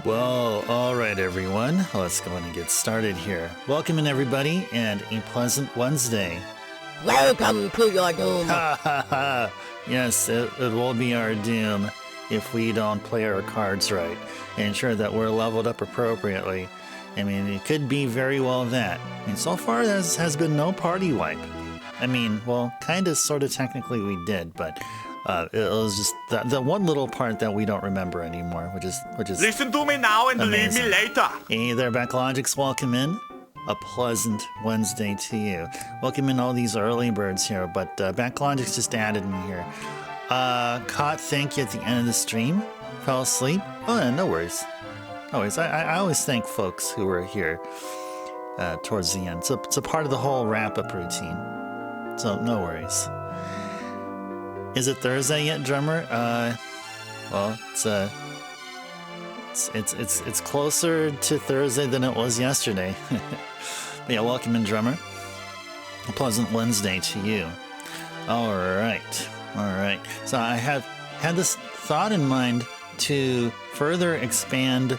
Well, all right, everyone. Let's go and get started here. Welcome in, everybody, and a pleasant Wednesday. Welcome to your doom. Ha ha ha! Yes, it will be our doom if we don't play our cards right and ensure that we're leveled up appropriately. I mean, it could be very well that. And so far, there has been no party wipe. I mean, well, kind of, sort of, technically we did, but it was just the one little part that we don't remember anymore, which is Listen to me now and amazing. leave me later. Hey there, Backlogics, welcome in. A pleasant Wednesday to you. Welcome in all these early birds here, but Backlogics just added me here. Caught, thank you at the end of the stream. Fell asleep. Oh, yeah, no worries. No worries. I always thank folks who are here towards the end. So it's a part of the whole wrap-up routine. So no worries. Is it Thursday yet, drummer? Well, it's closer to Thursday than it was yesterday. But yeah, welcome in, drummer. A pleasant Wednesday to you. All right. So I have had this thought in mind to further expand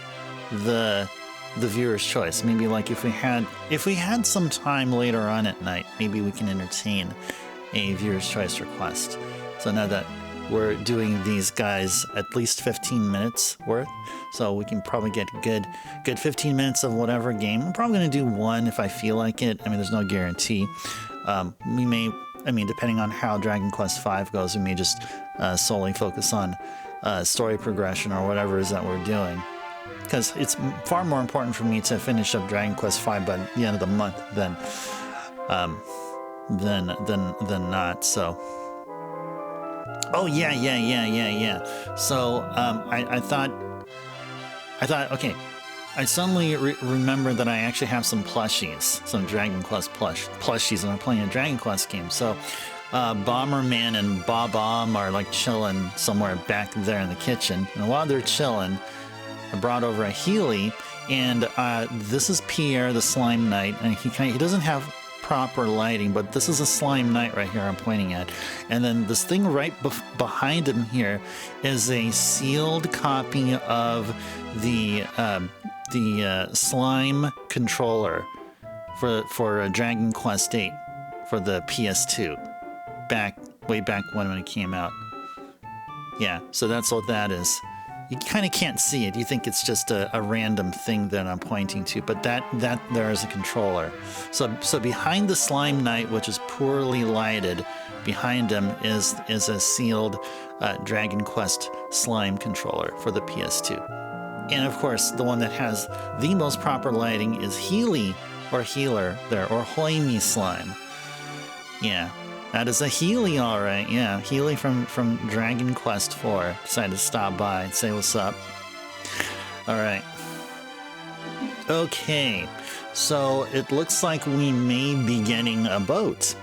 the viewer's choice. Maybe like if we had some time later on at night, maybe we can entertain a viewer's choice request. So now that we're doing these guys at least 15 minutes worth, so we can probably get good 15 minutes of whatever game. I'm probably going to do one if I feel like it. I mean, there's no guarantee. We may, depending on how Dragon Quest V goes, we may just solely focus on story progression or whatever it is that we're doing. Because it's far more important for me to finish up Dragon Quest V by the end of the month than not. So. Oh yeah. So I thought, okay. I suddenly remembered that I actually have some plushies, some Dragon Quest plushies, and I'm playing a Dragon Quest game. So Bomberman and Bob-omb are like chilling somewhere back there in the kitchen, and while they're chilling, I brought over a Healy, and this is Pierre, the Slime Knight, and he doesn't have proper lighting, but this is a Slime Knight right here I'm pointing at. And then this thing right behind him here is a sealed copy of the slime controller for Dragon Quest VIII for the PS2 way back when it came out. Yeah, so that's what that is. You kind of can't see it. You think it's just a random thing that I'm pointing to, but that there is a controller. So behind the Slime Knight, which is poorly lighted, behind him is a sealed Dragon Quest slime controller for the PS2. And of course, the one that has the most proper lighting is Healy or Healer there, or Hoimi Slime. Yeah. That is a Healy, all right. Yeah, Healy from Dragon Quest IV. Decided to stop by and say what's up. All right. Okay, so it looks like we may be getting a boat.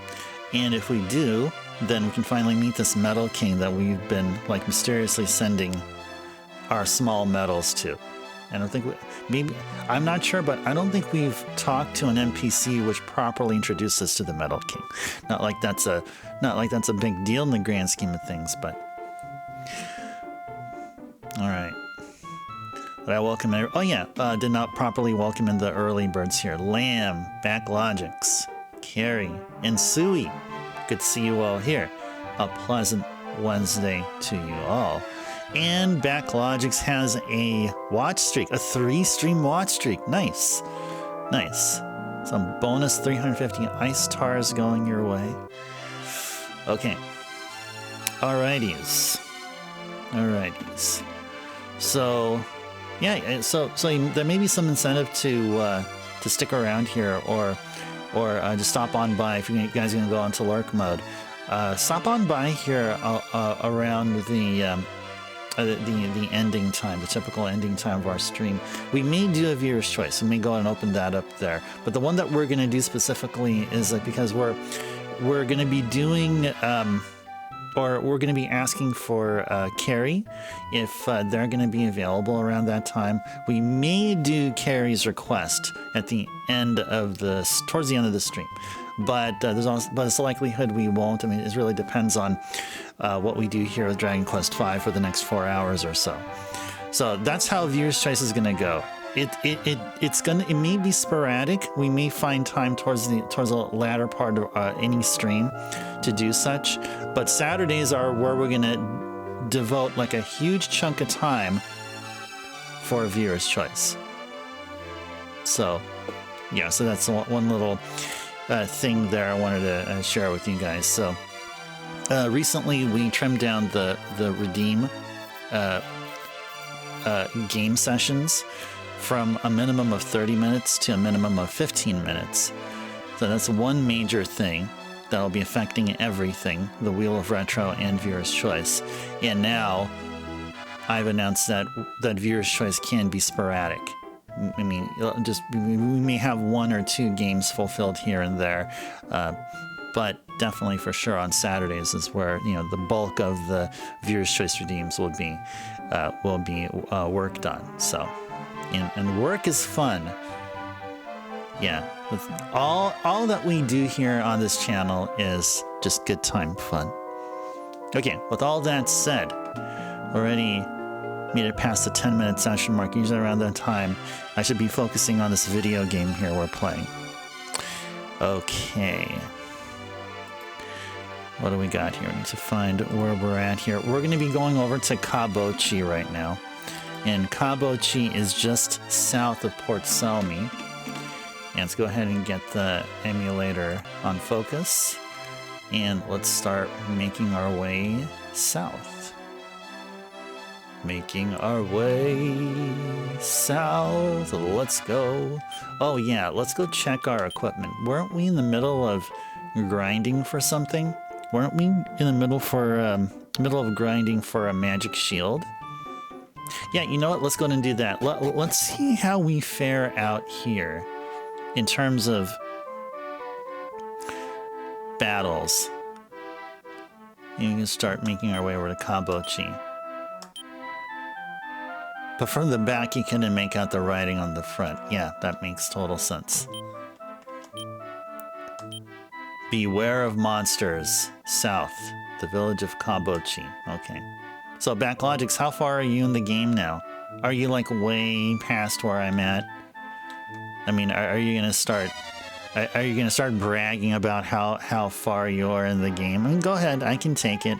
And if we do, then we can finally meet this Metal King that we've been like mysteriously sending our small medals to. I don't think I'm not sure, but I don't think we've talked to an NPC which properly introduced us to the Metal King. Not like that's a big deal in the grand scheme of things, but all right. But I welcome it. Oh yeah, did not properly welcome in the early birds here. Lamb, Backlogics, Carrie, and Sui. Good to see you all here. A pleasant Wednesday to you all. And Backlogics has a watch streak, a 3-stream watch streak. Nice. Some bonus 350 ice tars going your way. Okay. Alrighties. So, yeah. So there may be some incentive to stick around here, or just stop on by if you guys are gonna go into lurk mode. Stop on by here around the ending time, the typical ending time of our stream. We may do a viewer's choice. We may go and open that up there. But the one that we're going to do specifically is like, because we're going to be doing, or we're going to be asking for Carrie if they're going to be available around that time. We may do Carrie's request at the end of towards the end of the stream. But it's a likelihood we won't. I mean, it really depends on what we do here with Dragon Quest V for the next 4 hours or so. So that's how Viewer's Choice is gonna go. It may be sporadic. We may find time towards the latter part of any stream to do such, but Saturdays are where we're gonna devote like a huge chunk of time for Viewer's Choice. So yeah, so that's one little thing there I wanted to share with you guys. So recently we trimmed down the redeem game sessions from a minimum of 30 minutes to a minimum of 15 minutes. So that's one major thing that'll be affecting everything, the Wheel of Retro and Viewer's Choice. And now I've announced that Viewer's Choice can be sporadic. I mean, we may have 1 or 2 games fulfilled here and there, but definitely for sure on Saturdays is where, you know, the bulk of the Viewer's Choice redeems will be worked on. So, and work is fun. Yeah, with all that we do here on this channel is just good time fun. Okay, with all that said, already made it past the 10-minute session mark. Usually around that time, I should be focusing on this video game here we're playing. Okay. What do we got here? We need to find where we're at here. We're going to be going over to Kabochi right now. And Kabochi is just south of Port Selmy. And let's go ahead and get the emulator on focus. And let's start making our way south. Making our way south. Let's go. Oh yeah, let's go check our equipment. Weren't we in the middle of grinding for something? Weren't we in the middle of grinding for a magic shield? Yeah, you know what? Let's go ahead and do that. Let's see how we fare out here in terms of battles. And we can start making our way over to Kabochi. But from the back, you couldn't make out the writing on the front. Yeah, that makes total sense. Beware of monsters. South, the village of Kabochi. Okay. So, Backlogix, how far are you in the game now? Are you like way past where I'm at? I mean, are you gonna start? Are you gonna start bragging about how far you are in the game? I mean, go ahead. I can take it.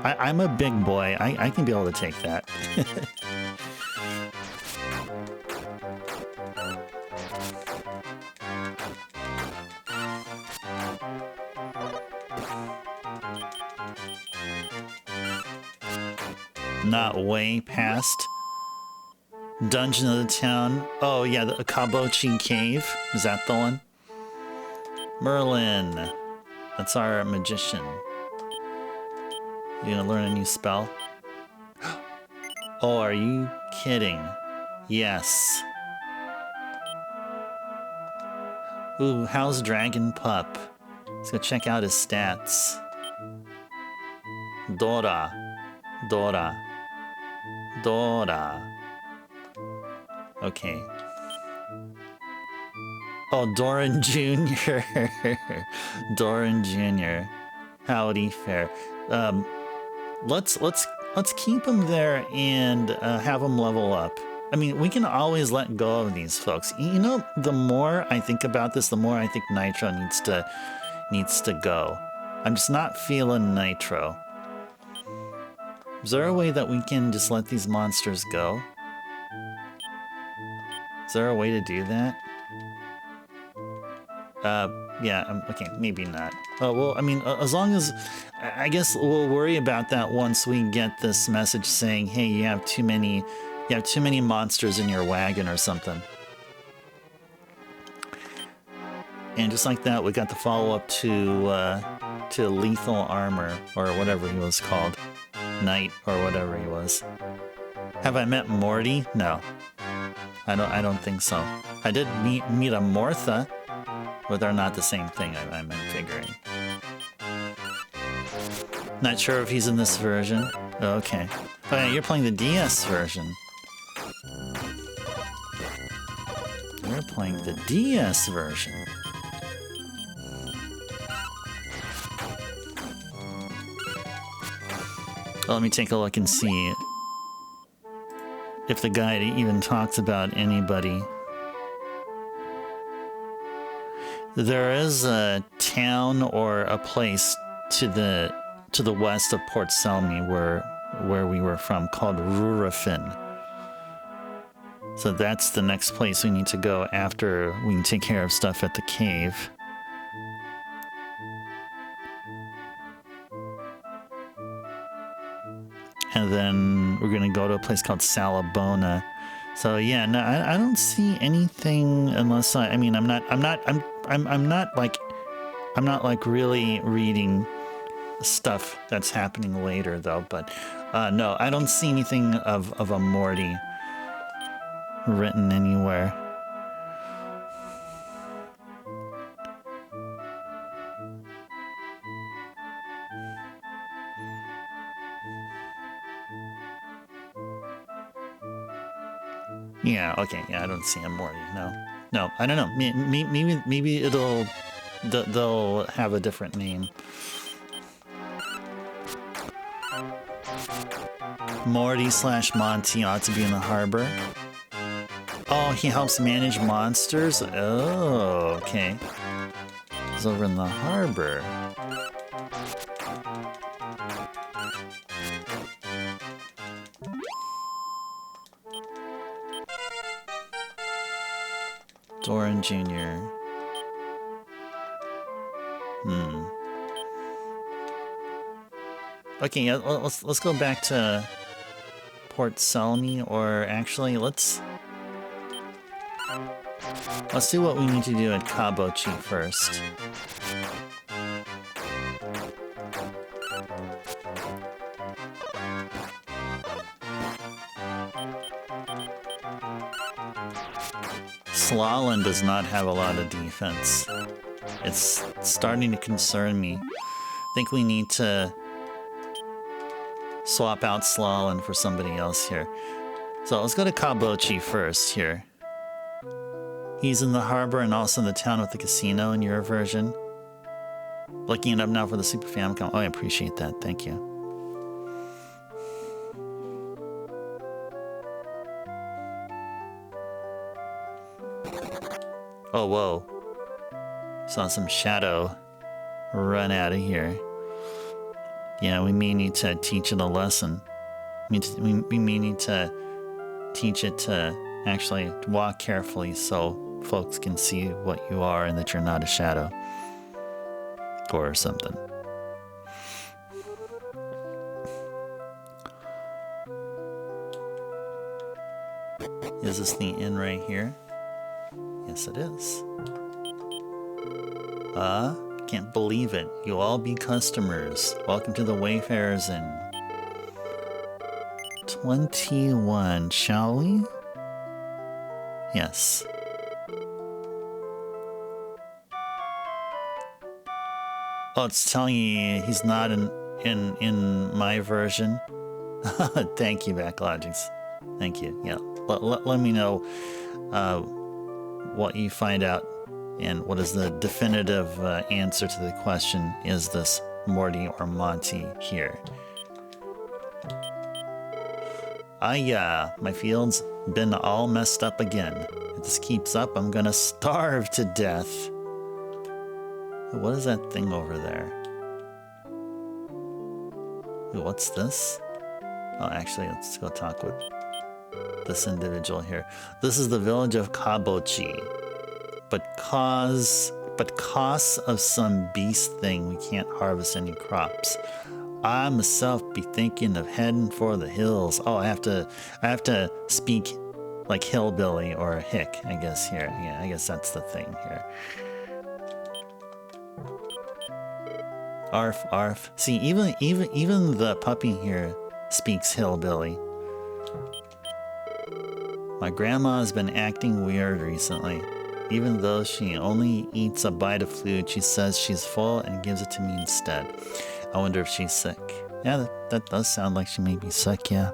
I'm a big boy. I can be able to take that. Not way past Dungeon of the Town. Oh yeah, the Kabochi Cave. Is that the one? Merlin. That's our magician. You gonna learn a new spell? Oh, are you kidding? Yes. Ooh, how's Dragon Pup? Let's go check out his stats. Dora. Okay. Oh, Doran Jr. Doran Jr. Howdy fair. Let's keep him there and have him level up. I mean, we can always let go of these folks. You know, the more I think about this, the more I think Nitro needs to go. I'm just not feeling Nitro. Is there a way that we can just let these monsters go? Is there a way to do that? Yeah, okay, maybe not. Oh, well, I mean, as long as... I guess we'll worry about that once we get this message saying, hey, you have too many monsters in your wagon or something. And just like that, we got the follow-up to Lethal Armor, or whatever he was called. Knight, or whatever he was. Have I met Morty? No. I don't think so. I did meet a Mortha, but they're not the same thing, I'm figuring. Not sure if he's in this version. Okay. Oh yeah, you're playing the DS version. You're playing the DS version. Well, let me take a look and see. if the guide even talks about anybody. There is a town or a place to the west of Port Selmy where we were from called Rurafin. So that's the next place we need to go after we can take care of stuff at the cave. And then we're gonna go to a place called Salabona. So yeah, no, I don't see anything unless I'm not like really reading stuff that's happening later though. But no, I don't see anything of a Morty written anywhere. Yeah, okay, yeah, I don't see a Morty, no, I don't know, maybe they'll have a different name. Morty / Monty ought to be in the harbor. Oh, he helps manage monsters? Oh, okay. He's over in the harbor. Doran Jr. Okay, yeah, let's go back to Port Selmy, or actually let's see what we need to do at Kabochi first. Slalin does not have a lot of defense. It's starting to concern me. I think we need to swap out Slalin for somebody else here. So let's go to Kabochi first here. He's in the harbor and also in the town with the casino in your version. Looking it up now for the Super Famicom. Oh, I appreciate that. Thank you. Oh, whoa. Saw some shadow run out of here. Yeah, we may need to teach it a lesson. We may need to teach it to actually walk carefully so folks can see what you are and that you're not a shadow. Or something. Is this the inn right here? Yes, it is. Can't believe it. You'll all be customers. Welcome to the Wayfarers Inn. 21, shall we? Yes. Oh, it's telling you he's not in my version. Thank you, Backlogics. Thank you. Yeah. Let me know what you find out and what is the definitive answer to the question, is this Morty or Monty here? My field's been all messed up again. If this keeps up, I'm gonna starve to death. What is that thing over there? Ooh, what's this? Oh, actually, let's go talk with this individual here. This is the village of Kabochi. But cause of some beast thing, we can't harvest any crops. I myself be thinking of heading for the hills. Oh, I have to speak like hillbilly or hick, I guess here. Yeah, I guess that's the thing here. Arf, arf. See, even the puppy here speaks hillbilly. My grandma's been acting weird recently. Even though she only eats a bite of food, she says she's full and gives it to me instead. I wonder if she's sick. Yeah, that does sound like she may be sick, yeah.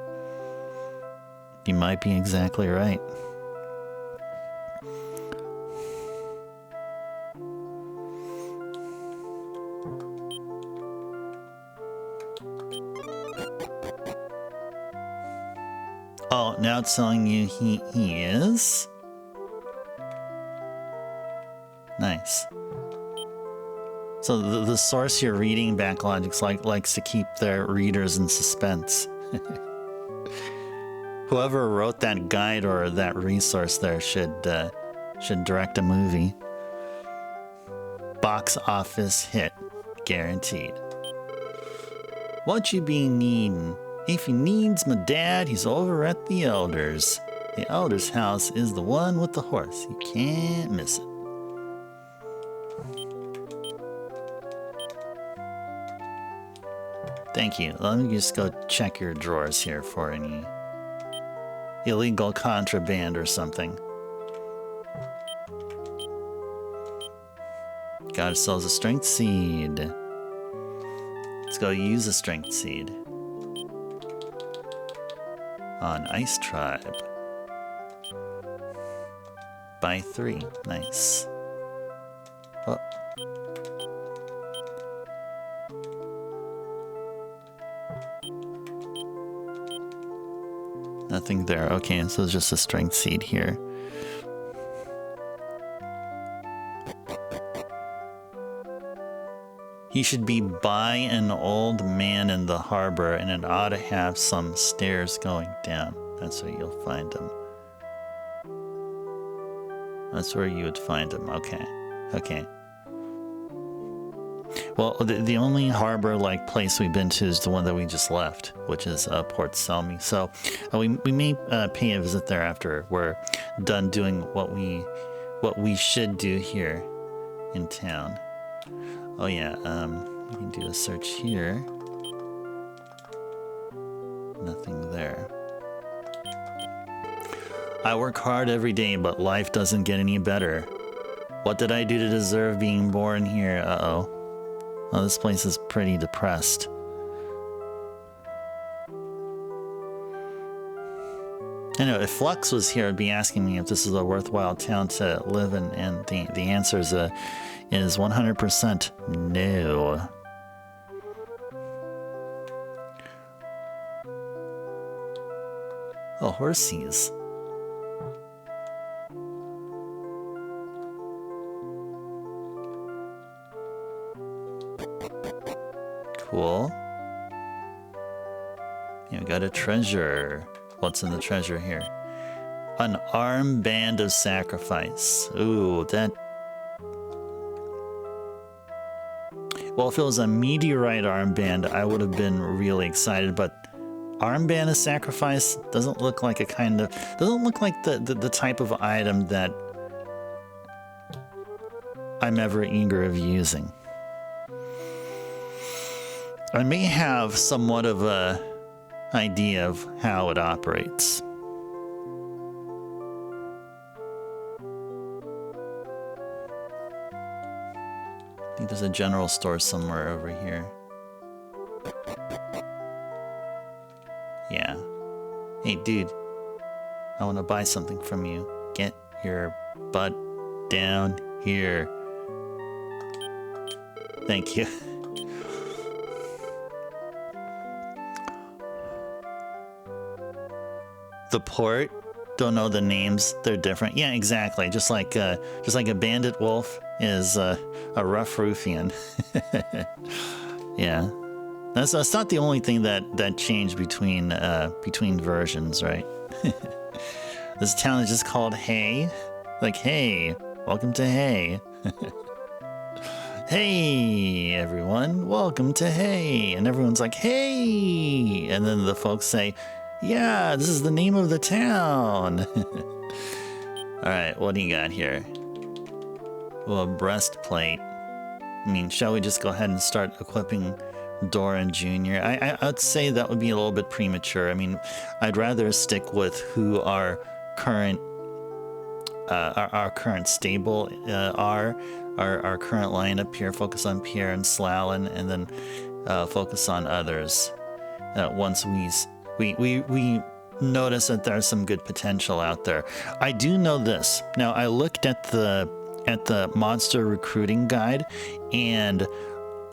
You might be exactly right. Oh, now it's telling you he is? Nice. So the source you're reading Backlogic's likes to keep their readers in suspense. Whoever wrote that guide or that resource there should direct a movie. Box office hit, guaranteed. What you be needin'? If you needs my dad, he's over at the Elder's. The Elder's house is the one with the horse. You can't miss it. Thank you. Let me just go check your drawers here for any illegal contraband or something. Got ourselves a strength seed. Let's go use a strength seed. On Ice Tribe. By 3. Nice. Oh. Nothing there. Okay, so it's just a strength seed here. He should be by an old man in the harbor, and it ought to have some stairs going down. That's where you'll find him. That's where you would find him. Okay. Okay. Well, the only harbor-like place we've been to is the one that we just left, which is Port Selmy. So we may pay a visit there after we're done doing what we should do here in town. Oh yeah, we can do a search here. Nothing there. I work hard every day, but life doesn't get any better. What did I do to deserve being born here? Uh-oh. Oh, this place is pretty depressed. I know, if Flux was here, I'd be asking me if this is a worthwhile town to live in, and the answer is 100% no. Oh, horsies. Cool. Yeah, we got a treasure. What's in the treasure here? An armband of sacrifice. Ooh, that... Well, if it was a meteorite armband, I would have been really excited, but armband of sacrifice doesn't look like doesn't look like the type of item that I'm ever eager of using. I may have somewhat of a idea of how it operates. I think there's a general store somewhere over here. Yeah. Hey, dude. I want to buy something from you. Get your butt down here. Thank you. The port, don't know the names. They're different. Yeah, exactly. Just like a bandit wolf is a rough ruffian. Yeah, that's not the only thing that changed between versions, right? This town is just called Hay. Like, hey, welcome to Hay. Hey, everyone, welcome to Hay. And everyone's like, hey. And then the folks say, yeah, this is the name of the town. All right, what do you got here? Well, a breastplate. I mean, shall we just go ahead and start equipping Dora Jr.? I'd say that would be a little bit premature. I mean, I'd rather stick with who our current stable are. Our current lineup here. Focus on Pierre and Slalin, and then focus on others. Once we notice that there's some good potential out there. I do know this. Now, I looked at the monster recruiting guide, and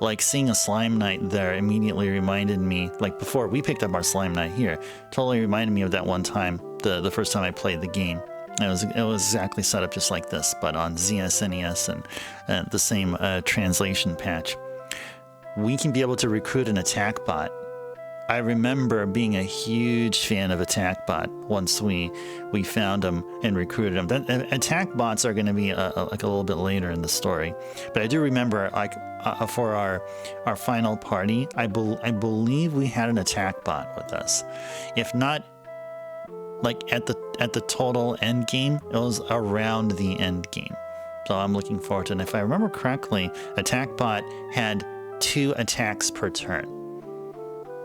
like seeing a slime knight there immediately reminded me, like before we picked up our slime knight here, totally reminded me of that one time, the first time I played the game. It was exactly set up just like this, but on ZSNES and the same translation patch. We can be able to recruit an attack bot. I remember being a huge fan of attack bot once we found them and recruited them. Attack bots are going to be like a little bit later in the story, but I do remember like for our final party, I believe we had an attack bot with us. If not, like at the total end game, it was around the end game. So I'm looking forward to it. And if I remember correctly, attack bot had 2 attacks per turn.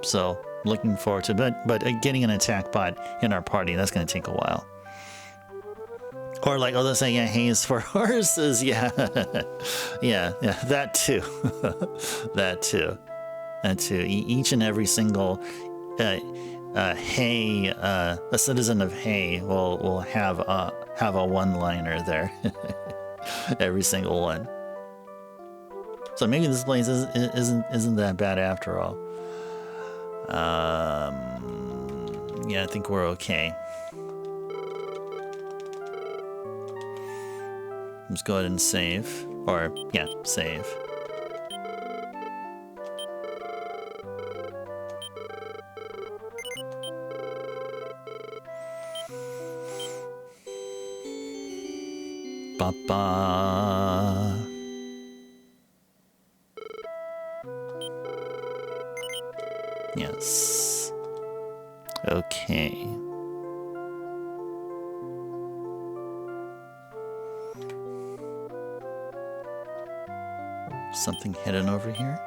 So looking forward to it, but getting an attack bot in our party, that's going to take a while. Or like, let's say, yeah, haze for horses. Yeah, yeah, that too. that too. Each and every single hay, a citizen of hay will have a one-liner there. Every single one. So maybe this place isn't that bad after all. Yeah, I think we're okay. Let's go ahead and save. Or, yeah, save. Ba-ba. Yes. Okay. Something hidden over here?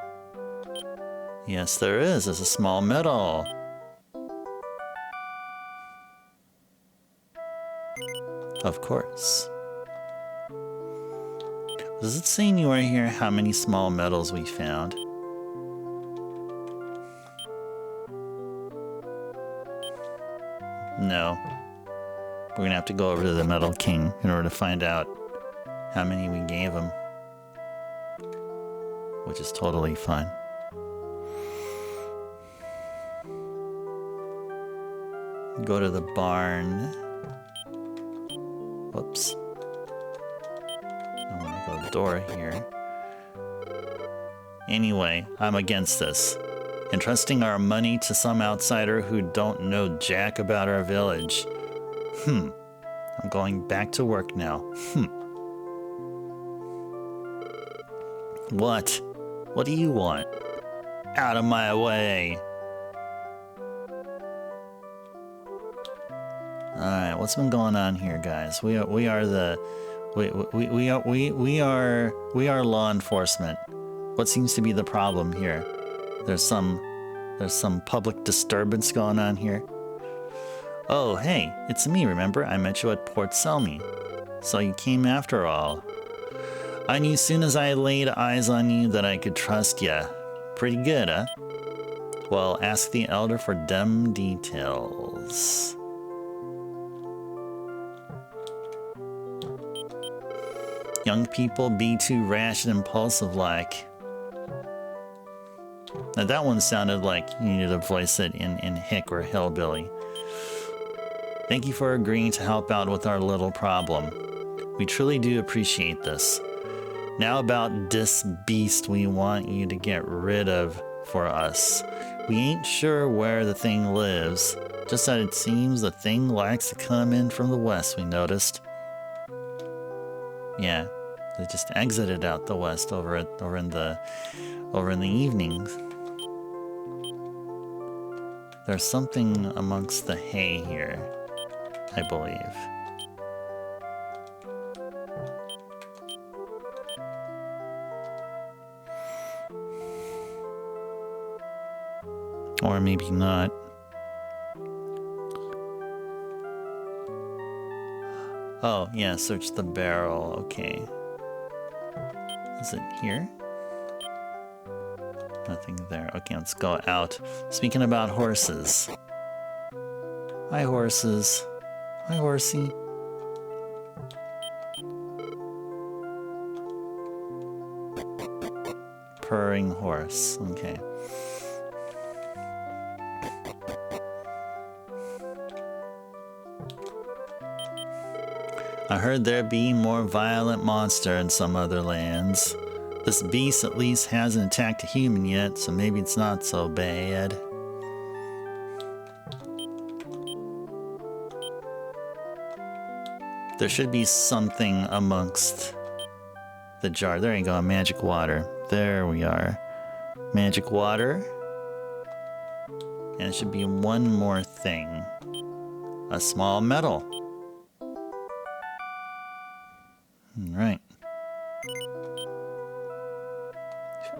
Yes, there is. There's a small medal. Of course. Does it say anywhere here how many small medals we found? No. We're gonna have to go over to the Metal King in order to find out how many we gave him. Which is totally fine. Go to the barn. Whoops. I want to go to the door here. Anyway, I'm against this. Entrusting our money to some outsider who don't know jack about our village. I'm going back to work now. What? What do you want? Out of my way. Alright, what's been going on here, guys? We are law enforcement. What seems to be the problem here? There's some public disturbance going on here. Oh, hey, it's me, remember? I met you at Port Selmy. So you came after all. I knew soon as I laid eyes on you that I could trust ya. Pretty good, huh? Well, ask the elder for dem details. Young people be too rash and impulsive like. Now that one sounded like you needed to voice it in Hick or Hillbilly. Thank you for agreeing to help out with our little problem. We truly do appreciate this. Now about this beast we want you to get rid of for us. We ain't sure where the thing lives, just that it seems the thing likes to come in from the west, we noticed. Yeah, they just exited out the west over in the evenings. There's something amongst the hay here, I believe. Or maybe not. Oh, yeah, search the barrel. Okay. Is it here? Nothing there. Okay, let's go out. Speaking about horses. Hi, horses. Hi, horsey. purring horse. Okay. I heard there be more violent monster in some other lands. This beast at least hasn't attacked a human yet, so maybe it's not so bad. There should be something amongst the jar. There you go, magic water. There we are. Magic water. And it should be one more thing. A small medal. Alright.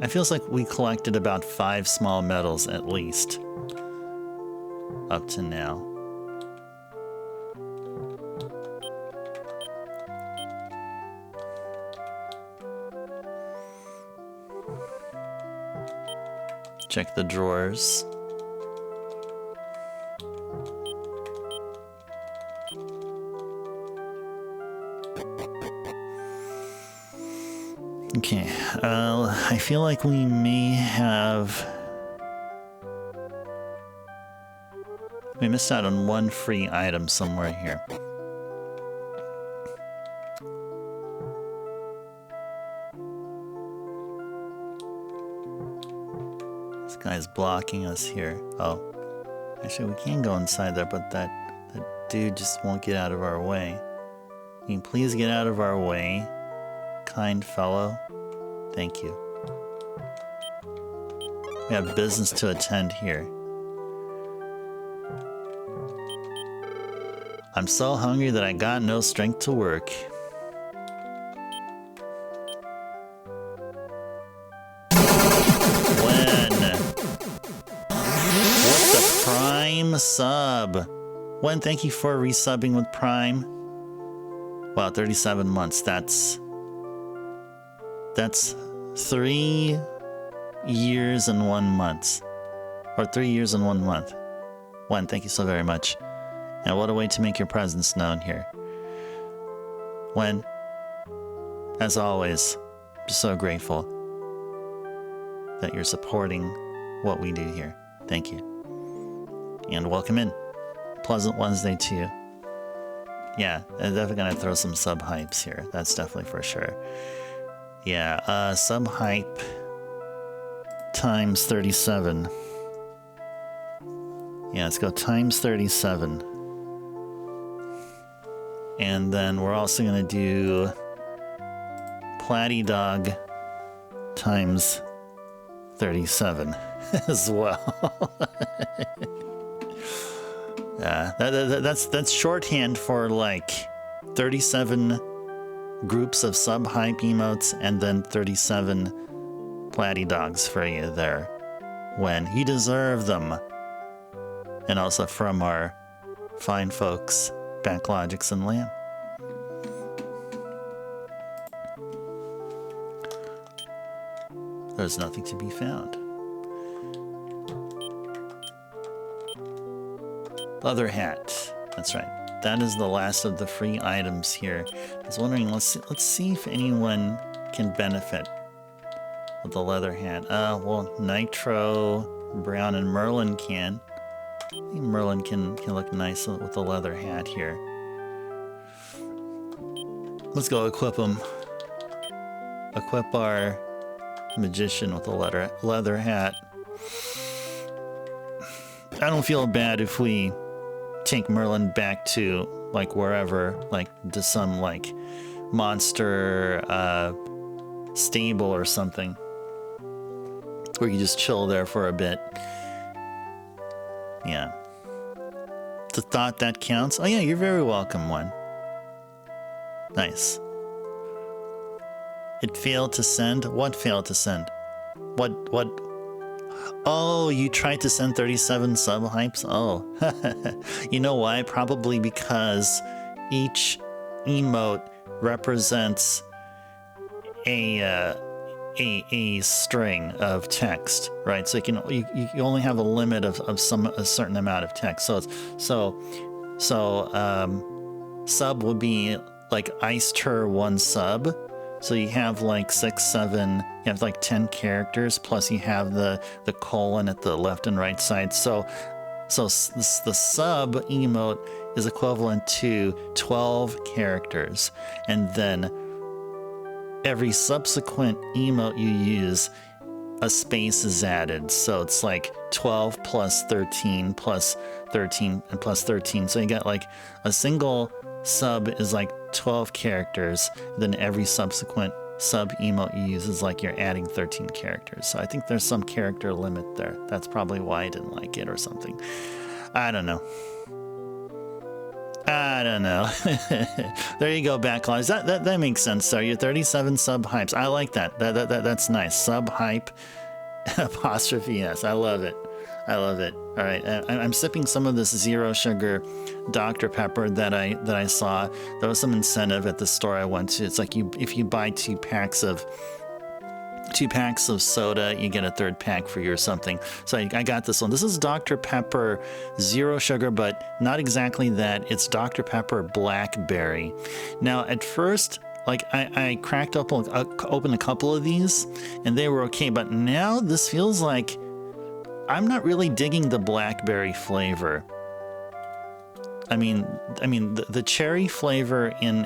It feels like we collected about 5 small medals at least. Up to now. Check the drawers. Okay, I feel like we may have... We missed out on one free item somewhere here. This guy's blocking us here. Oh, actually we can go inside there, but that dude just won't get out of our way. Can you please get out of our way? Kind fellow. Thank you. We have business to attend here. I'm so hungry that I got no strength to work. When? What the Prime sub? When? Thank you for resubbing with Prime. Wow, 37 months. That's 3 years and 1 month. Or 3 years and 1 month. One, thank you so very much. And what a way to make your presence known here. When, as always, just so grateful that you're supporting what we do here. Thank you. And welcome in. Pleasant Wednesday to you. Yeah, I'm definitely gonna throw some sub hypes here. That's definitely for sure. Yeah, sub hype times 37. Yeah, let's go times 37. And then we're also gonna do Platty Dog times 37 as well. Yeah, that's shorthand for like 37 groups of sub hype emotes and then 37 Platty Dogs for you there. When you deserve them. And also from our fine folks, Backlogix and Lamb. There's nothing to be found. Leather hat. That's right. That is the last of the free items here. I was wondering, let's see if anyone can benefit with the leather hat. Well, Nitro, Brown, and Merlin can. I think Merlin can look nice with the leather hat here. Let's go equip him. Equip our magician with the leather hat. I don't feel bad if we take Merlin back to like wherever, like to some like monster stable or something, where you just chill there for a bit. Yeah. The thought that counts. Oh yeah, you're very welcome, one. Nice. It failed to send? What failed to send? What? Oh, you tried to send 37 sub hypes? Oh. You know why? Probably because each emote represents a string of text, right? So you only have a limit of a certain amount of text. So sub would be like iced her 1 sub, So you have like 6, 7, you have like 10 characters, plus you have the colon at the left and right side. So the sub emote is equivalent to 12 characters. And then every subsequent emote you use, a space is added. So it's like 12 plus 13 plus 13 and plus 13. So you got like a single sub is like 12 characters. Then every subsequent sub emote you use is like you're adding 13 characters. So I think there's some character limit there. That's probably why I didn't like it or something. I don't know. There you go, Backlogs. That makes sense. So you're 37 sub hypes. I like that. That's nice. Sub hype apostrophe S. I love it. I love it. All right, I'm sipping some of this zero sugar Dr. Pepper that I saw. There was some incentive at the store I went to. It's like if you buy two packs of soda, you get a third pack free or something. So I got this one. This is Dr. Pepper zero sugar, but not exactly that. It's Dr. Pepper blackberry. Now, at first, like I cracked open a couple of these, and they were okay. But now this feels like I'm not really digging the blackberry flavor. I mean, the cherry flavor in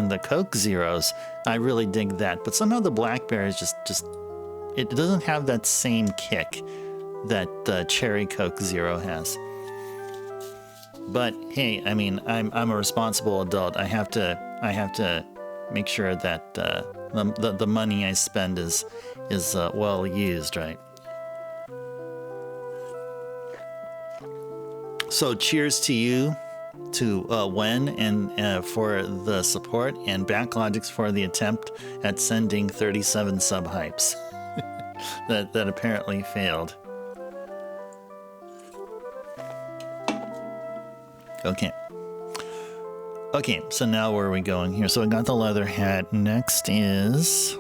the Coke Zeros, I really dig that. But somehow the blackberry is just it doesn't have that same kick that the cherry Coke Zero has. But hey, I mean, I'm a responsible adult. I have to make sure that the money I spend is well used, right? So cheers to you, to Wen, and for the support, and Backlogics for the attempt at sending 37 sub hypes that apparently failed. Okay, so now where are we going here? So I got the leather hat. Next is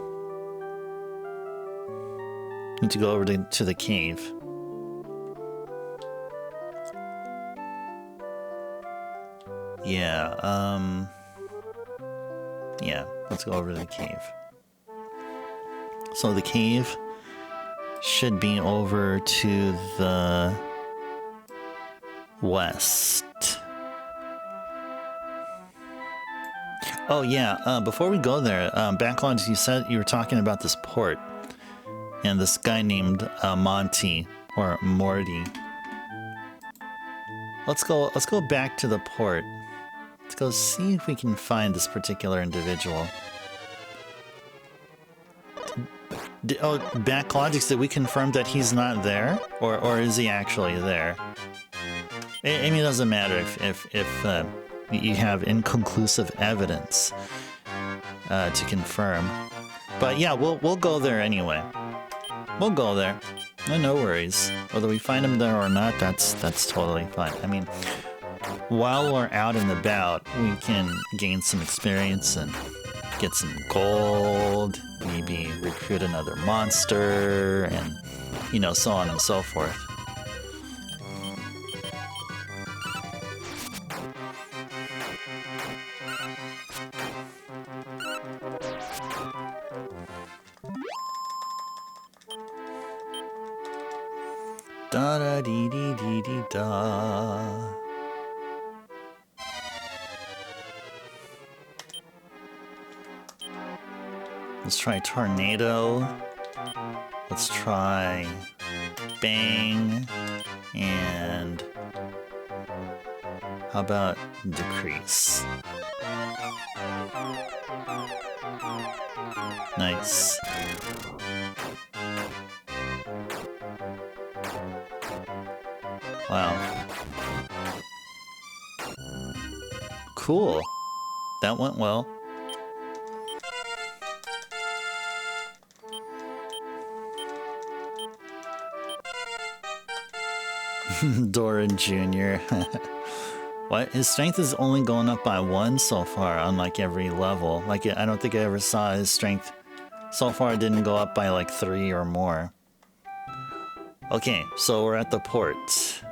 need to go over to the cave. Yeah, let's go over to the cave. So the cave should be over to the west. Oh yeah, before we go there, Backlogs, you said you were talking about this port and this guy named Monty or Morty. Let's go back to the port. Let's go see if we can find this particular individual. Backlogics, did we confirm that he's not there? Or is he actually there? I mean, it doesn't matter if you have inconclusive evidence to confirm. But yeah, we'll go there anyway. We'll go there. No worries. Whether we find him there or not, that's totally fine. I mean, while we're out and about, we can gain some experience and get some gold, maybe recruit another monster, and, you know, so on and so forth. Da da dee dee dee dee da. Let's try tornado. Let's try bang. And how about decrease? Nice. Wow. Cool. That went well. Doran Jr. What? His strength is only going up by 1 so far on like every level. Like I don't think I ever saw his strength so far. It didn't go up by like 3 or more. Okay, so we're at the port.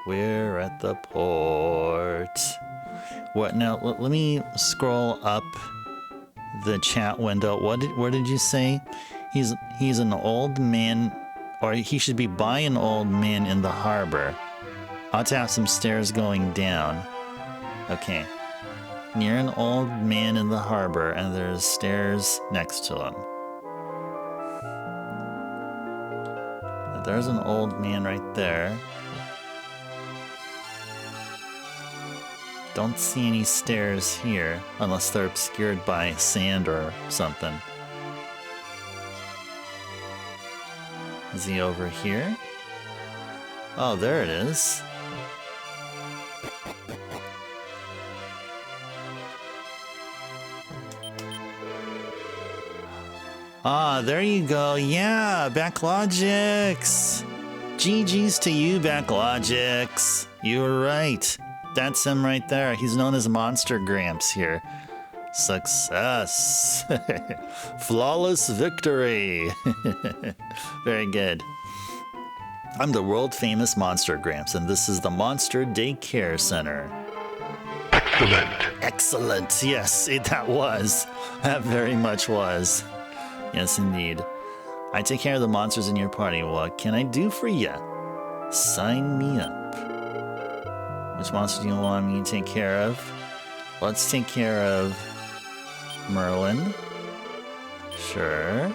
We're at the port. What now? Let me scroll up the chat window. What did you say? He's an old man, or he should be by an old man in the harbor. Ought to have some stairs going down. Okay. Near an old man in the harbor, and there's stairs next to him. There's an old man right there. Don't see any stairs here, unless they're obscured by sand or something. Is he over here? Oh, there it is. Ah, there you go. Yeah, Backlogics. GG's to you, Backlogics. You were right. That's him right there. He's known as Monster Gramps here. Success. Flawless victory. Very good. I'm the world famous Monster Gramps, and this is the Monster Daycare Center. Excellent. Excellent. Yes, that was. That very much was. Yes, indeed. I take care of the monsters in your party. What can I do for you? Sign me up. Which monster do you want me to take care of? Let's take care of Merlin. Sure.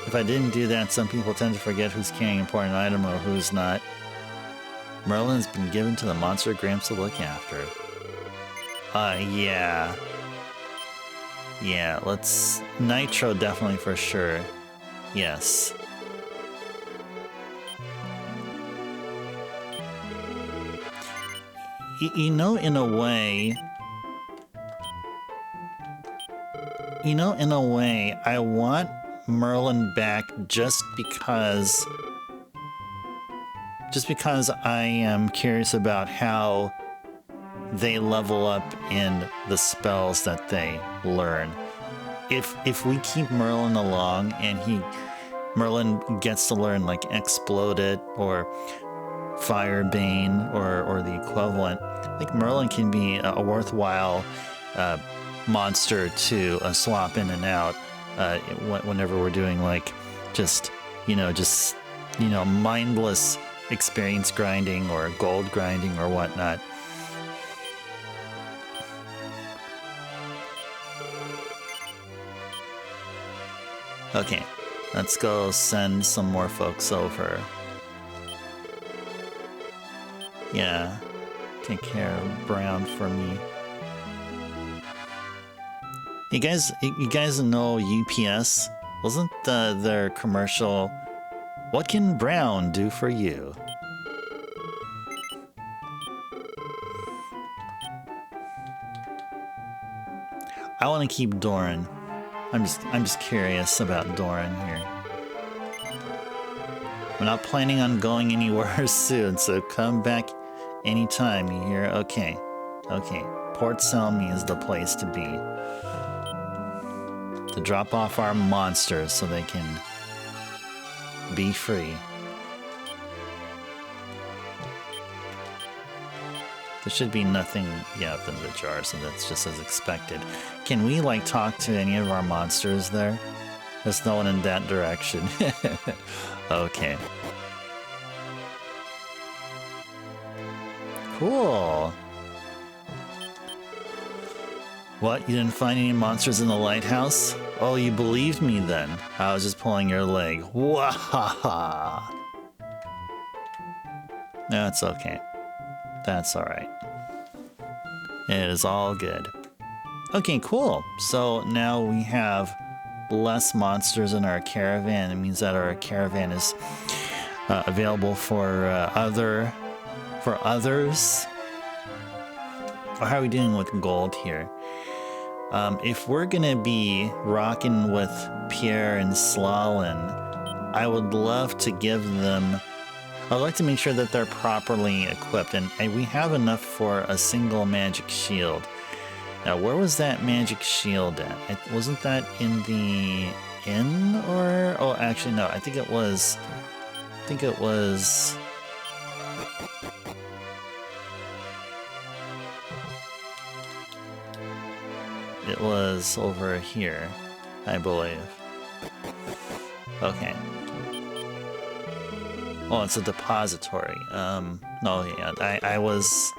If I didn't do that, some people tend to forget who's carrying an important item or who's not. Merlin's been given to the Monster Gramps to look after. Yeah. Yeah, let's... Nitro definitely for sure. Yes. You know, in a way... You know, in a way, I want Merlin back just because I am curious about how they level up in the spells that they learn. If we keep Merlin along and Merlin gets to learn like Exploded or Firebane or the equivalent, I think Merlin can be a worthwhile monster to swap in and out whenever we're doing like just mindless experience grinding or gold grinding or whatnot. Okay, let's go send some more folks over. Yeah, take care of Brown for me. You guys know UPS? Wasn't their commercial, "What can Brown do for you?" I want to keep Doran. I'm just curious about Doran here. I'm not planning on going anywhere soon, so come back anytime, you hear? Okay. Okay. Port Selmy is the place to be. To drop off our monsters so they can be free. There should be nothing yet in the jar, so that's just as expected. Can we, like, talk to any of our monsters there? There's no one in that direction. Okay. Cool. What? You didn't find any monsters in the lighthouse? Oh, you believed me then. I was just pulling your leg. Wahaha. No, it's okay. That's alright. It is all good. Okay, cool. So now we have less monsters in our caravan. It means that our caravan is available for others. How are we doing with gold here? If we're gonna be rocking with Pierre and Slalin, I would love to give them... I'd like to make sure that they're properly equipped, and we have enough for a single magic shield. Now, where was that magic shield at? Wasn't that in the inn, or... Oh, actually, no, I think it was... It was over here, I believe. Okay. Oh, it's a depository. No, yeah, I was...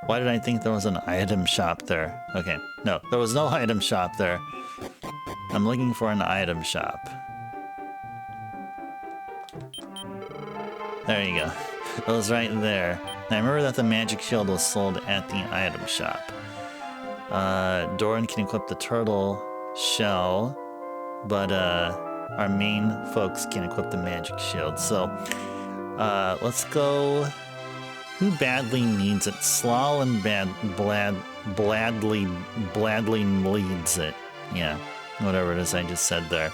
Why did I think there was an item shop there? Okay, no, there was no item shop there. I'm looking for an item shop. There you go. It was right there. And I remember that the magic shield was sold at the item shop. Doran can equip the turtle shell, but our main folks can equip the magic shield. So let's go. Who badly needs it? Slal and Bladly leads it. Yeah, whatever it is I just said there.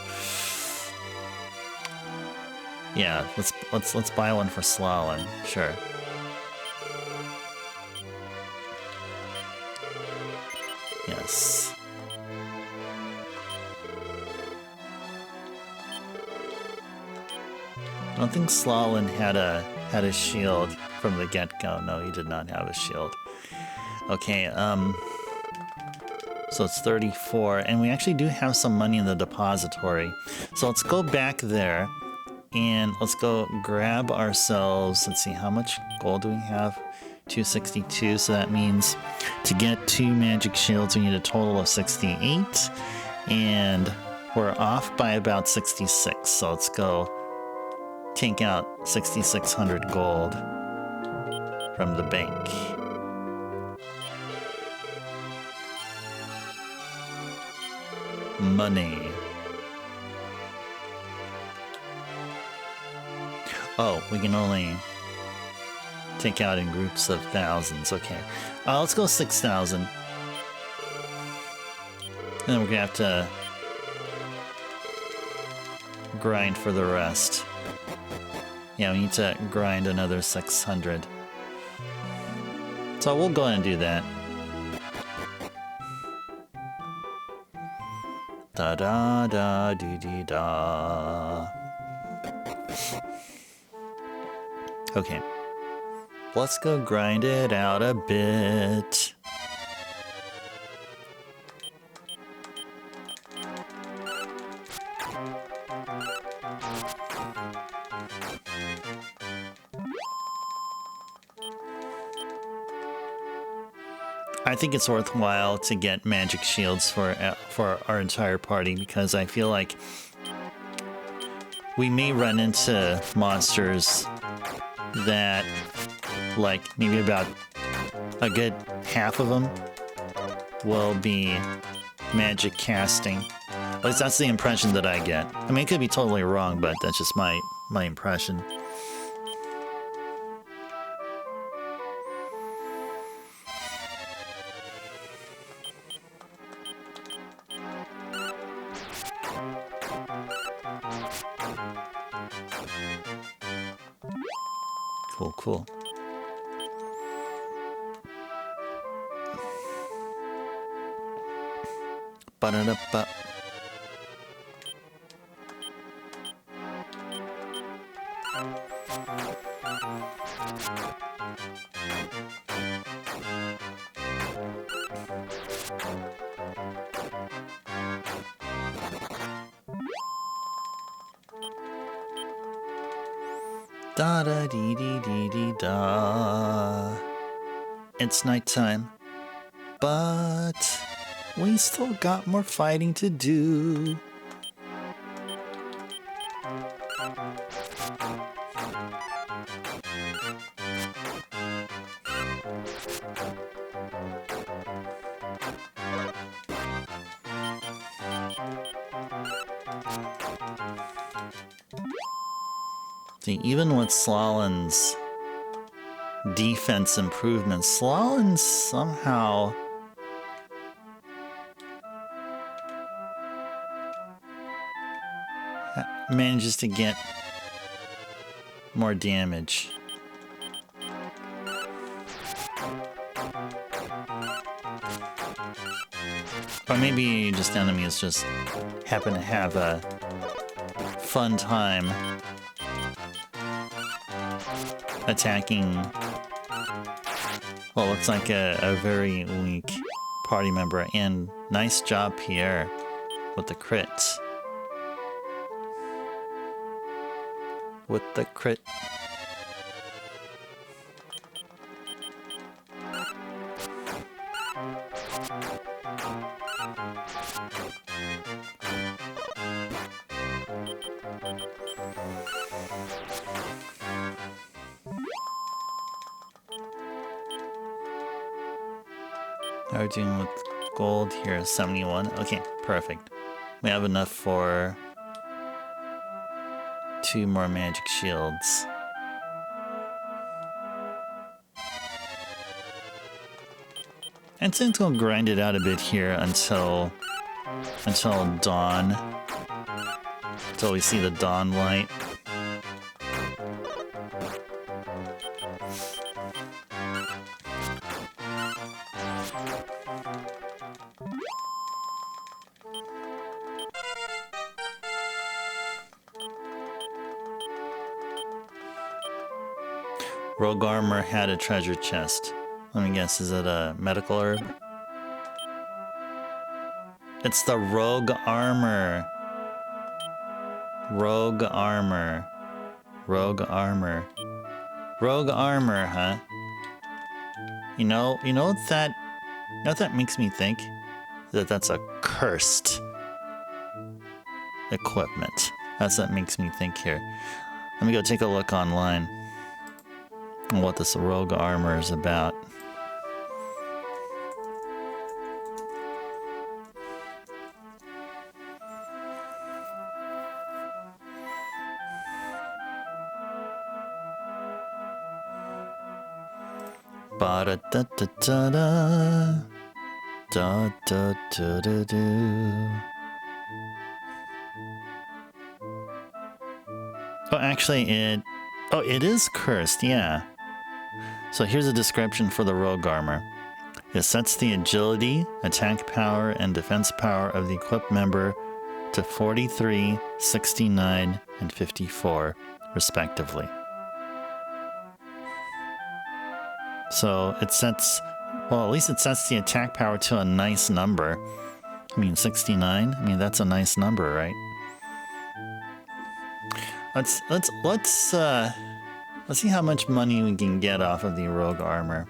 Yeah, let's buy one for Slalin, sure. Yes. I don't think Slalin had a shield from the get-go. No, he did not have a shield. Okay, so it's 34, and we actually do have some money in the depository. So let's go back there, and let's go grab ourselves, let's see, how much gold do we have? 262, so that means to get 2 magic shields, we need a total of 68, and we're off by about 66, so let's go take out 6,600 gold from the bank. Money. Oh, we can only take out in groups of thousands. Okay. Let's go 6,000. And then we're gonna have to grind for the rest. Yeah, we need to grind another 600. So we'll go ahead and do that. Da da da dee dee da. Okay. Let's go grind it out a bit. I think it's worthwhile to get magic shields for our entire party, because I feel like we may run into monsters that, like, maybe about a good half of them will be magic casting. At least that's the impression that I get. I mean, it could be totally wrong, but that's just my impression. Cool, cool. Ba-da-da-ba. Da da dee dee dee dee da. It's nighttime, but we still got more fighting to do. See, even with Slalin's defense improvements, Slalin somehow manages to get more damage. Or maybe just enemies just happen to have a fun time attacking Well, looks like a very weak party member. And nice job, Pierre, with the crits. With the crit. How are we doing with gold here? 71. Okay, perfect. We have enough for 2 more magic shields. And since we'll grind it out a bit here until dawn. Until we see the dawn light. Rogue Armor had a treasure chest. Let me guess, is it a medical herb? It's the Rogue Armor. Rogue Armor. Rogue Armor. Rogue Armor, huh? You know what that makes me think? That's a cursed equipment. That's what makes me think here. Let me go take a look online on what this Rogue Armor is about. Ba-da-da-da-da-da. Da-da-da-da-do. Oh, actually, it is cursed, yeah. So here's a description for the Rogue Armor. It sets the agility, attack power, and defense power of the equipped member to 43, 69, and 54, respectively. So it sets, well, at least it sets the attack power to a nice number. I mean, 69. I mean, that's a nice number, right? Let's see how much money we can get off of the Rogue Armor.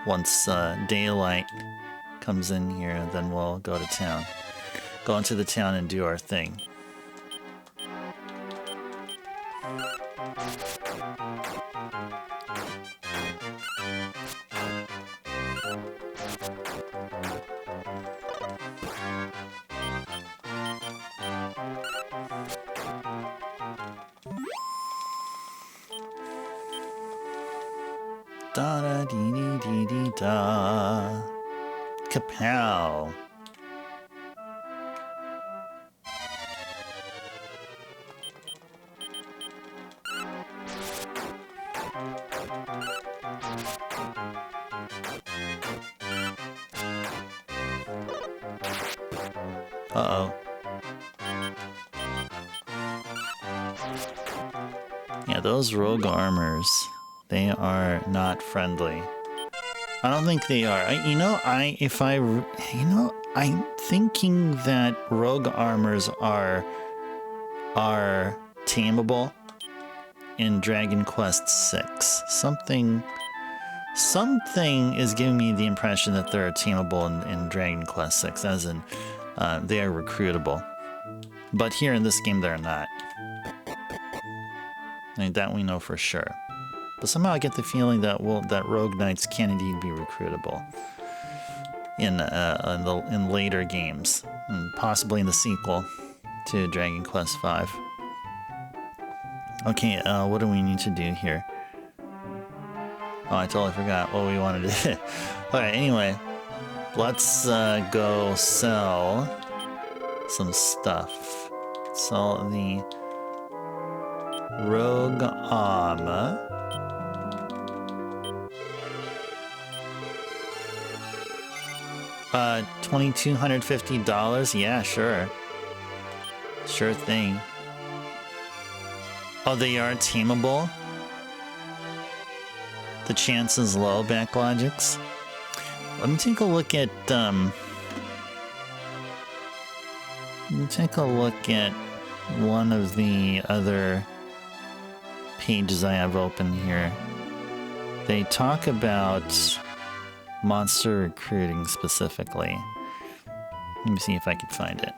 Once daylight comes in here, then we'll go to town. Go into the town and do our thing. Da-da-dee-dee-dee-dee-da. Kapow. Uh-oh. Yeah, those rogue armors, they are not friendly. I don't think they are. I'm thinking that rogue armors are tameable in Dragon Quest VI. Something is giving me the impression that they're tameable in Dragon Quest VI, as in they are recruitable. But here in this game, they're not. I mean, that we know for sure. But somehow I get the feeling that rogue knights can indeed be recruitable in later games, and possibly in the sequel to Dragon Quest V. Okay, what do we need to do here? Oh, I totally forgot what we wanted to do. Alright, anyway, let's go sell some stuff. Sell the rogue armor. $2,250? Yeah, sure. Sure thing. Oh, they are tameable? the chances low, Backlogics. Let me take a look at one of the other pages I have open here. They talk about monster recruiting specifically. Let me see if I can find it.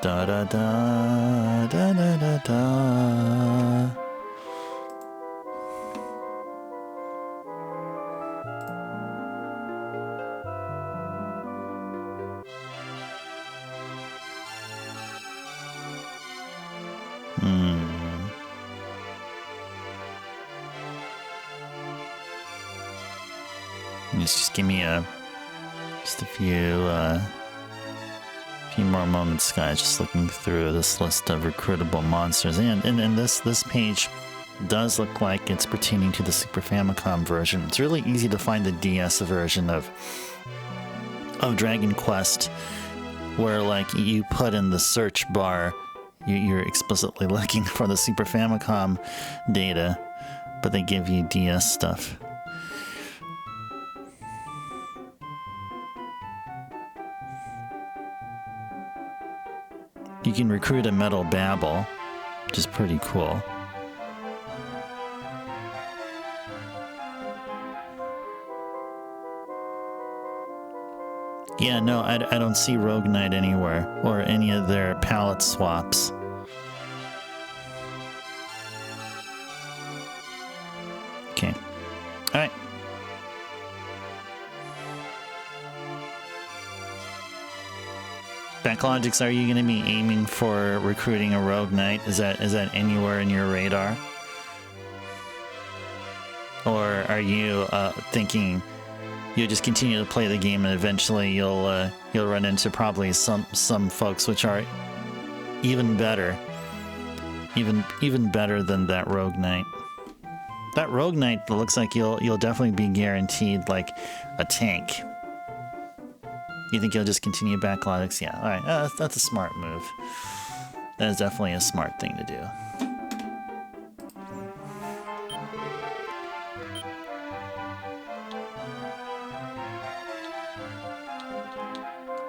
Da da da da da da da. Just give me just a few more moments, guys. Just looking through this list of recruitable monsters, and this page does look like it's pertaining to the Super Famicom version. It's really easy to find the DS version of Dragon Quest, where like you put in the search bar, you're explicitly looking for the Super Famicom data, but they give you DS stuff. You can recruit a Metal Babble, which is pretty cool. Yeah, no, I don't see Rogue Knight anywhere, or any of their palette swaps. Okay. Alright. Backlogics, are you going to be aiming for recruiting a Rogue Knight? Is that anywhere in your radar? Or are you thinking you'll just continue to play the game and eventually you'll run into probably some folks which are even better, even better than that Rogue Knight? That Rogue Knight looks like you'll definitely be guaranteed like a tank. You think you'll just continue Backlogics? Yeah, alright, that's a smart move. That is definitely a smart thing to do.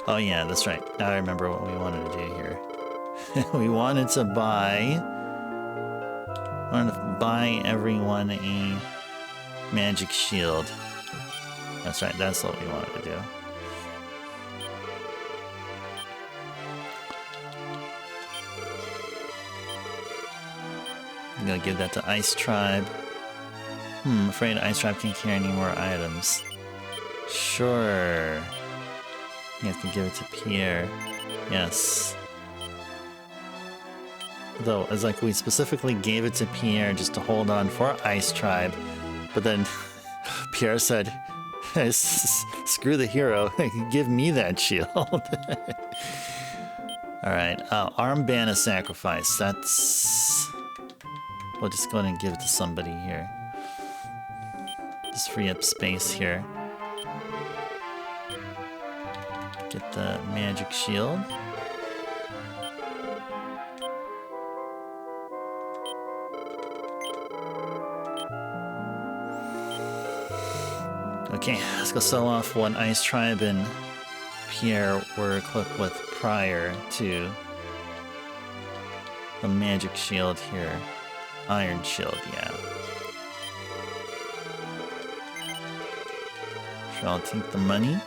Oh yeah, that's right. Now I remember what we wanted to do here. We wanted to buy everyone a magic shield. That's right, that's what we wanted to do. I'm gonna give that to Ice Tribe. Afraid Ice Tribe can't carry any more items. Sure. You have to give it to Pierre. Yes. Though, it's like we specifically gave it to Pierre just to hold on for Ice Tribe, but then Pierre said, screw the hero, give me that shield. Alright, Armband of Sacrifice. That's... We'll just go ahead and give it to somebody here. Just free up space here. Get the magic shield. Okay, let's go sell off what Ice Tribe and Pierre were equipped with prior to the magic shield here. Iron shield, yeah. Sure, I'll take the money.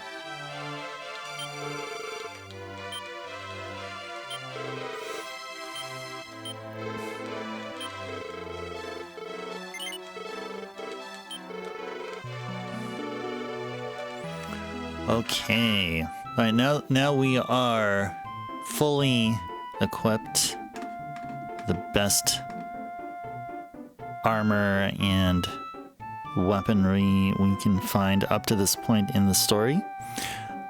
Okay. Alright, now we are fully equipped. The best armor and weaponry we can find up to this point in the story.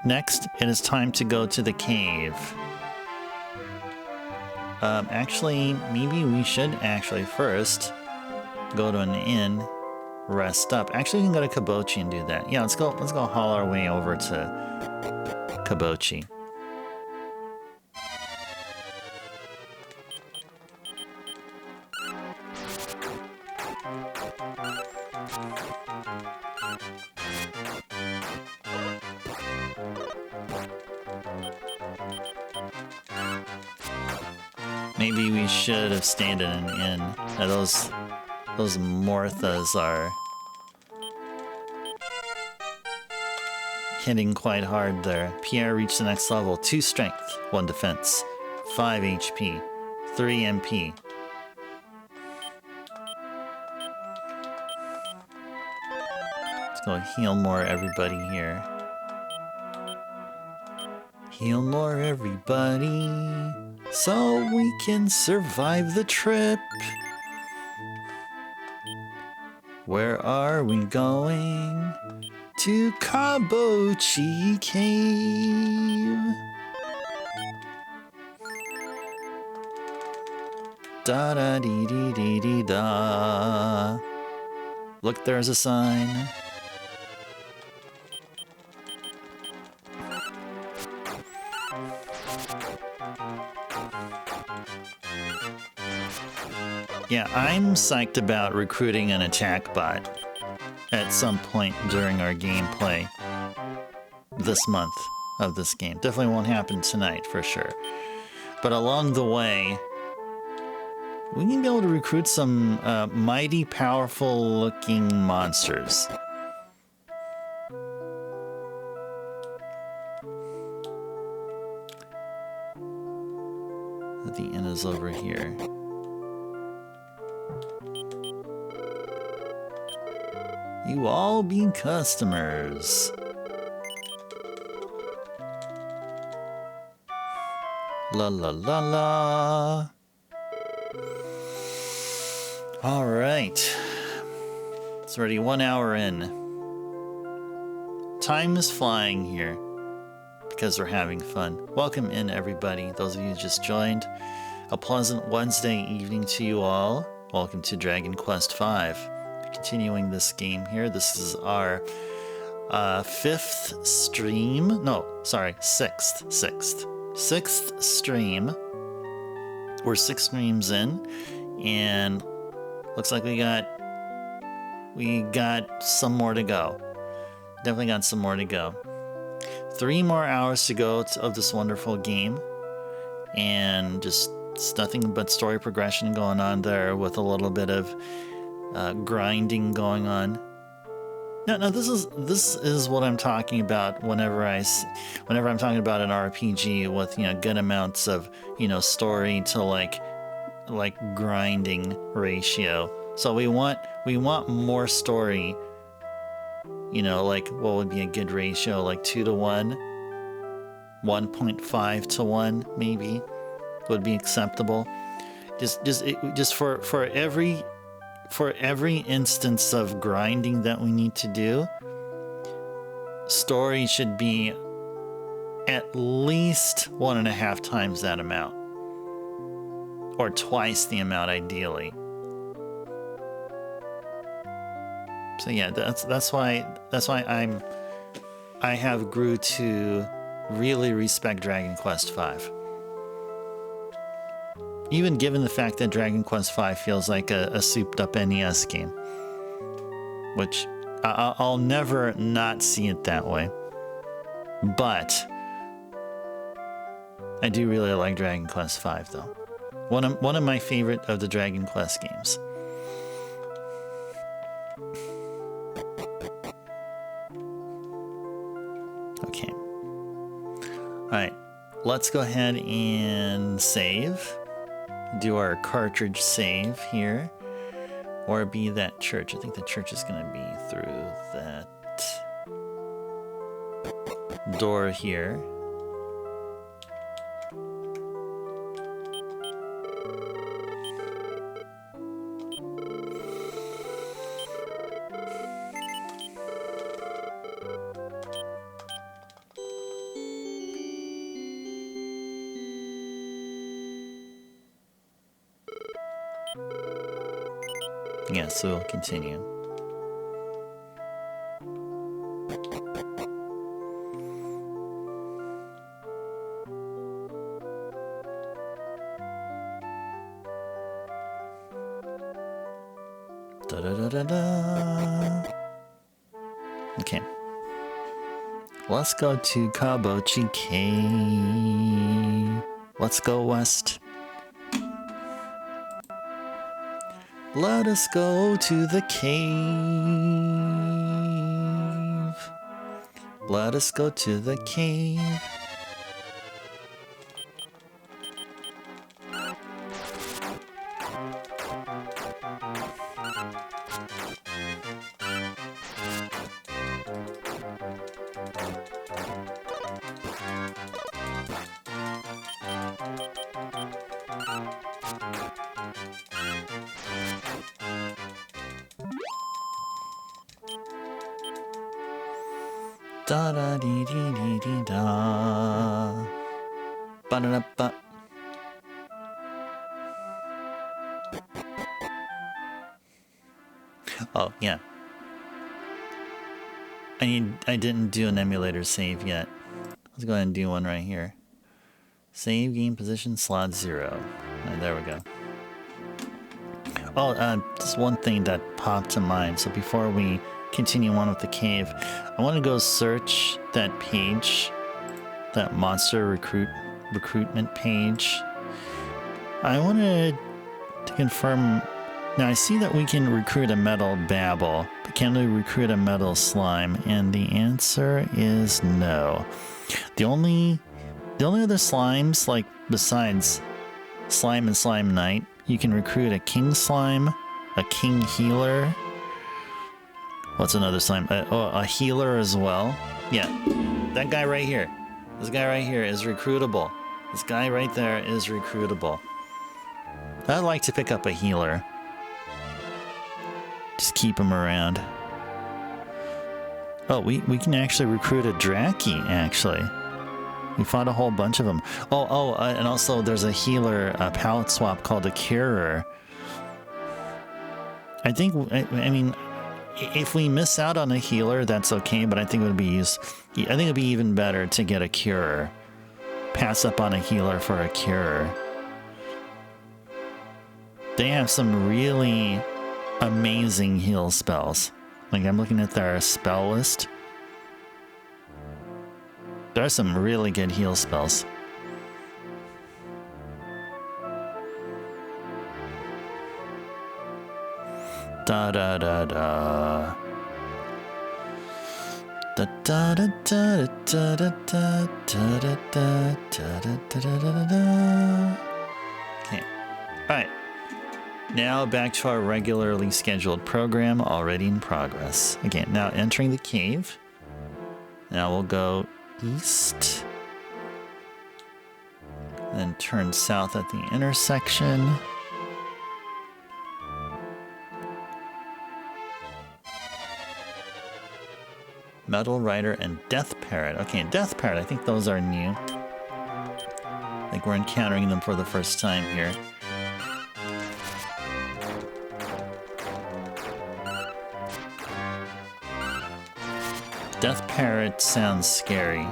Next, it is time to go to the cave. Actually, maybe we should actually first go to an inn rest up. Actually, we can go to Kabochi and do that. Yeah, let's go haul our way over to Kabochi. Maybe we should have stayed in an inn. Those Morthas are hitting quite hard there. Pierre reached the next level. 2 strength, 1 defense, 5 HP, 3 MP. Let's go heal more everybody here. Heal more everybody so we can survive the trip. Where are we going? To Kabochi Cave. Da da dee dee dee dee da. Look, there's a sign. Yeah, I'm psyched about recruiting an attack bot at some point during our gameplay this month of this game. Definitely won't happen tonight for sure. But along the way, we can be able to recruit some mighty powerful looking monsters. The inn is over here. You all be customers. La la la la. All right. It's already 1 hour in. Time is flying here because we're having fun. Welcome in, everybody. Those of you who just joined. A pleasant Wednesday evening to you all. Welcome to Dragon Quest V. Continuing this game here. This is our 5th stream. No, sorry, 6th. 6th stream. We're 6 streams in, and looks like we got some more to go. Definitely got some more to go. 3 more hours to go of this wonderful game, and just nothing but story progression going on there with a little bit of grinding going on. No, this is what I'm talking about whenever I'm talking about an RPG with, good amounts of, story to like grinding ratio. So we want more story, like what would be a good ratio, like 2 to 1, 1.5 to 1 maybe would be acceptable. Just for every instance of grinding that we need to do, story should be at least 1.5 times that amount, or twice the amount ideally. So yeah, that's why I have grew to really respect Dragon Quest V. Even given the fact that Dragon Quest V feels like a souped-up NES game. Which, I'll never not see it that way. But, I do really like Dragon Quest V, though. One of my favorite of the Dragon Quest games. Okay. Alright, let's go ahead and save. Do our cartridge save here, or be that church. I think the church is going to be through that door here. Yeah, so we'll continue. Da da da da da. Okay. Let's go to Kabochi Cave. Let's go west. Let us go to the cave. Let us go to the cave. Da da dee dee dee dee da. Ba da da ba. Oh yeah. I didn't do an emulator save yet. Let's go ahead and do one right here. Save game position slot 0. Right, there we go. Oh, just one thing that popped to mind. So before we continue on with the cave, I want to go search that page, that monster recruitment page. I wanted to confirm. Now I see that we can recruit a metal babble, but can we recruit a metal slime? And the answer is no. The only other slimes, like besides slime and slime knight, you can recruit a king slime, a king healer. What's another slime? A healer as well. Yeah, that guy right here. This guy right here is recruitable. This guy right there is recruitable. I'd like to pick up a healer. Just keep him around. Oh, we can actually recruit a Draki, actually. We fought a whole bunch of them. And also there's a healer, a palette swap called a Curer. I mean, if we miss out on a healer, that's okay, but I think it'd be even better to get a Curer. Pass up on a healer for a Curer. They have some really amazing heal spells. Like, I'm looking at their spell list. There are some really good heal spells. Da da da da. Da da da da da da da da da da da da da. Okay. Alright. Now back to our regularly scheduled program, already in progress. Again, now entering the cave. Now we'll go east. Then turn south at the intersection. Metal Rider and Death Parrot. Okay, Death Parrot, I think those are new. I think we're encountering them for the first time here. Death Parrot sounds scary.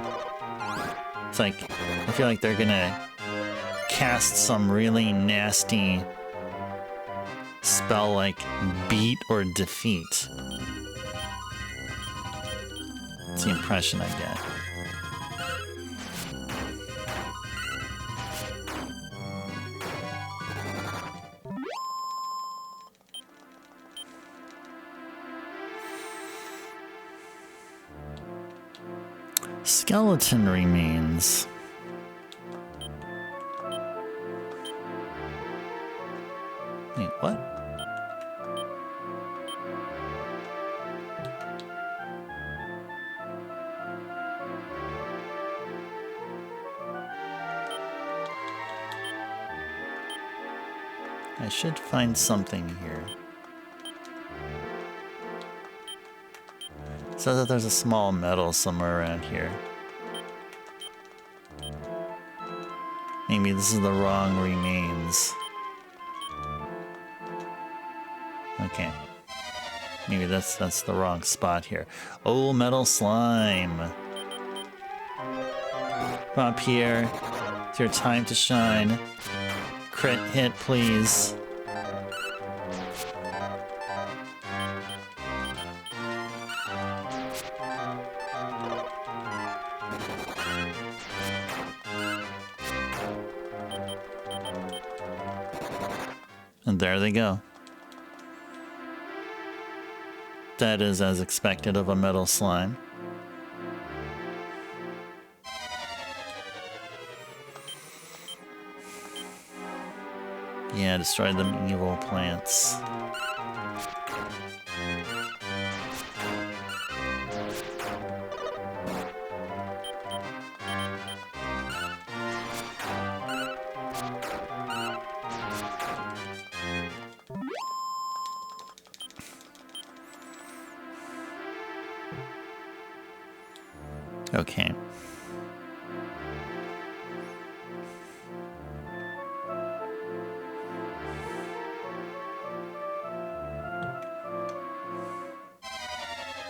It's like, I feel like they're gonna cast some really nasty spell like beat or defeat. That's the impression I get. Skeleton remains. Wait, what? I should find something here. It says that there's a small medal somewhere around here. Maybe this is the wrong remains. Okay. Maybe that's the wrong spot here. Oh, metal slime. Come on, Pierre. It's your time to shine. Crit hit, please. And there they go. That is as expected of a metal slime. Yeah, destroy them evil plants. Okay.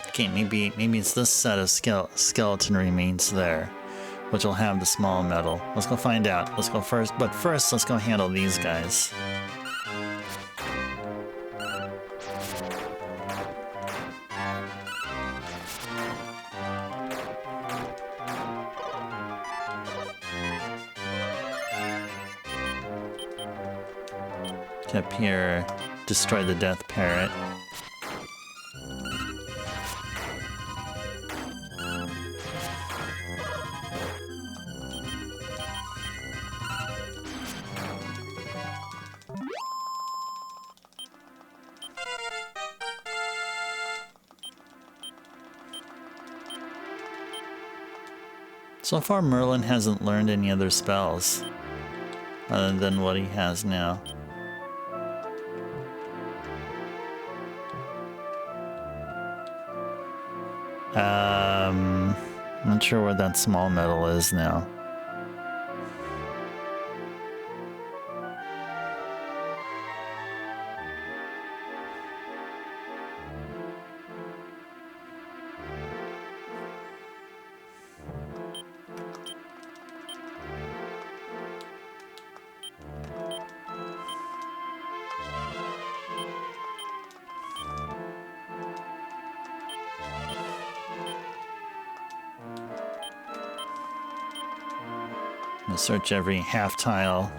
Okay, maybe it's this set of skeleton remains there, which will have the small metal. Let's go find out. Let's go first, but first let's go handle these guys. Up here, destroy the death parrot. So far, Merlin hasn't learned any other spells other than what he has now. Not sure where that small metal is now. Search every half tile.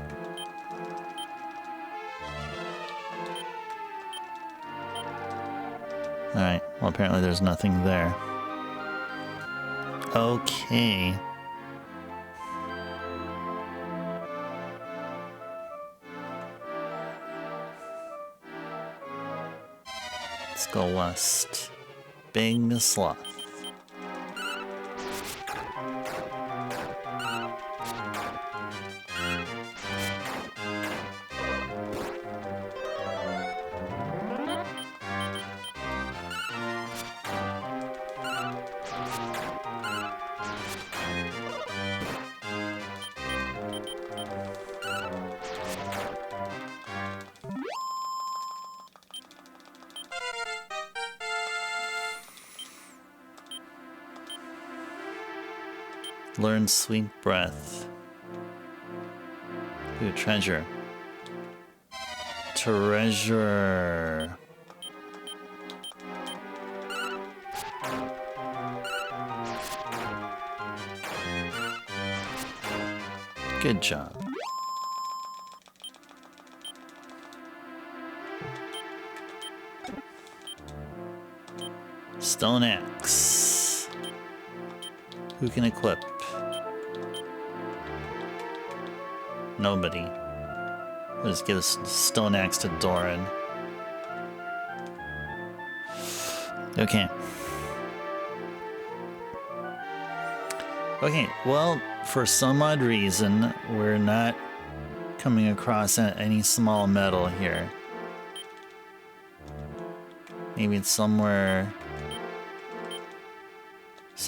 Alright, well apparently there's nothing there. Okay. Let's go west. Big sloth. Learn sweet breath. Ooh, treasure. Treasure. Good job. Stone axe. Who can equip? Nobody. We'll just give a stone axe to Doran. Okay. Okay, well, for some odd reason, we're not coming across any small metal here. Maybe it's somewhere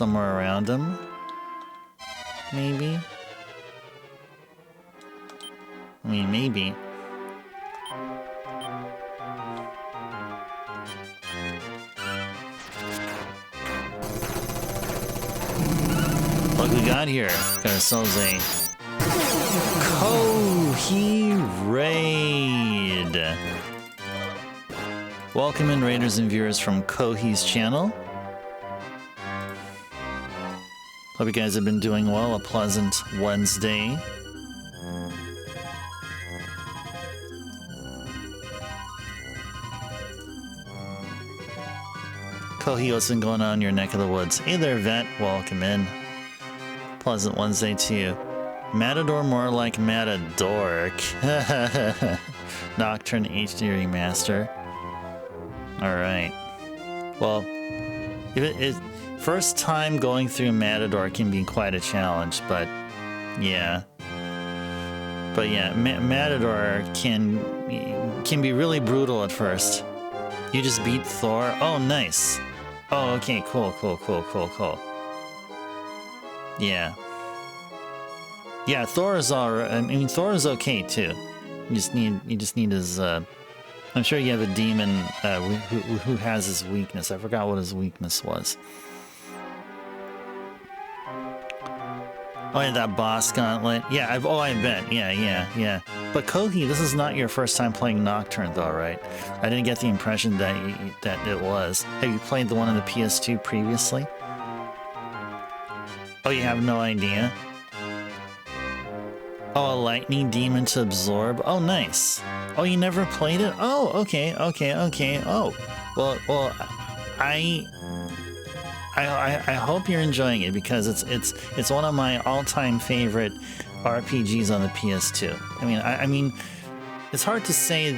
around him? Maybe? I mean, maybe. Look what we got here. Got ourselves a Kohi raid. Welcome in, raiders and viewers from Kohi's channel. Hope you guys have been doing well. A pleasant Wednesday. Kohi, what's been going on in your neck of the woods? Hey there, Vet. Welcome in. Pleasant Wednesday to you. Matador more like Matadork. Nocturne HD Remaster. Alright. Well, first time going through Matador can be quite a challenge, but yeah. But yeah, Matador can be really brutal at first. You just beat Thor. Oh, nice. Oh, okay, cool. Yeah. Yeah, Thor is alright. I mean, Thor is okay too. You just need his. I'm sure you have a demon who has his weakness. I forgot what his weakness was. Oh, yeah, that boss gauntlet. Yeah, I bet. Yeah. But Kohi, this is not your first time playing Nocturne, though, right? I didn't get the impression that it was. Have you played the one on the PS2 previously? Oh, you have no idea? Oh, a lightning demon to absorb. Oh, nice. Oh, you never played it? Oh, okay. Oh, well, I hope you're enjoying it because it's one of my all-time favorite RPGs on the PS2. I mean, it's hard to say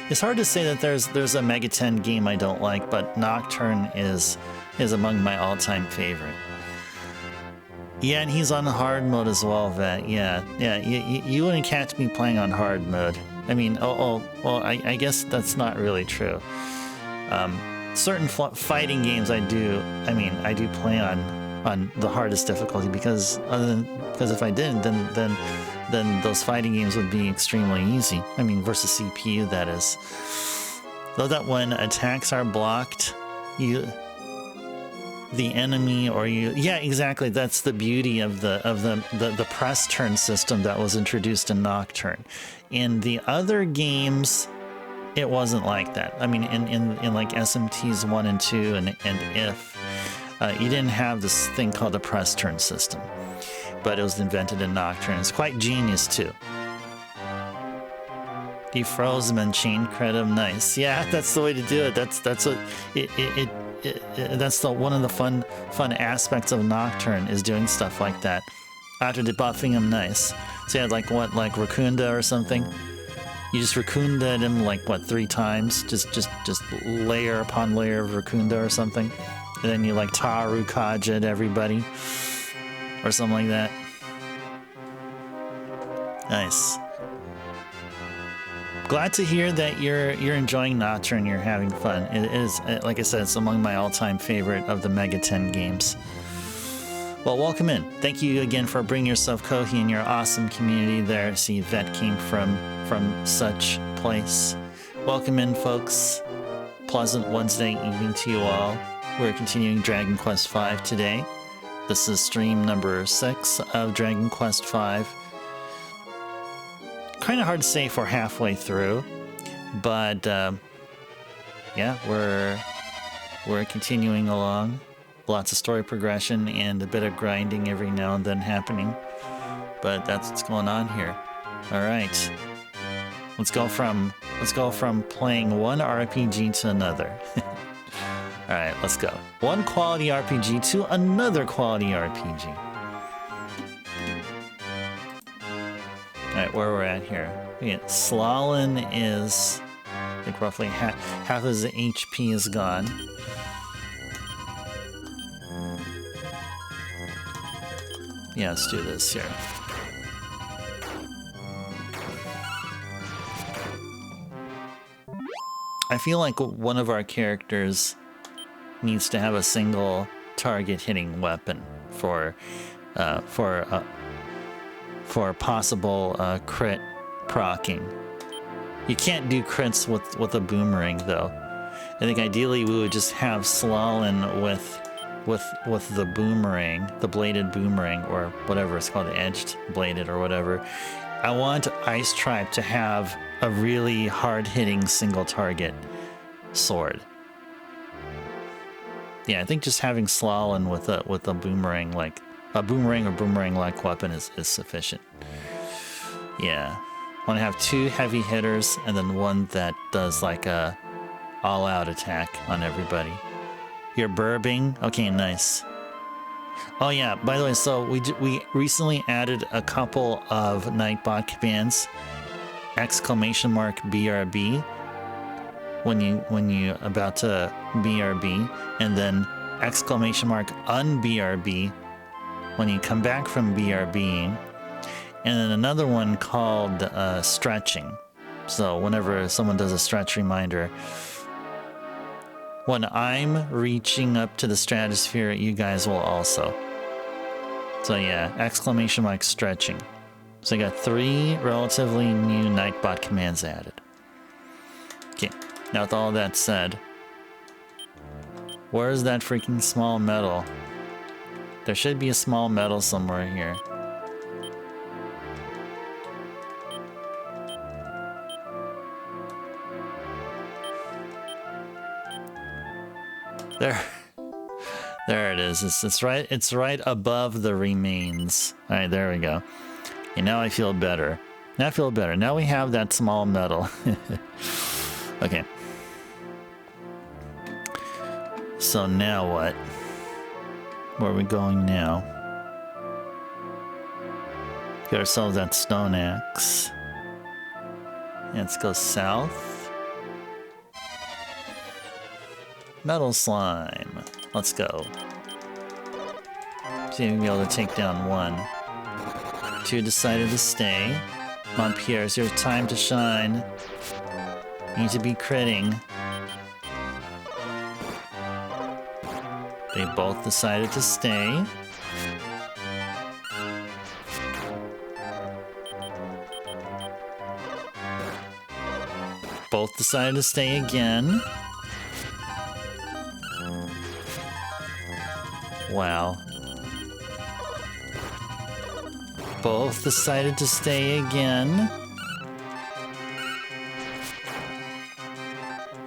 that there's a Mega 10 game I don't like, but Nocturne is among my all-time favorite. Yeah, and he's on hard mode as well, Vet. Yeah. You wouldn't catch me playing on hard mode. I mean, well, I guess that's not really true. Certain fighting games I do play on the hardest difficulty because if I didn't, then those fighting games would be extremely easy. I mean, versus CPU, that is. Though that when attacks are blocked, the enemy or you, yeah, exactly. That's the beauty of the press turn system that was introduced in Nocturne. In the other games, it wasn't like that. I mean, in like SMTs 1 and 2 and if you didn't have this thing called the press turn system, but it was invented in Nocturne. It's quite genius too. He froze him and chain cred him. Nice. Yeah, that's the way to do it. That's what that's one of the fun aspects of Nocturne is doing stuff like that. After debuffing him, nice. So you had like Raccoonda or something. You just Raccoona'd him like 3 times, just layer upon layer of Raccoonda or something, and then you like Taru Kaja'd everybody or something like that. Nice. Glad to hear that you're enjoying Nocturne, you're having fun. It is, like I said, it's among my all-time favorite of the Mega 10 games. Well, welcome in. Thank you again for bringing yourself, Kohi, and your awesome community there. See, Vet came from such place. Welcome in, folks. Pleasant Wednesday evening to you all. We're continuing Dragon Quest V today. This is stream number 6 of Dragon Quest V. Kind of hard to say if we're halfway through, but yeah, we're continuing along. Lots of story progression and a bit of grinding every now and then happening, but that's what's going on here. All right, let's go from playing one RPG to another. All right, let's go. One quality RPG to another quality RPG. Alright, where we're at here. Slalin is, I think, roughly half his HP is gone. Yeah, let's do this here. I feel like one of our characters needs to have a single target hitting weapon for possible crit procking. You can't do crits with a boomerang though. I think ideally we would just have Slalin with the boomerang, the bladed boomerang, or whatever it's called, edged bladed or whatever. I want Ice Tribe to have a really hard-hitting single target sword. Yeah, I think just having Slalin with a boomerang, like a boomerang or boomerang-like weapon is sufficient. Yeah. I want to have 2 heavy hitters and then one that does like a all-out attack on everybody. You're burbing? Okay, nice. Oh yeah, by the way, so we recently added a couple of Nightbot commands. Exclamation mark BRB when you about to BRB, and then exclamation mark unBRB when you come back from BRB, and then another one called stretching. So whenever someone does a stretch reminder, when I'm reaching up to the stratosphere, you guys will also. So yeah, exclamation mark stretching. So I got 3 relatively new Nightbot commands added. Okay, now with all that said, where's that freaking small medal? There should be a small medal somewhere here. There it is. It's right above the remains. All right, there we go. Okay, now I feel better. Now we have that small medal. Okay. So now what? Where are we going now? Get ourselves that stone axe. Let's go south. Metal slime. Let's go. See if we can be able to take down 1. 2 decided to stay. Come on, Pierre, it's your time to shine. You need to be critting. They both decided to stay. Both decided to stay again. Wow. Both decided to stay again.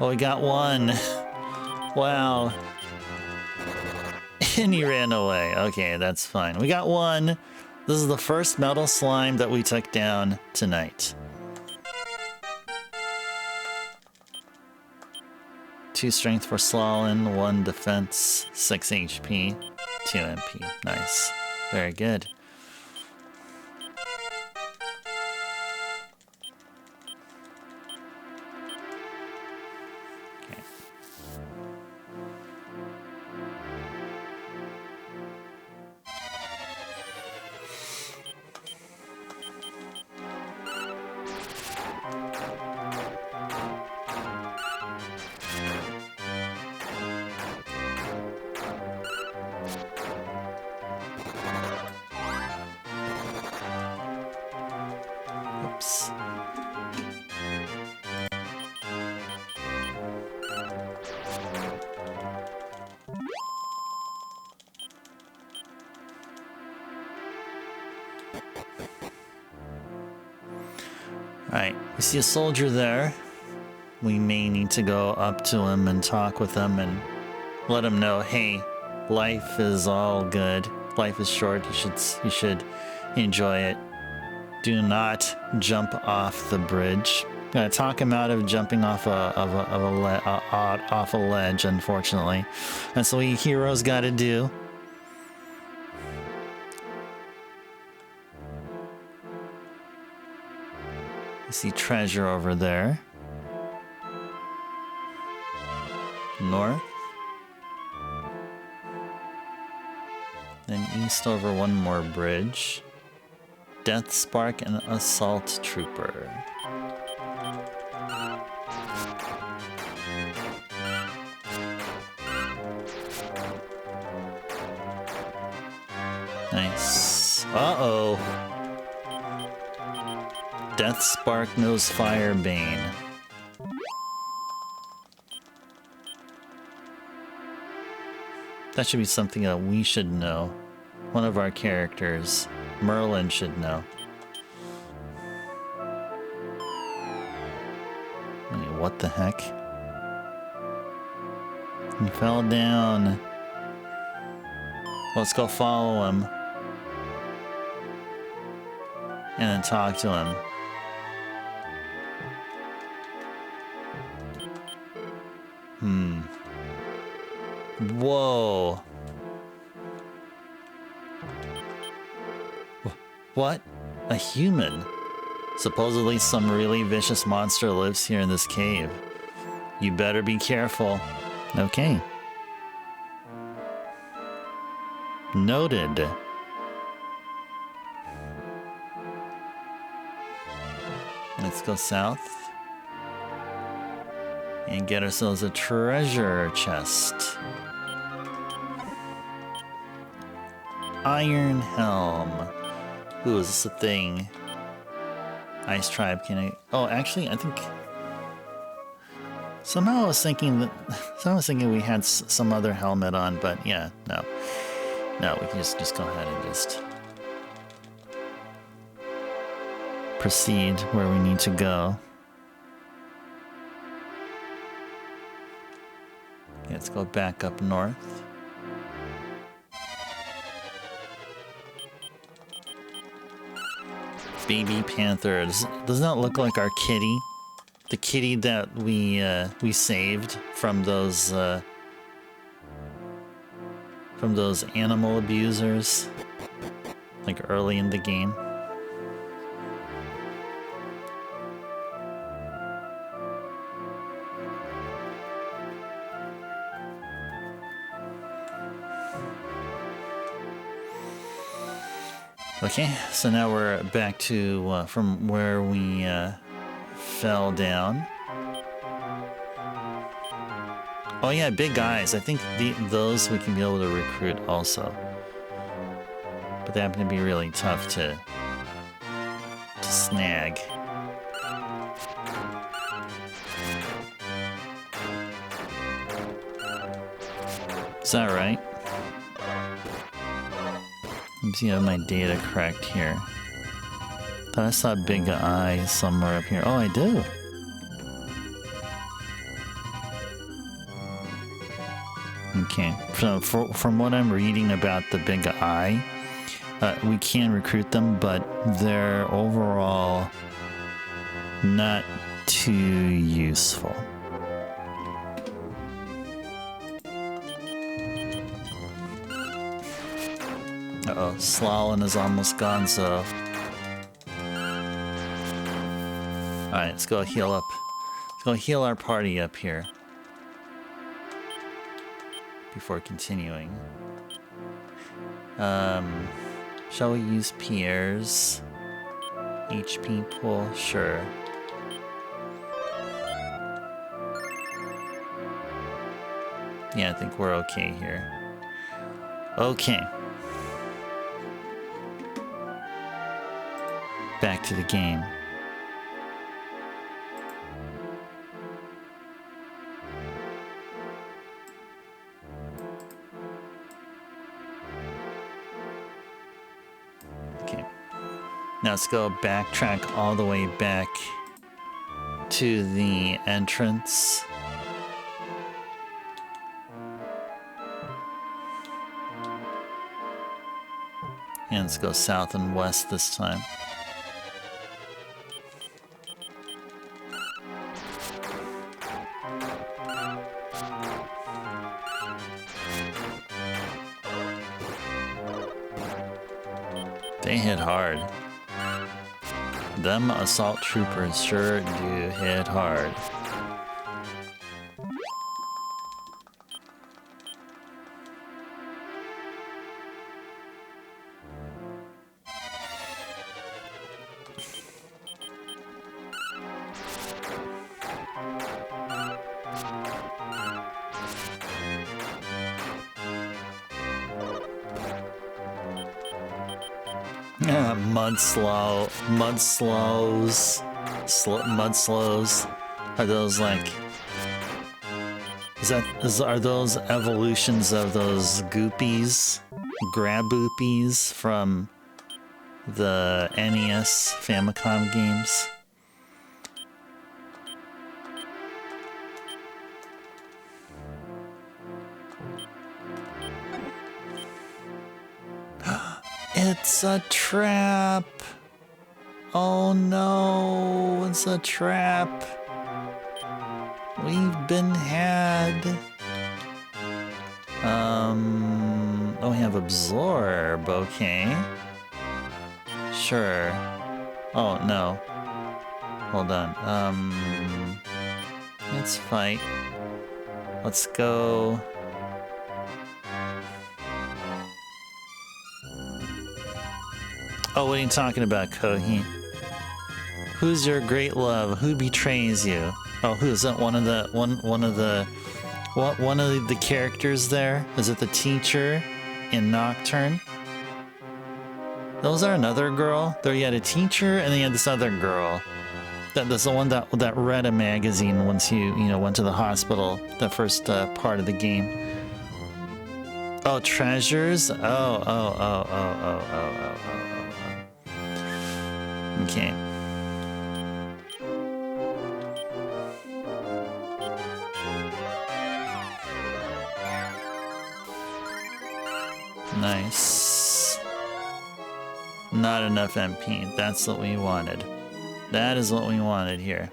Oh, we got 1. Wow. And he ran away. Okay, that's fine. We got 1. This is the first metal slime that we took down tonight. 2 strength for Slalin, 1 defense, 6 HP, 2 MP. Nice. Very good. Okay. Oops. Alright, we see a soldier there. We may need to go up to him and talk with him and let him know, hey, life is all good. Life is short. You should enjoy it. Do not jump off the bridge. Gotta talk him out of jumping off off a ledge, unfortunately. That's what we heroes gotta do. You see treasure over there. North. Then east over one more bridge. Death Spark and Assault Trooper. Nice. Uh-oh. Death Spark knows Firebane. That should be something that we should know. One of our characters, Merlin, should know. Wait, what the heck? He fell down. Let's go follow him. And then talk to him. Whoa. What? A human? Supposedly some really vicious monster lives here in this cave. You better be careful. Okay. Noted. Let's go south. And get ourselves a treasure chest. Iron Helm. Ooh, is this a thing? Ice Tribe, can I... Oh, actually, I think... Somehow I was thinking we had some other helmet on, but yeah, no. No, we can just go ahead and just... proceed where we need to go. Okay, let's go back up north. Baby panther. Doesn't that look like our kitty? The kitty that we saved from those animal abusers, like early in the game. Okay, so now we're back to from where we fell down. Oh yeah, big eyes. I think those we can be able to recruit also, but they happen to be really tough to snag. Is that right? Let me see if I have my data correct here. Thought I saw big eye somewhere up here. Oh, I do. Okay. So from what I'm reading about the big eye, we can recruit them, but they're overall not too useful. Uh-oh, Slalin is almost gone, so... Alright, let's go heal up. Let's go heal our party up here. Before continuing. Shall we use Pierre's HP pool? Sure. Yeah, I think we're okay here. Okay. Back to the game. Okay. Now let's go backtrack all the way back to the entrance. And let's go south and west this time. They hit hard. Them assault troopers sure do hit hard. Mud slows. Are those like? Are those evolutions of those goopies, graboopies from the NES Famicom games? It's a trap! Oh no, it's a trap! We've been had! Oh, we have absorb, okay. Sure. Oh, no. Hold on. Let's fight. Let's go. Oh, what are you talking about, Kohi? Who's your great love? Who betrays you? Oh, who is that? One of the characters there? Is it the teacher in Nocturne? Those are another girl. There you had a teacher, and then you had this other girl. That's the one that read a magazine once you went to the hospital. The first part of the game. Oh, treasures. Oh. Okay. Nice. Not enough MP. That's what we wanted. That is what we wanted here.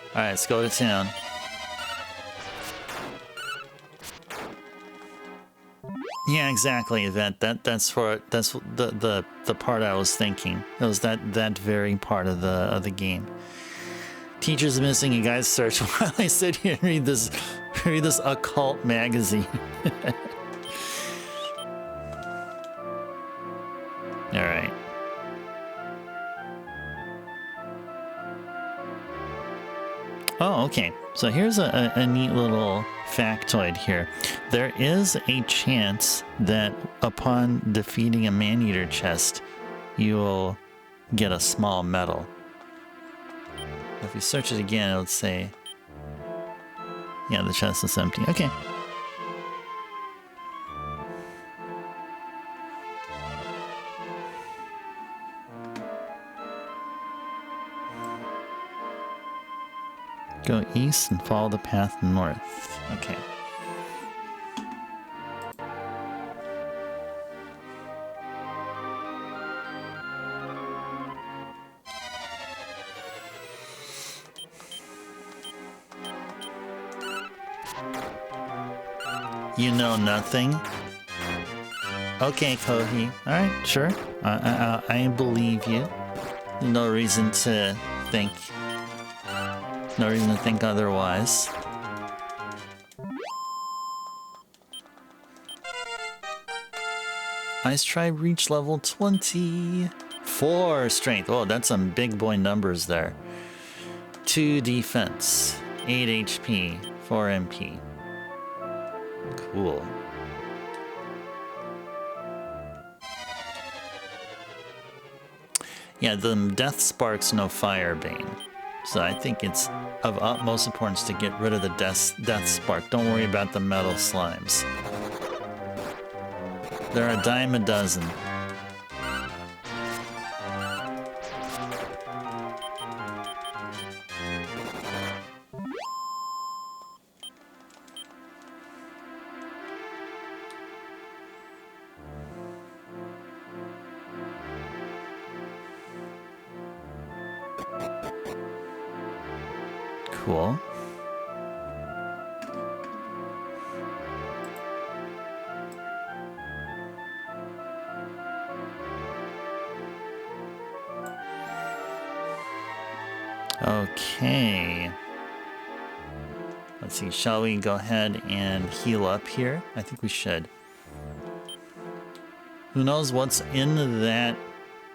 Alright, let's go to town. Yeah, exactly, Yvette. That's the part I was thinking. It was that very part of the game. Teacher's missing, you guys search while I sit here and read this occult magazine. Alright. Oh, okay. So here's a neat little factoid here. There is a chance that upon defeating a man-eater chest, you will get a small medal. If you search it again, it'll say, yeah, the chest is empty. Okay. Go east and follow the path north. Okay. You know nothing? Okay, Kohi. Alright, sure. I believe you. No reason to think otherwise. Ice Tribe reach level 24 strength. Oh, that's some big boy numbers there. 2 defense, 8 HP, 4 MP. Cool. Yeah, the Death Spark's no Fire Bane. So I think it's of utmost importance to get rid of the Death Spark. Don't worry about the metal slimes. There are a dime a dozen. Cool. Okay. Let's see, shall we go ahead and heal up here? I think we should. Who knows what's in that,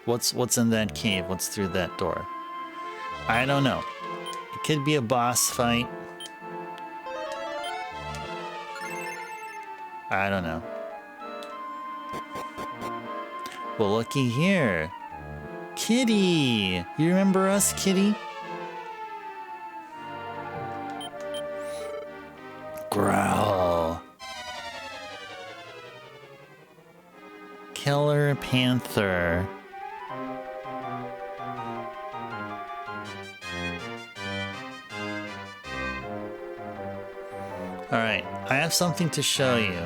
what's in that cave, what's through that door? I don't know. It could be a boss fight. I don't know. Well, looky here. Kitty! You remember us, Kitty? Growl. Killer Panther. Alright, I have something to show you.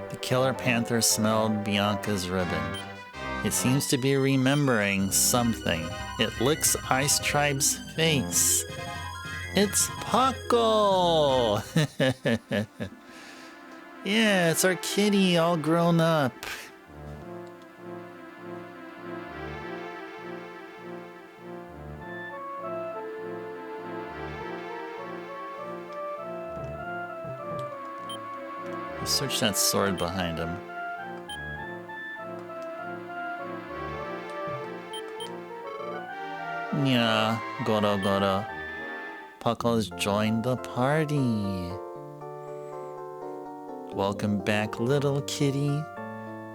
The Killer Panther smelled Bianca's ribbon. It seems to be remembering something. It licks Ice Tribe's face. It's Puckle! Yeah, it's our kitty all grown up. Search that sword behind him. Yeah, Goro Goro. Puckle has joined the party. Welcome back, little kitty.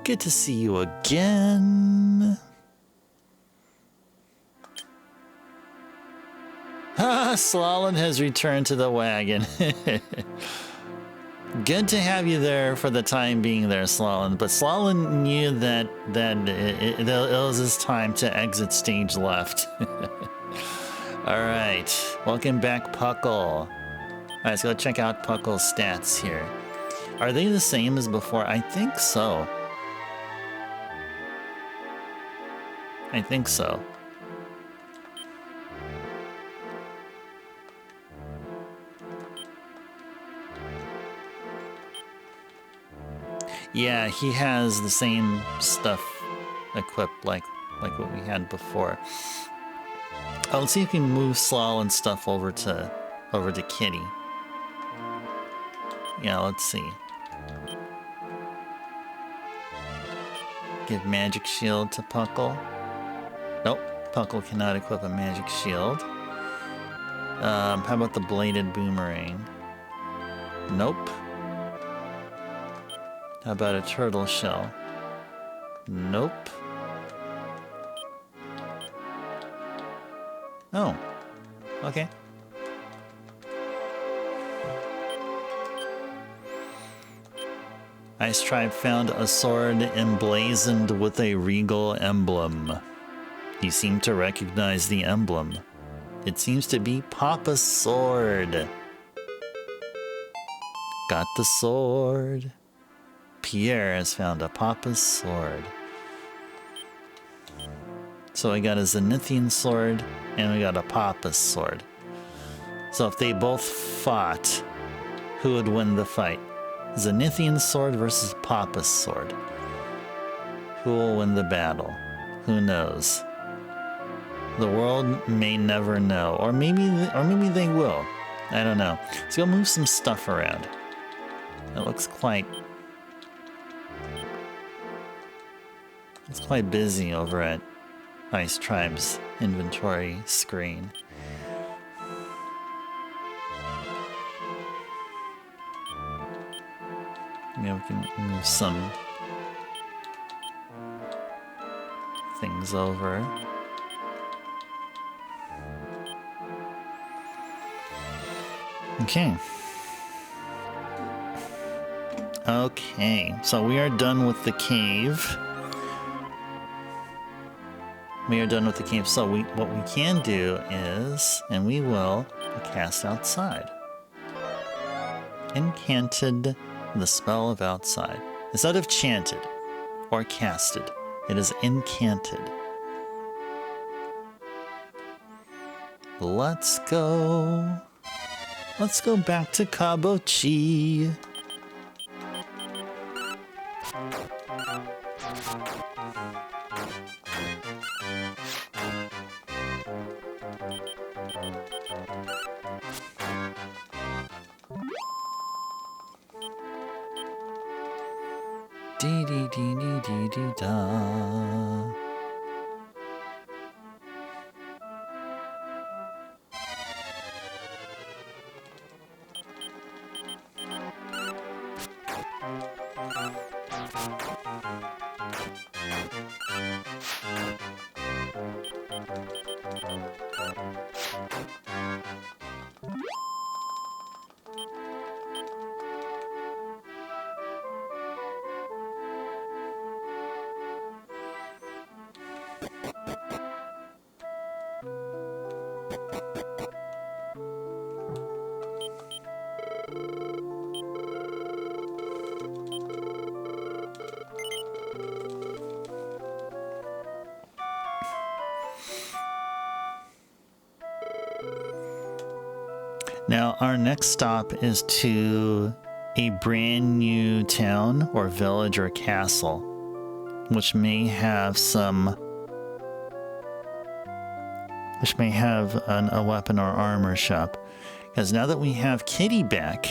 Good to see you again. Ah, Slalom has returned to the wagon. Good to have you there for the time being there, Slalom. But Slalom knew that it was his time to exit stage left. Alright, welcome back, Puckle. Alright, let's go check out Puckle's stats here. Are they the same as before? I think so. I think so. Yeah, he has the same stuff equipped like what we had before. Oh, let's see if we can move Slalom stuff over to Kitty. Yeah, let's see. Give Magic Shield to Puckle. Nope, Puckle cannot equip a Magic Shield. How about the Bladed Boomerang? Nope. How about a Turtle Shell? Nope. Oh, okay. Ice Tribe found a sword emblazoned with a regal emblem. He seemed to recognize the emblem. It seems to be Papa's sword. Got the sword. Pierre has found a Papa's sword. So we got a Zenithian sword and we got a Papa's sword. So if they both fought, who would win the fight? Zenithian sword versus Papa's sword. Who will win the battle? Who knows? The world may never know, or maybe they will. I don't know. Let's go move some stuff around. It looks quite. It's quite busy over at Ice Tribe's inventory screen. Maybe we can move some things over. Okay. Okay, so we are done with the cave. We are done with the cave. So what we can do is, and we will, cast outside. Incanted the spell of outside. Instead of chanted or casted, it is incanted. Let's go. Let's go back to Kabochi. Dee dee dee dee dee dee da. Now, our next stop is to a brand new town or village or castle, which may have a weapon or armor shop. Because now that we have Kitty back,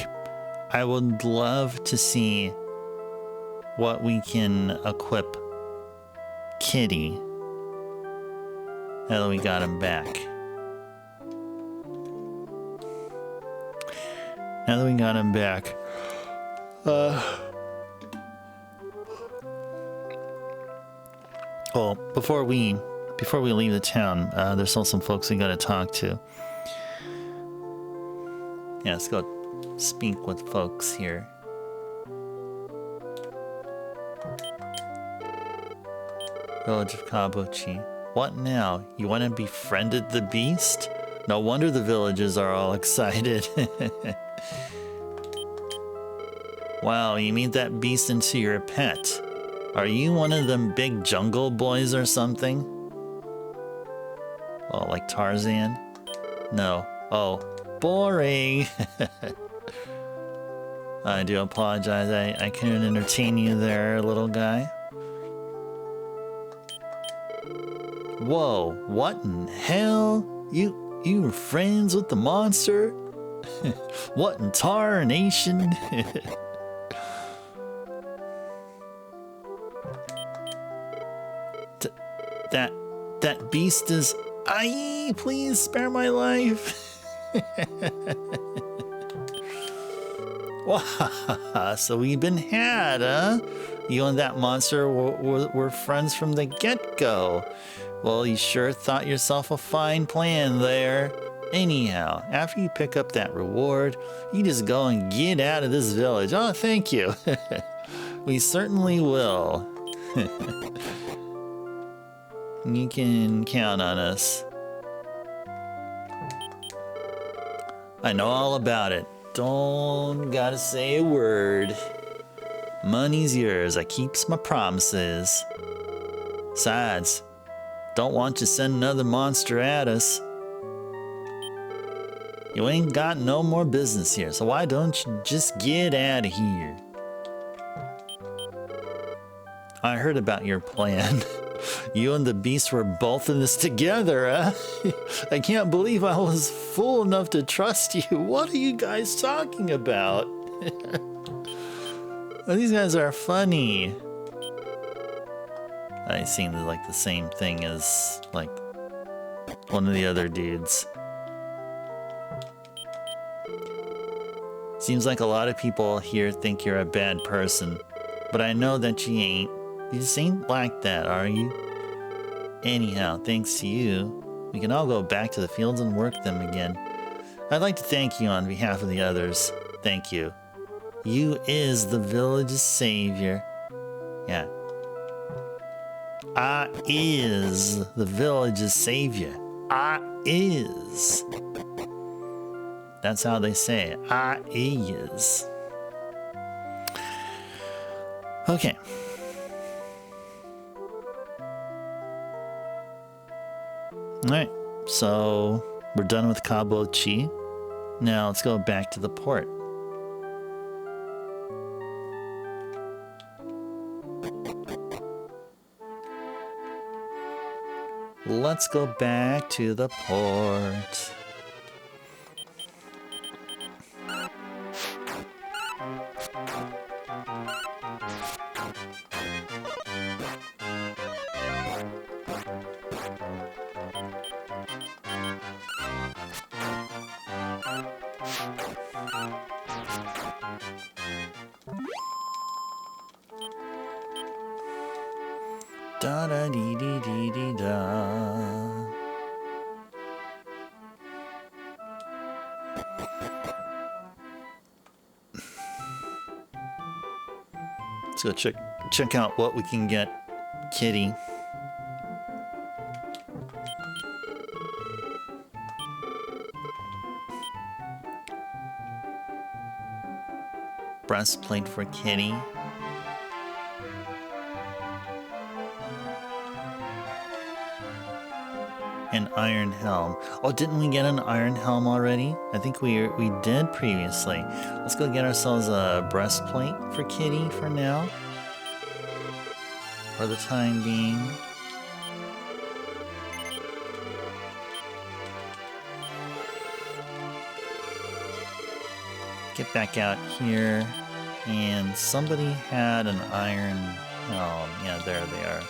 I would love to see what we can equip Kitty now that we got him back. Now that we got him back, well, before we leave the town, there's still some folks we gotta talk to. Yeah, let's go speak with folks here. Village of Kabuchi. What now? You want to befriended the beast? No wonder the villagers are all excited. Wow, you made that beast into your pet. Are you one of them big jungle boys or something? Oh, like Tarzan? No. Oh, boring. I do apologize. I couldn't entertain you there, little guy. Whoa, what in hell? You were friends with the monster? What in tarnation? That beast is... Aye, please spare my life. Wow, so we've been had, huh? You and that monster were friends from the get-go. Well, you sure thought yourself a fine plan there. Anyhow, after you pick up that reward, you just go and get out of this village. Oh, thank you. We certainly will. You can count on us. I know all about it. Don't gotta say a word. Money's yours. I keeps my promises. Besides, don't want to send another monster at us. You ain't got no more business here, so why don't you just get out of here? I heard about your plan. You and the beast were both in this together, huh? I can't believe I was fool enough to trust you. What are you guys talking about? These guys are funny. I seem like the same thing as like one of the other dudes. Seems like a lot of people here think you're a bad person, but I know that you ain't. You just ain't like that, are you? Anyhow, thanks to you, we can all go back to the fields and work them again. I'd like to thank you on behalf of the others. Thank you. You is the village's savior. Yeah. I is the village's savior. I is. That's how they say it. I is. Okay. Alright, so we're done with Kabuchi. Now let's go back to the port. Let's go back to the port. Da da dee dee dee dee da. Let's go check out what we can get Kitty. Breastplate for Kitty. An iron helm. Oh, didn't we get an iron helm already? I think we did previously. Let's go get ourselves a breastplate for Kitty for now. For the time being. Get back out here. And somebody had an iron helm. Yeah, there they are.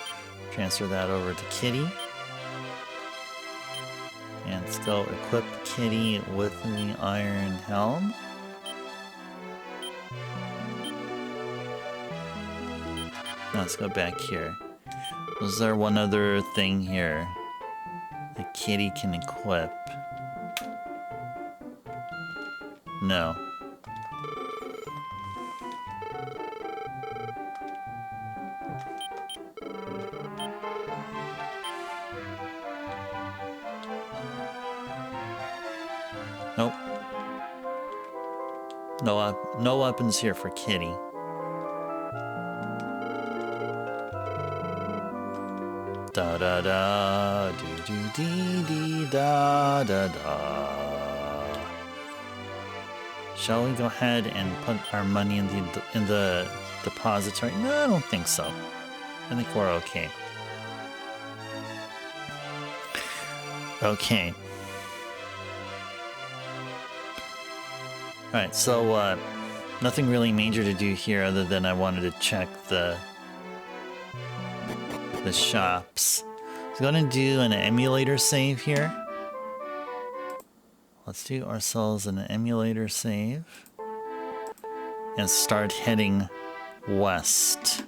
Transfer that over to Kitty. And let's go equip Kitty with the iron helm. Now let's go back here. Was there one other thing here that Kitty can equip? No. Nope. No weapons here for Kitty. Da da da, do do dee dee da da da. Shall we go ahead and put our money in the depository? No, I don't think so. I think we're okay. Okay. Alright, so nothing really major to do here other than I wanted to check the shops. So I'm going to do an emulator save here. Let's do ourselves an emulator save. And start heading west.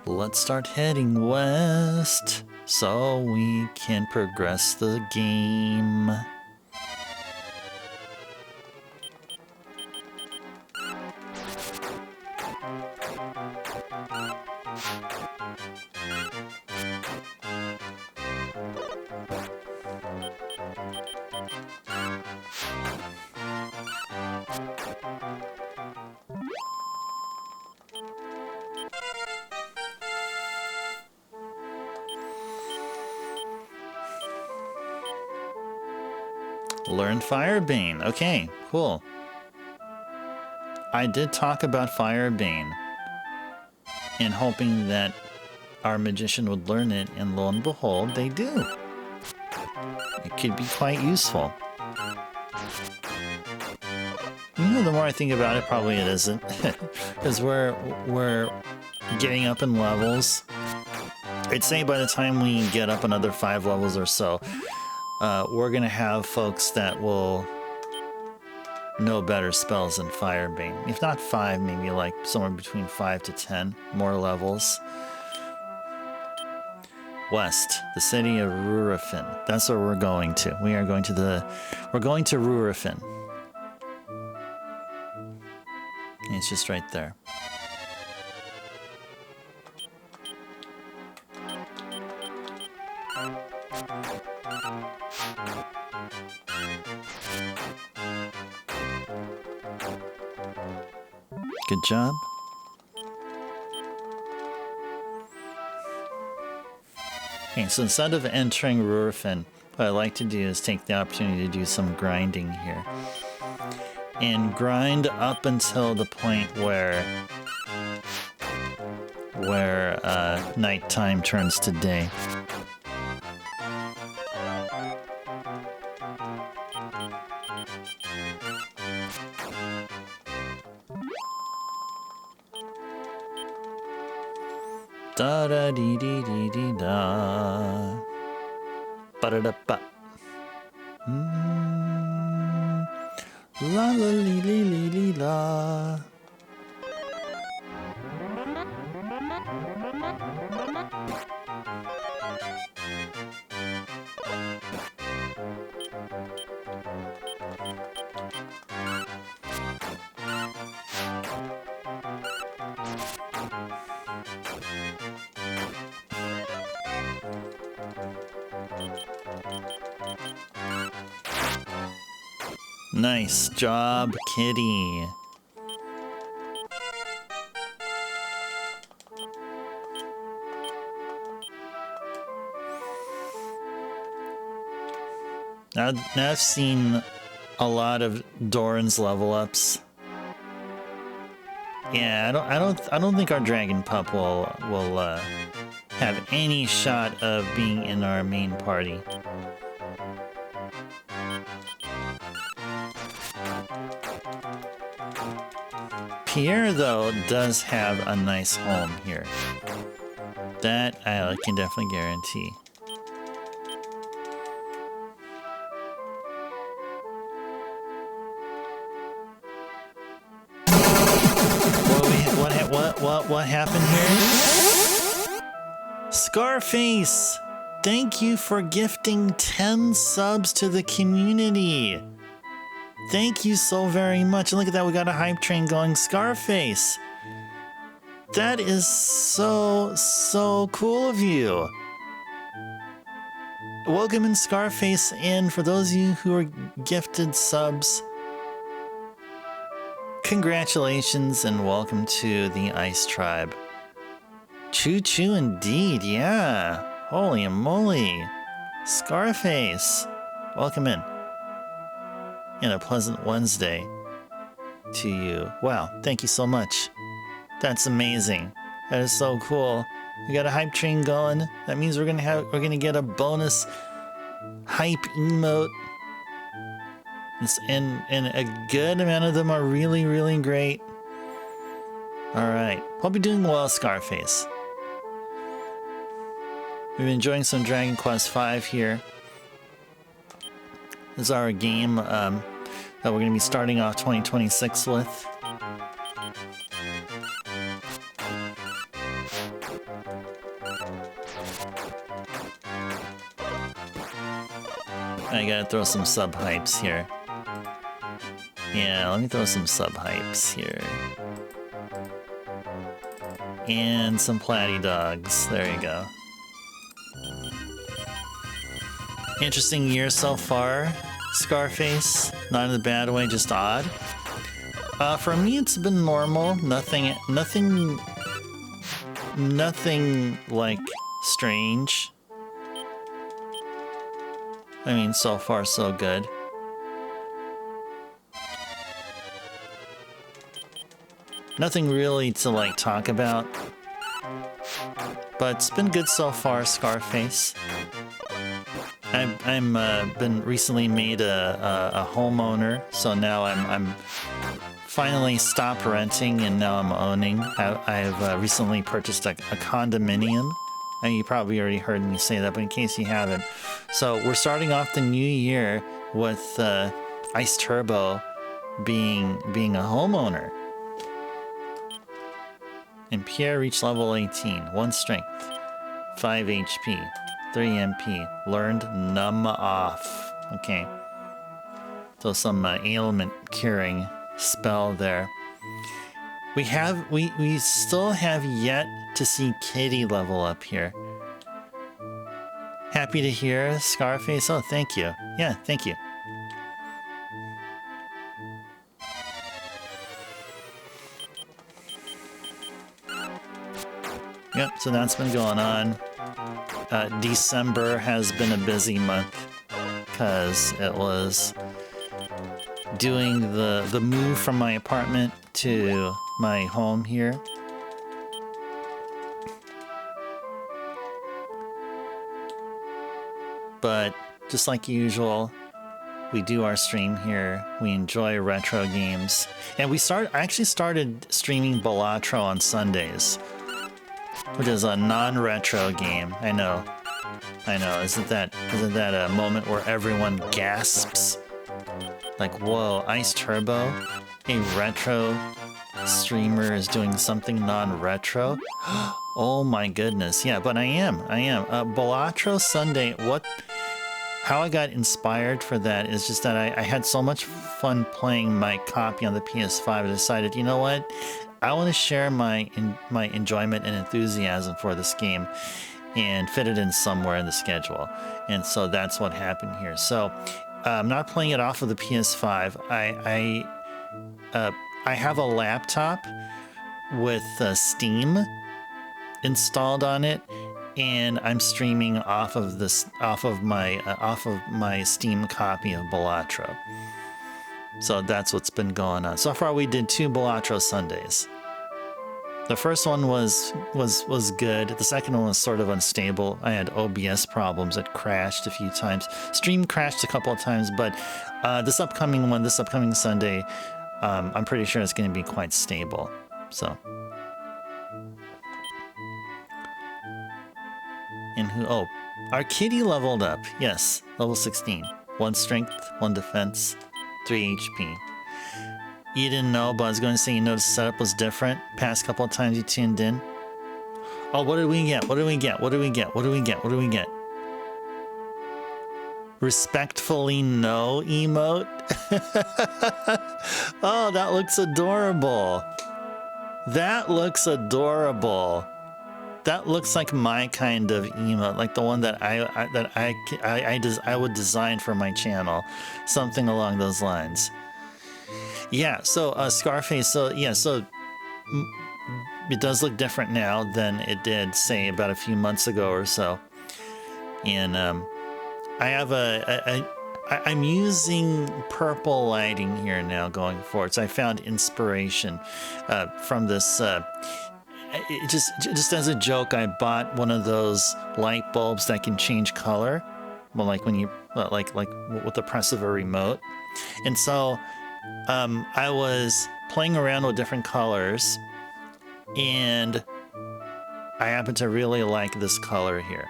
Let's start heading west so we can progress the game. Learn Firebane. Okay, cool. I did talk about Firebane and hoping that our magician would learn it, and lo and behold, they do. It could be quite useful. You know, the more I think about it, probably it isn't. Because we're getting up in levels. I'd say by the time we get up another 5 levels or so, we're going to have folks that will know better spells than Firebane. If not 5, maybe like somewhere between 5 to 10 more levels. West, the city of Rurafin. That's where we're going to. We're going to Rurafin. It's just right there. Good job. Okay, so instead of entering Rurafin, what I like to do is take the opportunity to do some grinding here. And grind up until the point where nighttime turns to day. Da da dee dee dee dee da. Ba da da ba. La la li li li li la. Nice job, Kitty. Now I've seen a lot of Doran's level ups. Yeah, I don't think our dragon pup will have any shot of being in our main party. Pierre, though, does have a nice home here. That I can definitely guarantee. What happened here? Scarface! Thank you for gifting 10 subs to the community. Thank you so very much. And look at that, we got a hype train going. Scarface! That is so cool of you. Welcome in Scarface in. For those of you who are gifted subs, congratulations and welcome to the Ice Tribe. Choo-choo indeed, yeah. Holy moly. Scarface, welcome in. And a pleasant Wednesday to you. Wow, thank you so much. That's amazing. That is so cool. We got a hype train going. That means we're gonna get a bonus hype emote. And a good amount of them are really, really great. Alright. Hope you're doing well, Scarface. We've been enjoying some Dragon Quest V here. This is our game that we're going to be starting off 2026 with. I gotta throw some sub hypes here. Yeah, let me throw some sub hypes here. And some platy dogs. There you go. Interesting year so far, Scarface. Not in a bad way, just odd. For me, it's been normal. Nothing like strange. I mean, so far so good. Nothing really to like talk about, but it's been good so far, Scarface. I'm been recently made a homeowner, so now I'm finally stopped renting and now I'm owning. I've recently purchased a condominium. And you probably already heard me say that, but in case you haven't. So we're starting off the new year with Ice Turbo being a homeowner. And Pierre reached level 18. 1 strength, 5 HP, 3 MP. Learned Numb Off. Okay. So some ailment curing spell there. We still have yet to see Kitty level up here. Happy to hear, Scarface. Oh, thank you. Yeah, thank you. Yep, so that's been going on. December has been a busy month because it was doing the move from my apartment to my home here. But just like usual, we do our stream here. We enjoy retro games. And I actually started streaming Balatro on Sundays, which is a non-retro game. I know. Isn't that a moment where everyone gasps? Like, whoa, Ice Turbo? A retro streamer is doing something non-retro? Oh my goodness. Yeah, but I am. Balatro Sunday, how I got inspired for that is just that I had so much fun playing my copy on the PS5. I decided, you know what? I want to share my enjoyment and enthusiasm for this game and fit it in somewhere in the schedule. And so that's what happened here. So I'm not playing it off of the PS5. I have a laptop with Steam installed on it, and I'm streaming off of my Steam copy of Balatro. So that's what's been going on. So far, we did 2 Balatro Sundays. The first one was good. The second one was sort of unstable. I had OBS problems. It crashed a few times. Stream crashed a couple of times, but this upcoming Sunday, I'm pretty sure it's going to be quite stable. So. And who? Oh, our kitty leveled up. Yes, level 16. 1 strength, 1 defense, 3 HP. You didn't know, but I was going to say you noticed the setup was different past couple of times you tuned in. Oh, what did we get? What did we get? What did we get? What did we get? What did we get? Respectfully no emote? Oh, that looks adorable. That looks adorable. That looks like my kind of emote, like the one that I would design for my channel, something along those lines. Yeah, so Scarface, so yeah, so it does look different now than it did, say, about a few months ago or so. And I have I'm using purple lighting here now going forward. So I found inspiration from this. Just as a joke, I bought one of those light bulbs that can change color. Well, like when you like with the press of a remote. And so I was playing around with different colors, and I happen to really like this color here,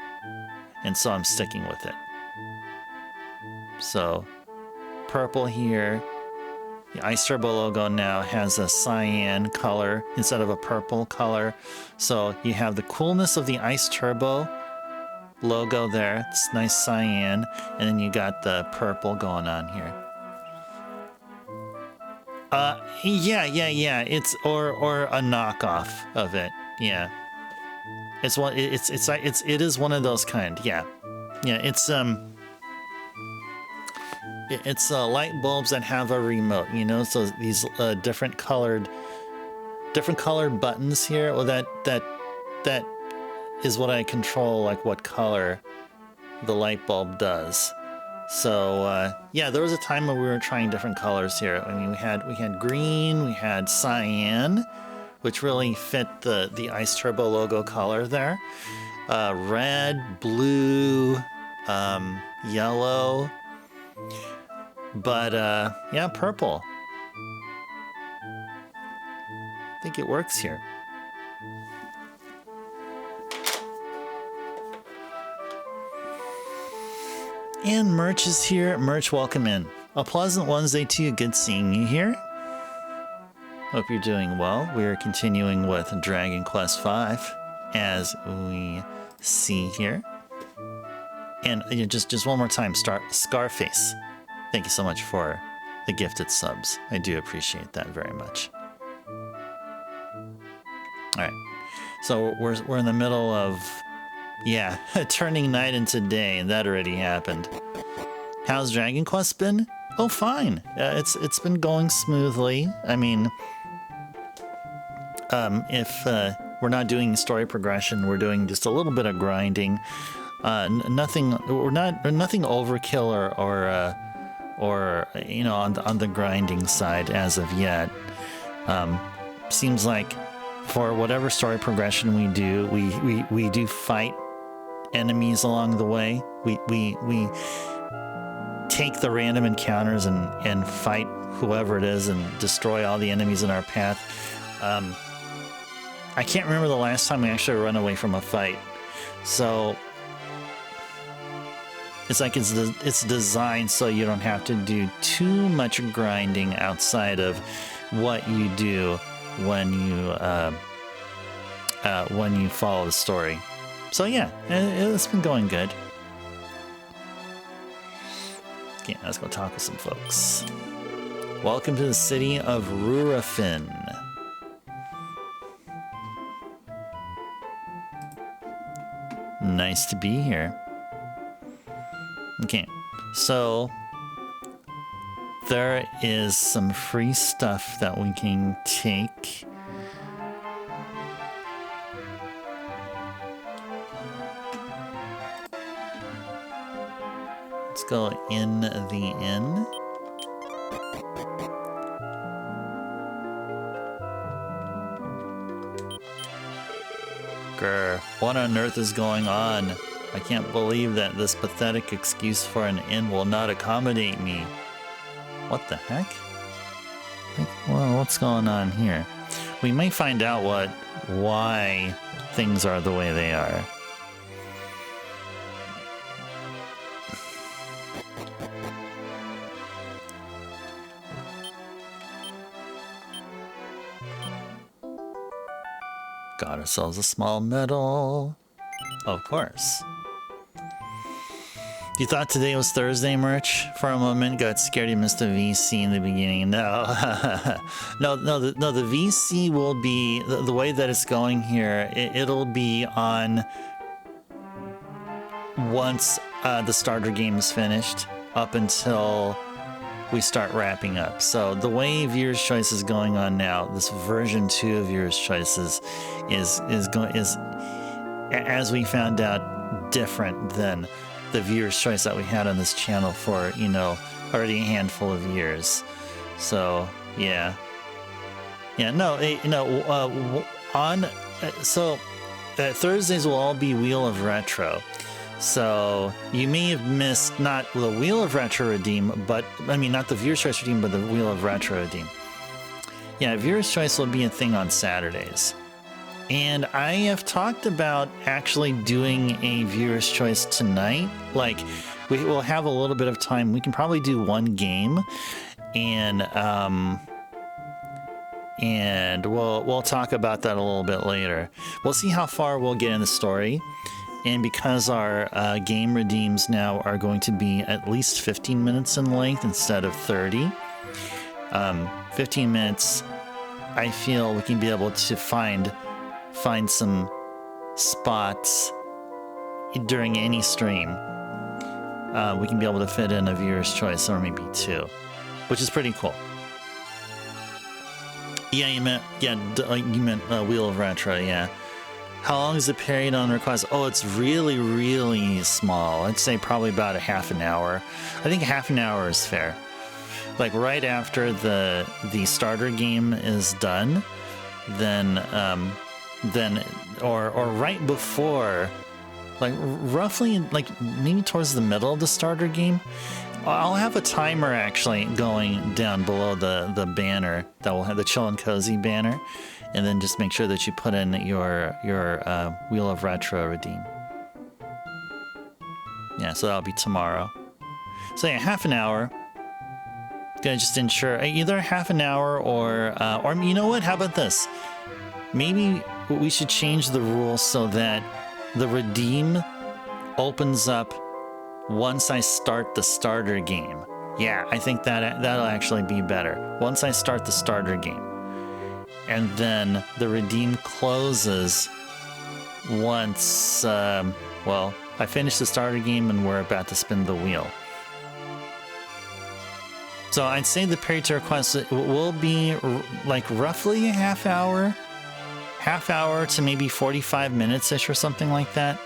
and so I'm sticking with it. So purple here. The Ice Turbo logo now has a cyan color instead of a purple color. So you have the coolness of the Ice Turbo logo there. It's nice cyan. And then you got the purple going on here. Yeah. It's or a knockoff of it. Yeah. It is one of those kind. Yeah. It's light bulbs that have a remote, you know. So these different colored buttons here. Well, that is what I control, like what color the light bulb does. So yeah, there was a time when we were trying different colors here. I mean, we had green, we had cyan, which really fit the Ice Turbo logo color there. Red, blue, yellow. But yeah, purple. I think it works here. And Merch is here. Merch, welcome in. A pleasant Wednesday to you. Good seeing you here. Hope you're doing well. We are continuing with Dragon Quest V, as we see here. And just one more time, Scarface. Thank you so much for the gifted subs. I do appreciate that very much. All right, so we're in the middle of, yeah, turning night into day, and that already happened. How's Dragon Quest been? Oh, fine. It's been going smoothly. I mean, if we're not doing story progression, we're doing just a little bit of grinding. Nothing overkill or you know, on the grinding side as of yet. Seems like for whatever story progression we do, we do fight enemies along the way. We take the random encounters and fight whoever it is and destroy all the enemies in our path. I can't remember the last time we actually run away from a fight. So it's like it's designed so you don't have to do too much grinding outside of what you do when you follow the story. So yeah, it's been going good. Okay, let's go talk with some folks. Welcome to the city of Rurafin. Nice to be here. Okay, so there is some free stuff that we can take. go in the inn. Grr, what on earth is going on? I can't believe that this pathetic excuse for an inn will not accommodate me. What the heck? Well, what's going on here? We may find out why things are the way they are. Got ourselves a small medal. Of course. You thought today was Thursday, Merch? For a moment, got scared you missed a VC in the beginning. No, no, the VC will be the way that it's going here. It'll be on once the starter game is finished, up until we start wrapping up. So the way Viewer's Choice is going on now, this version 2 of Viewer's Choices is as we found out, different than the Viewer's Choice that we had on this channel for, you know, already a handful of years. So yeah, Thursdays will all be Wheel of Retro. So you may have missed not the Wheel of Retro Redeem, but I mean not the Viewer's Choice Redeem, but the Wheel of Retro Redeem. Yeah, Viewer's Choice will be a thing on Saturdays. And I have talked about actually doing a Viewer's Choice tonight. Like, we will have a little bit of time. We can probably do one game, and we'll talk about that a little bit later. We'll see how far we'll get in the story. And because our game redeems now are going to be at least 15 minutes in length instead of 30, 15 minutes, I feel we can be able to find some spots during any stream. We can be able to fit in a Viewer's Choice, or maybe 2, which is pretty cool. Yeah, you meant Wheel of Retro, yeah. How long is the period on request? Oh, it's really, really small. I'd say probably about a half an hour. I think half an hour is fair. Like right after the starter game is done, then or right before, like roughly like maybe towards the middle of the starter game, I'll have a timer actually going down below the banner that will have the Chill and Cozy banner, and then just make sure that you put in your Wheel of Retro redeem. Yeah, so that'll be tomorrow. So yeah, half an hour. Gonna just ensure either half an hour or you know what? How about this? Maybe we should change the rules so that the redeem opens up once I start the starter game. Yeah, I think that'll actually be better. Once I start the starter game. And then the redeem closes once, well, I finish the starter game and we're about to spin the wheel. So I'd say the period to request will be like roughly a half hour to maybe 45 minutes-ish or something like that.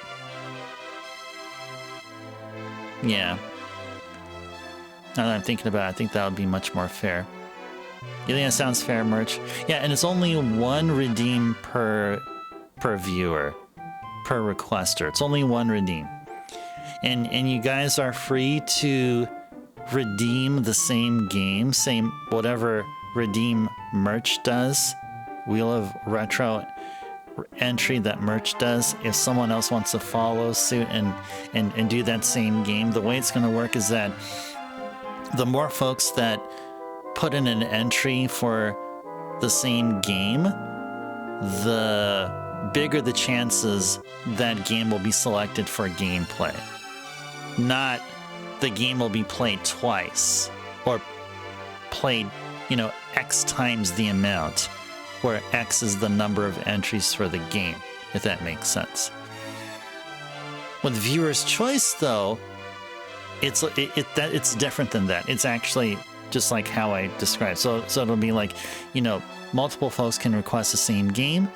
Yeah. Now that I'm thinking about it, I think that would be much more fair. You think that sounds fair, Merch? Yeah, and it's only one redeem per viewer, per requester. It's only one redeem. And you guys are free to redeem the same game, same whatever redeem Merch does, Wheel of Retro entry that Merch does. If someone else wants to follow suit and do that same game, the way it's going to work is that the more folks that put in an entry for the same game, the bigger the chances that game will be selected for gameplay. Not the game will be played twice or played, X times the amount, where X is the number of entries for the game, if that makes sense. With Viewer's Choice, though, it's different than that. It's actually just like how I described. So it'll be like, multiple folks can request the same game,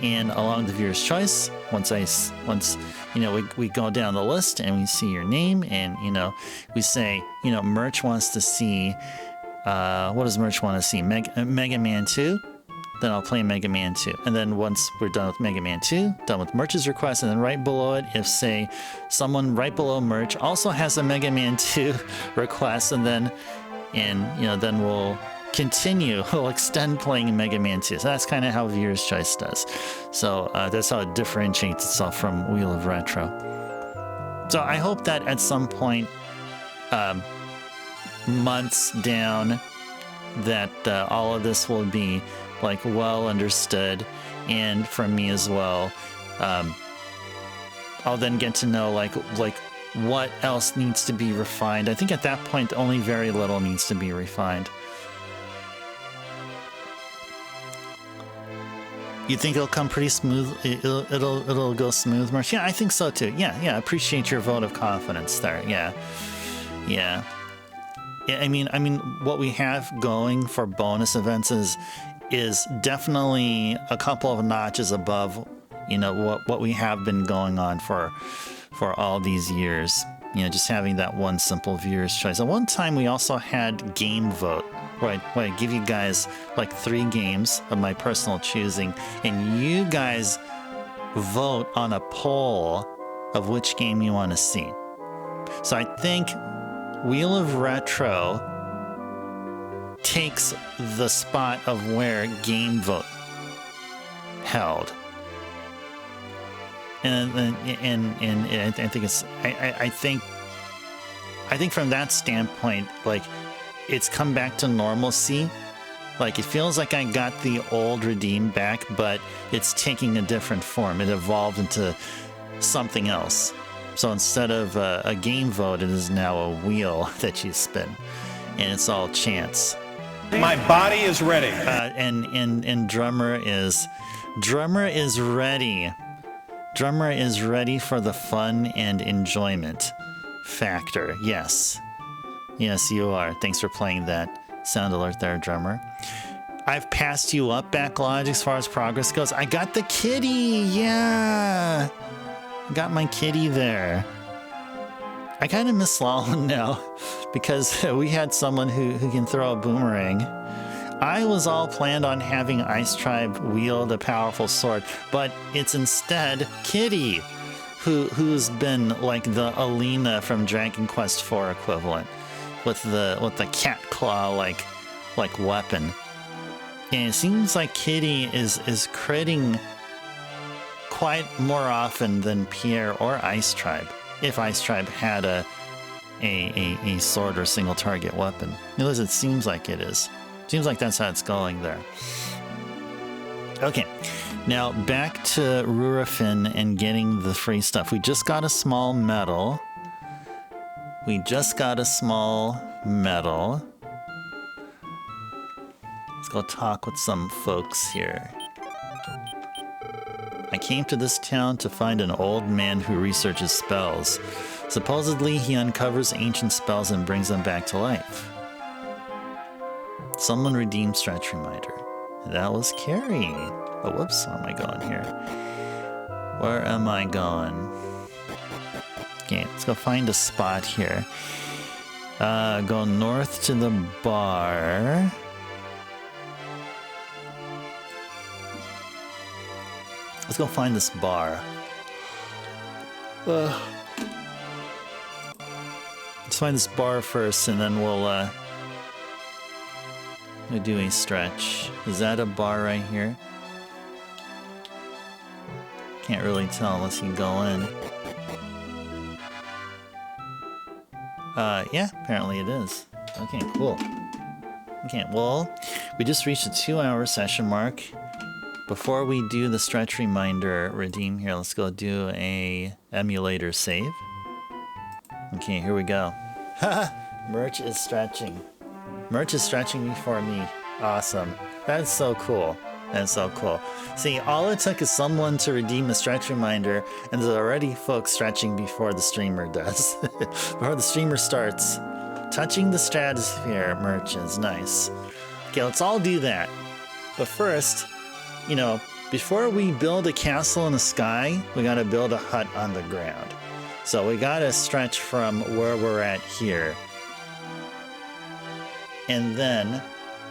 And along the viewer's choice, once you know, we go down the list and we see your name, and you know, we say, you know, Merch wants to see, what does Merch want to see? Mega Man 2. Then I'll play Mega Man 2. And then once we're done with Mega Man 2, done with Merch's request, and then right below it, if say someone right below Merch also has a Mega Man 2 request, and then you know, then we'll continue, we'll extend playing Mega Man 2. So that's kind of how Viewer's Choice does. So that's how it differentiates itself from Wheel of Retro. So I hope that at some point, months down, that all of this will be like well understood, and from me as well. I'll then get to know like what else needs to be refined. I think at that point only very little needs to be refined. You think it'll come pretty smooth? It'll go smooth, Marsh? Yeah, I think so too. Yeah. Appreciate your vote of confidence there. Yeah. I mean, what we have going for bonus events is definitely a couple of notches above, you know, what we have been going on for all these years. You know, just having that one simple viewer's choice. At one time, we also had game vote, where I give you guys like 3 games of my personal choosing, and you guys vote on a poll of which game you want to see. So I think Wheel of Retro takes the spot of where game vote held. And I think it's I think from that standpoint, like, it's come back to normalcy. Like, it feels like I got the old Redeem back, but it's taking a different form. It evolved into something else. So instead of a game vote, it is now a wheel that you spin, and it's all chance. My body is ready. And drummer is ready. Drummer is ready for the fun and enjoyment factor. Yes, you are. Thanks for playing that sound alert there, drummer. I've passed you up, Backlodge, as far as progress goes. I got the kitty. Yeah, got my kitty there. I kind of miss Slalom now because we had someone who can throw a boomerang. I was all planned on having Ice Tribe wield a powerful sword, but it's instead Kitty, who's been like the Alina from Dragon Quest IV equivalent, with the cat claw like weapon. And it seems like Kitty is critting quite more often than Pierre or Ice Tribe, if Ice Tribe had a sword or single target weapon. At least it seems like it is. Seems like that's how it's going there. Okay, now back to Rurafin and getting the free stuff. We just got a small medal. Let's go talk with some folks here. I came to this town to find an old man who researches spells. Supposedly, he uncovers ancient spells and brings them back to life. Someone redeemed Stretch Reminder. That was Carrie. Oh, whoops, where am I going here? Where am I going? Okay, let's go find a spot here. Go north to the bar. Let's go find this bar. Let's find this bar first, and then we'll do a stretch. Is that a bar right here? Can't really tell unless you go in. Yeah, apparently it is. Okay, cool. Okay, well, we just reached the 2-hour session mark. Before we do the Stretch Reminder redeem here, let's go do a emulator save. Okay, here we go. Merch is stretching. Merch is stretching before me. Awesome. That's so cool. That's so cool. See, all it took is someone to redeem a Stretch Reminder, and there's already folks stretching before the streamer does. Before the streamer starts. Touching the stratosphere, Merch is nice. Okay, let's all do that. But first, you know, before we build a castle in the sky, we gotta build a hut on the ground. So we gotta stretch from where we're at here. And then,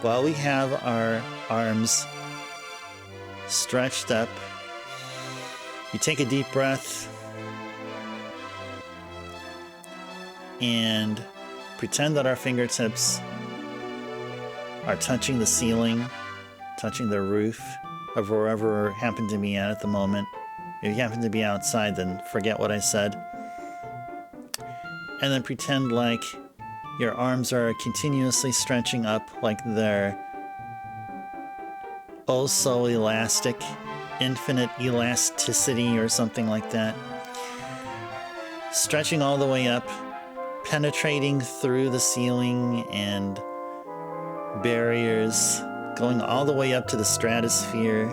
while we have our arms stretched up, you take a deep breath and pretend that our fingertips are touching the ceiling, touching the roof of wherever we happen to be at the moment. If you happen to be outside, then forget what I said. And then pretend like your arms are continuously stretching up, like they're oh so elastic, infinite elasticity or something like that. Stretching all the way up, penetrating through the ceiling and barriers, going all the way up to the stratosphere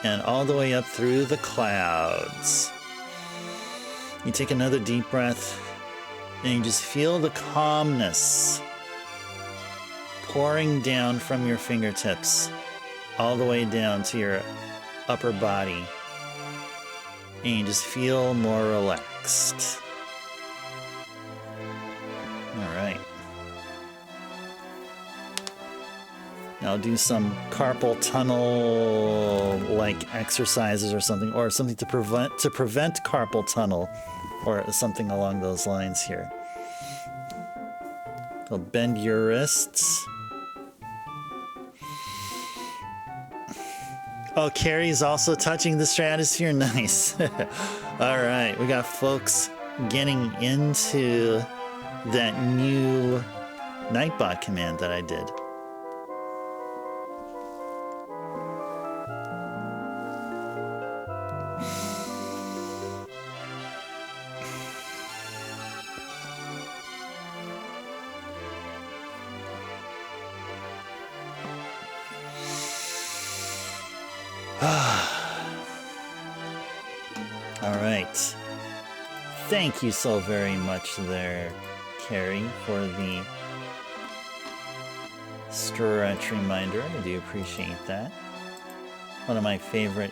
and all the way up through the clouds. You take another deep breath and you just feel the calmness pouring down from your fingertips all the way down to your upper body. And you just feel more relaxed. All right. Now do some carpal tunnel like exercises or something to prevent carpal tunnel or something along those lines here. So bend your wrists. Oh, Carrie's also touching the stratosphere. Nice. All right, we got folks getting into that new Nightbot command that I did. All right. Thank you so very much there, Carrie, for the stretch reminder. I do appreciate that. One of my favorite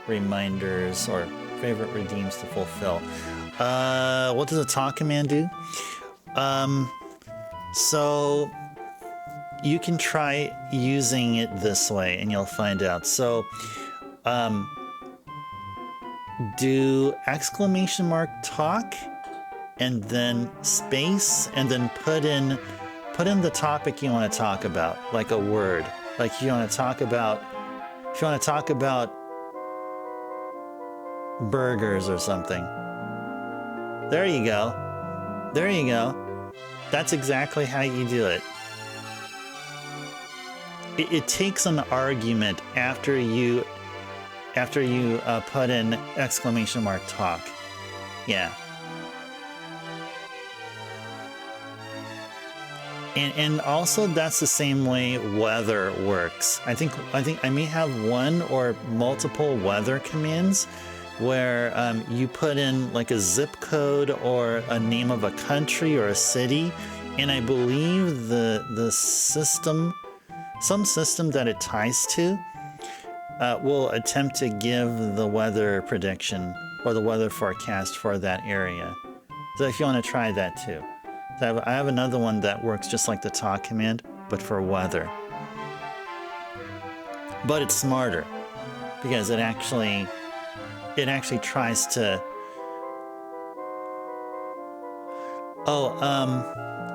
reminders or favorite redeems to fulfill. What does a talk command do? So you can try using it this way and you'll find out. So do exclamation mark talk and then space and then put in the topic you want to talk about, like a word. Like if you want to talk about burgers or something. There you go. There you go. That's exactly how you do it. It takes an argument after you put in exclamation mark talk. Yeah. And also that's the same way weather works. I think I may have one or multiple weather commands where you put in like a zip code or a name of a country or a city, and I believe the system, some system that it ties to, will attempt to give the weather prediction or the weather forecast for that area. So if you want to try that too. So I have another one that works just like the talk command, but for weather. But it's smarter because it actually tries to.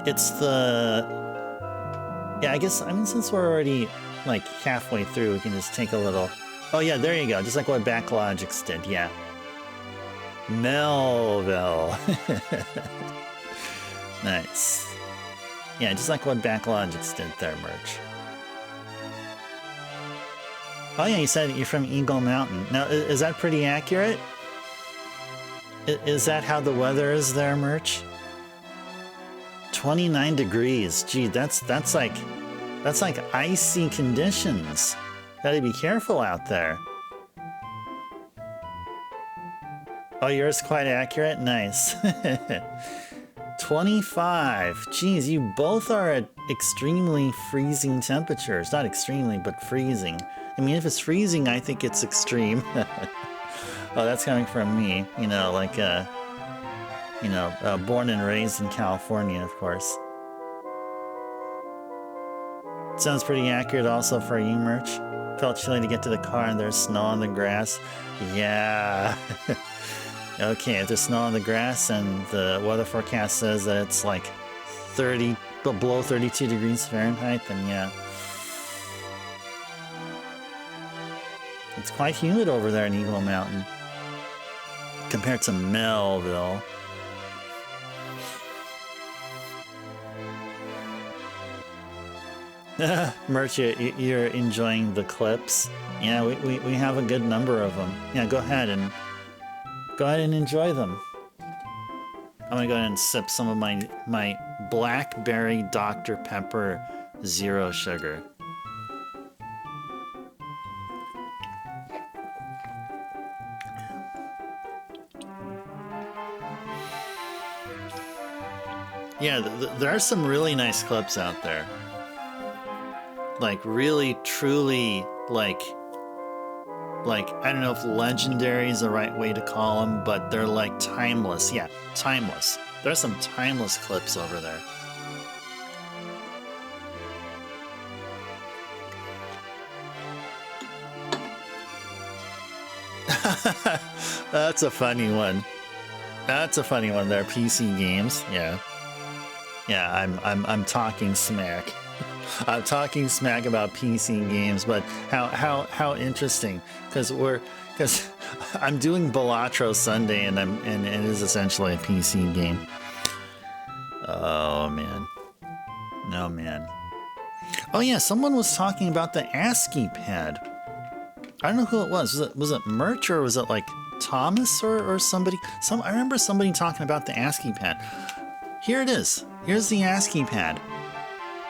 It's the. Yeah, I mean, since we're already like halfway through, we can just take a little. Oh yeah, there you go. Just like what Backlogics did. Yeah. Melville. Nice. Yeah, just like what Backlogics did there, Merch. Oh yeah, you said you're from Eagle Mountain. Now, is that pretty accurate? Is that how the weather is there, Merch? 29 degrees. Gee, that's like icy conditions. Gotta be careful out there. Oh, yours quite accurate? Nice. 25. Geez, you both are at extremely freezing temperatures. Not extremely, but freezing. I mean, if it's freezing, I think it's extreme. Oh, that's coming from me. You know, like, born and raised in California, of course. Sounds pretty accurate also for you, Merch. Felt chilly to get to the car and there's snow on the grass. Yeah. Okay, if there's snow on the grass and the weather forecast says that it's like below 32 degrees Fahrenheit, then yeah. It's quite humid over there in Eagle Mountain compared to Melville. Merch, you're enjoying the clips. Yeah, we have a good number of them. Yeah, go ahead and enjoy them. I'm gonna go ahead and sip some of my Blackberry Dr. Pepper Zero Sugar. Yeah, there are some really nice clips out there. Like, really, truly, like, I don't know if legendary is the right way to call them, but they're like timeless. Yeah, timeless. There's some timeless clips over there. That's a funny one. That's a funny one there. PC games. Yeah. Yeah, I'm talking smack. I'm talking smack about PC games, but how interesting, because I'm doing Balatro Sunday and it is essentially a PC game. Oh man. No man. Oh yeah, someone was talking about the ASCII pad. I don't know who it was. Was it Merch or was it like Thomas or somebody? I remember somebody talking about the ASCII pad. Here it is. Here's the ASCII pad.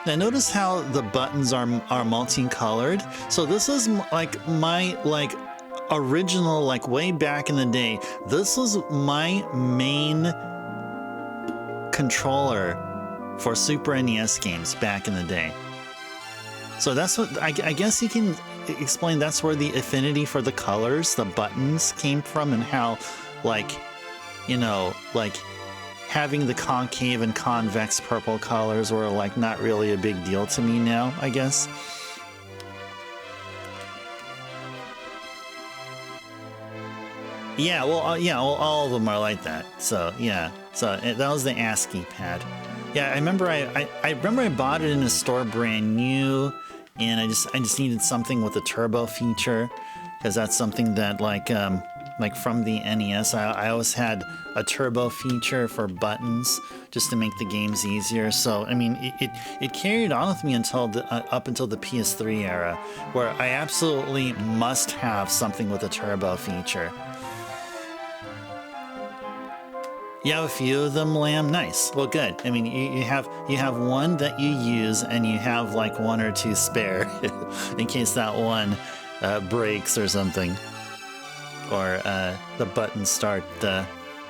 Now notice how the buttons are multicolored. So this is like my original, like way back in the day. This was my main controller for Super NES games back in the day. So that's what I guess you can explain. That's where the affinity for the colors, the buttons, came from, and how, like, you know, like, having the concave and convex purple colors were like not really a big deal to me now, I guess. Yeah, well, all of them are like that. So yeah, so that was the ASCII pad. Yeah, I remember I bought it in a store brand new, and I just needed something with a turbo feature, because that's something that like from the NES, I always had a turbo feature for buttons just to make the games easier. So I mean, it carried on with me until up until the PS3 era, where I absolutely must have something with a turbo feature. You have a few of them, Lamb? Nice. Well, good. I mean, you have one that you use, and you have like one or two spare in case that one breaks or something, or the buttons start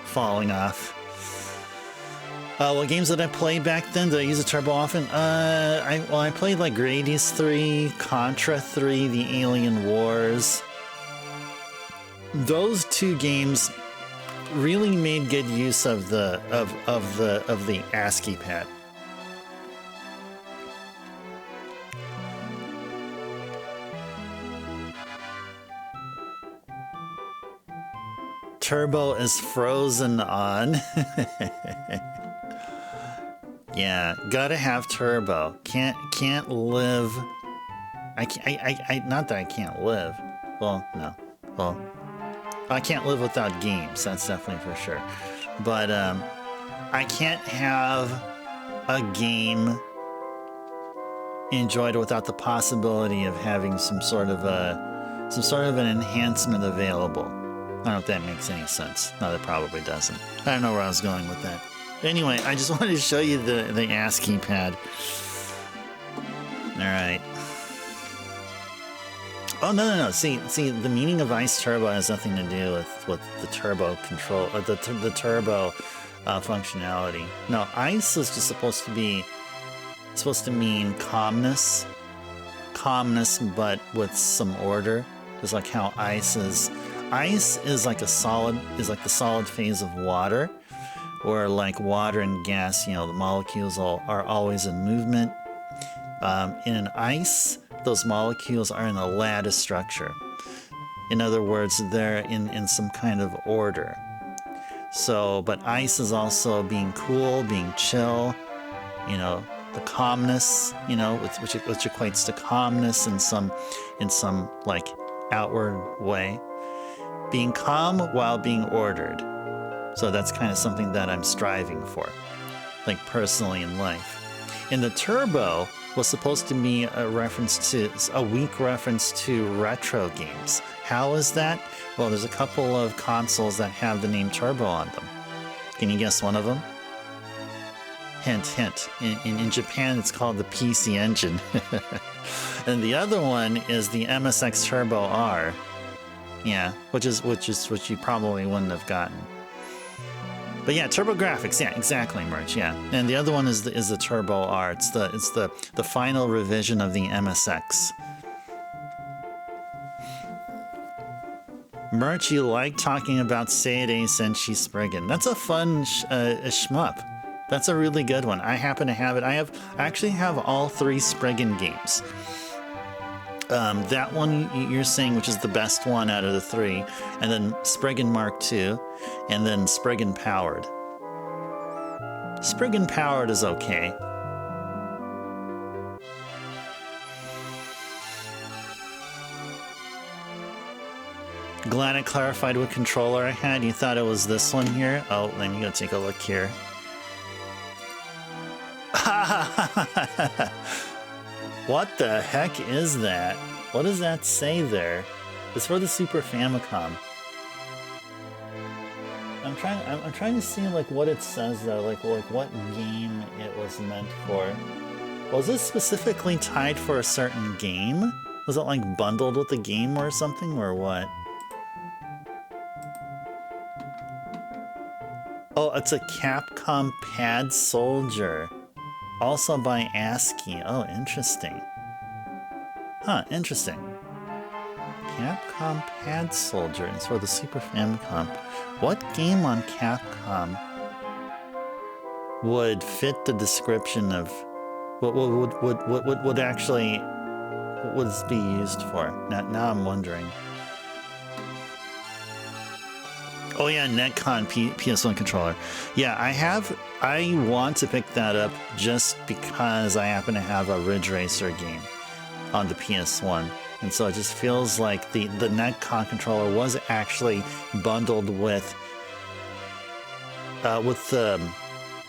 falling off. What games did I play back then? Did I use a turbo often? I played like Gradius 3, Contra 3, The Alien Wars. Those two games really made good use of the ASCII pad. Turbo is frozen on. Yeah, gotta have turbo. Can't live. I not that I can't live. Well, no. Well, I can't live without games, that's definitely for sure. But I can't have a game enjoyed without the possibility of having some sort of an enhancement available. I don't know if that makes any sense. No, that probably doesn't. I don't know where I was going with that. Anyway, I just wanted to show you the ASCII pad. All right. Oh, no. See, the meaning of Ice Turbo has nothing to do with the turbo control, or the turbo functionality. No, Ice is just supposed to mean calmness, calmness, but with some order. Just like how ice is like the solid phase of water, where like water and gas, the molecules are always in movement. In an ice, those molecules are in a lattice structure. In other words, they're in some kind of order. So, but ice is also being cool, being chill, the calmness, which equates to calmness in some like outward way. Being calm while being ordered. So that's kind of something that I'm striving for, like personally in life. And the turbo was supposed to be a weak reference to retro games. How is that? Well, there's a couple of consoles that have the name Turbo on them. Can you guess one of them? Hint, hint. In Japan, it's called the PC Engine. And the other one is the MSX Turbo R. Yeah, which you probably wouldn't have gotten. But yeah, TurboGrafx, yeah, exactly, Merch, yeah. And the other one is the Turbo R. It's the final revision of the MSX. Merch, you like talking about Seirei Senshi Spriggan. That's a fun shmup. That's a really good one. I happen to have it. I actually have all 3 Spriggan games. That one you're saying, which is the best one out of the 3, and then Spriggan Mark II, and then Spriggan Powered. Spriggan Powered is okay. Glad I clarified what controller I had. You thought it was this one here? Oh, let me go take a look here. What the heck is that? What does that say there? It's for the Super Famicom. I'm trying to see like what it says there, like what game it was meant for. Was this specifically tied for a certain game? Was it like bundled with the game or something, or what? Oh, it's a Capcom Pad Soldier. Also by ASCII. Oh, interesting. Huh, interesting. Capcom Pad Soldier. It's for the Super Famicom. What game on Capcom would fit the description of what would actually would this be used for? Now I'm wondering. Oh yeah, Netcon PS1 controller. Yeah, I want to pick that up just because I happen to have a Ridge Racer game on the PS1. And so it just feels like the Netcon controller was actually bundled with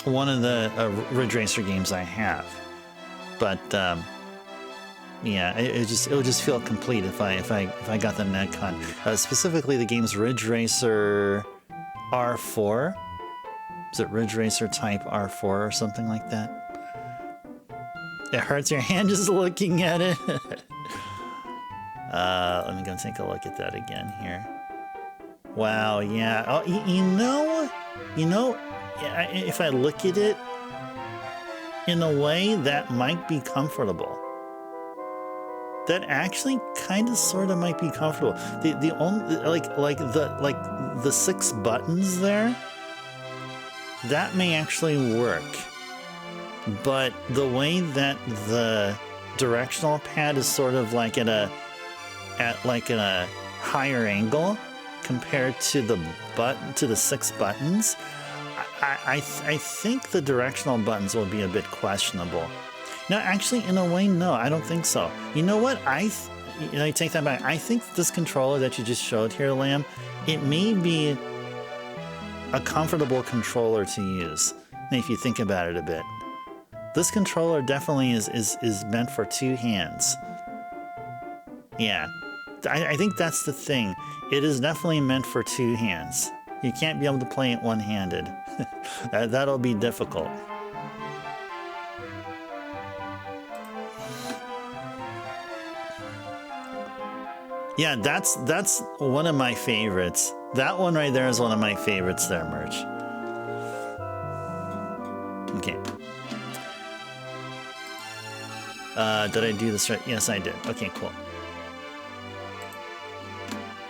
one of the Ridge Racer games I have. But yeah, it would just feel complete if I got the Netcon. Specifically, the game's Ridge Racer R4. Is it Ridge Racer Type R4 or something like that? It hurts your hand just looking at it. Let me go take a look at that again here. Wow, yeah. Oh, you know, if I look at it in a way, that might be comfortable. That actually kind of sort of might be comfortable. The only like the 6 buttons there, that may actually work. But the way that the directional pad is sort of like at a higher angle compared to the 6 buttons, I think the directional buttons will be a bit questionable. No, actually, in a way, no, I don't think so. You know what? I take that back. I think this controller that you just showed here, Lamb, it may be a comfortable controller to use, if you think about it a bit. This controller definitely is meant for 2 hands. Yeah, I think that's the thing. It is definitely meant for 2 hands. You can't be able to play it one-handed. That'll be difficult. Yeah, that's one of my favorites. That one right there is one of my favorites there, Merch. Okay. Did I do the stretch? Yes, I did. Okay, cool.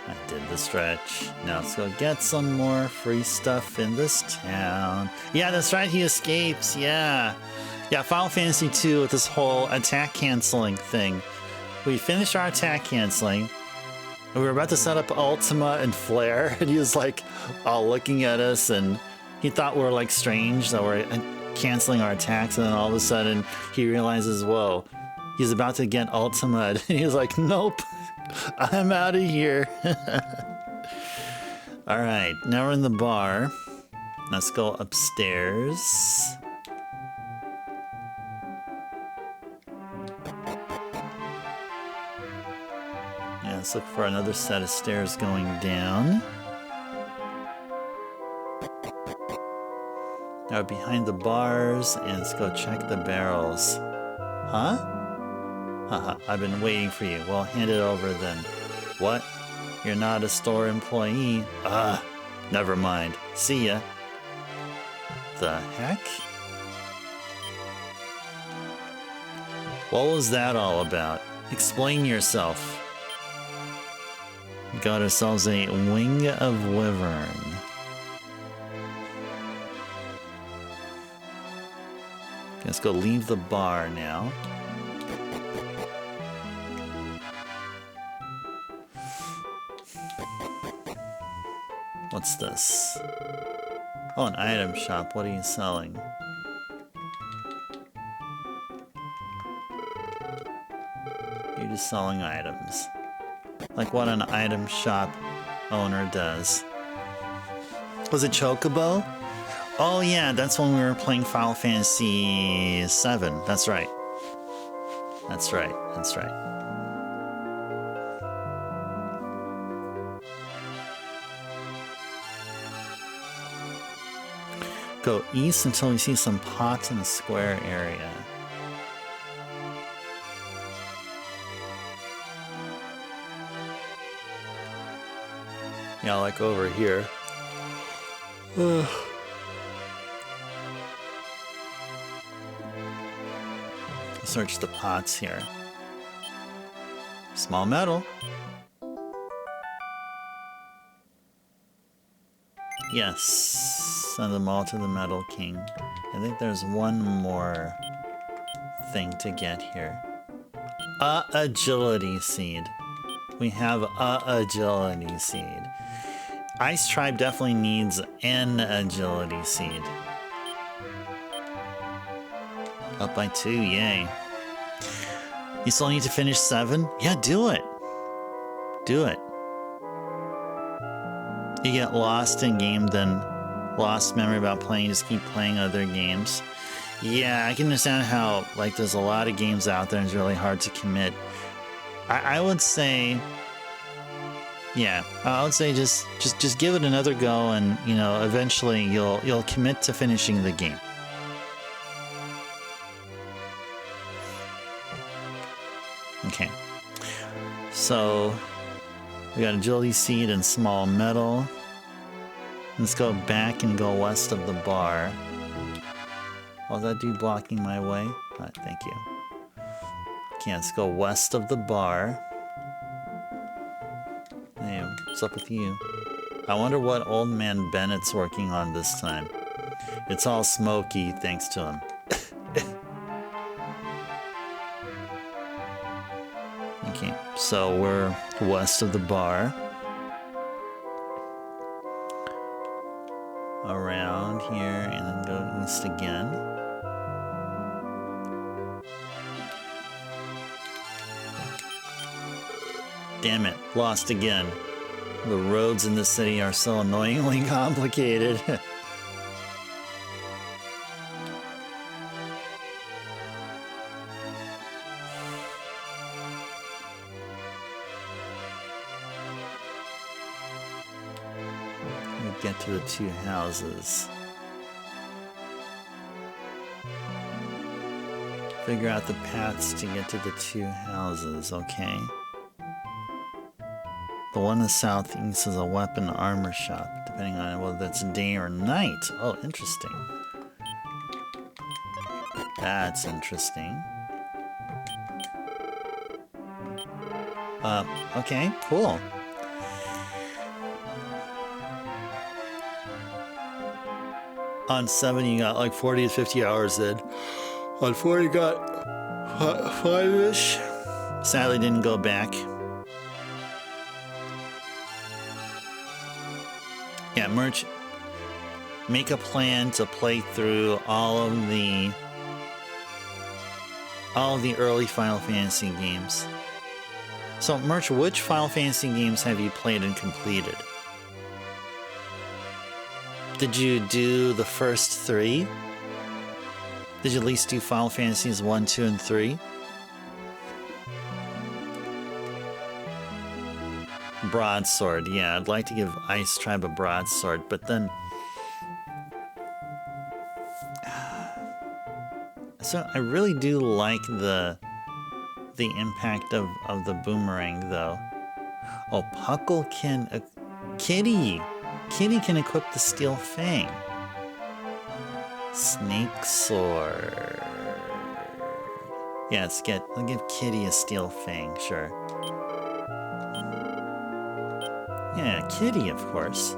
I did the stretch. Now let's go get some more free stuff in this town. Yeah, that's right, he escapes, yeah. Yeah, Final Fantasy II with this whole attack canceling thing. We finished our attack canceling. We were about to set up Ultima and Flare, and he was like all looking at us, and he thought we were like strange that we're canceling our attacks, and then all of a sudden he realizes, whoa, he's about to get Ultima, and he was like, nope, I'm out of here. All right, now we're in the bar. Let's go upstairs. Yeah, let's look for another set of stairs going down. Now behind the bars, and let's go check the barrels. Huh? Haha, I've been waiting for you. Well, hand it over then. What? You're not a store employee? Never mind. See ya. The heck? What was that all about? Explain yourself. We got ourselves a wing of wyvern. Let's go leave the bar now. What's this? Oh, an item shop. What are you selling? You're just selling items. Like what an item shop owner does. Was it Chocobo? Oh yeah, that's when we were playing Final Fantasy VII. That's right. That's right. That's right. Go east until we see some pots in a square area. Yeah, like over here. Search the pots here. Small metal. Yes. Send them all to the Metal King. I think there's one more thing to get here. Agility seed. We have agility seed. Ice Tribe definitely needs an agility seed. Up by 2, yay. You still need to finish 7? Yeah, do it. Do it. You get lost in game, then lost memory about playing, just keep playing other games. Yeah, I can understand how, like, there's a lot of games out there and it's really hard to commit. I would say, yeah, I would say just give it another go, and you know, eventually you'll commit to finishing the game. Okay, so we got agility seed and small metal. Let's go back and go west of the bar. Oh, is that dude blocking my way? Alright, thank you. Okay, let's go west of the bar. Hey, what's up with you? I wonder what old man Bennett's working on this time. It's all smoky thanks to him. Okay, so we're west of the bar. Around here and then go east again. Damn it, lost again. The roads in this city are so annoyingly complicated. Get to the 2 houses. Figure out the paths to get to the 2 houses, okay? The one in the southeast is a weapon armor shop, depending on whether it's day or night. Oh, interesting. That's interesting. Okay, cool. On 7, you got like 40 to 50 hours in. On 4, you got 5-ish. Sadly, didn't go back. Yeah, Merch, make a plan to play through all of the early Final Fantasy games. So, Merch, which Final Fantasy games have you played and completed? Did you do the first 3? Did you at least do Final Fantasies 1, 2, and 3? Broadsword, yeah, I'd like to give Ice Tribe a broadsword, but then... So, I really do like the impact of the boomerang, though. Oh, Puckle can... Kitty! Kitty can equip the Steel Fang. Snake Sword. Yeah, I'll give Kitty a Steel Fang, sure. Yeah, Kitty, of course.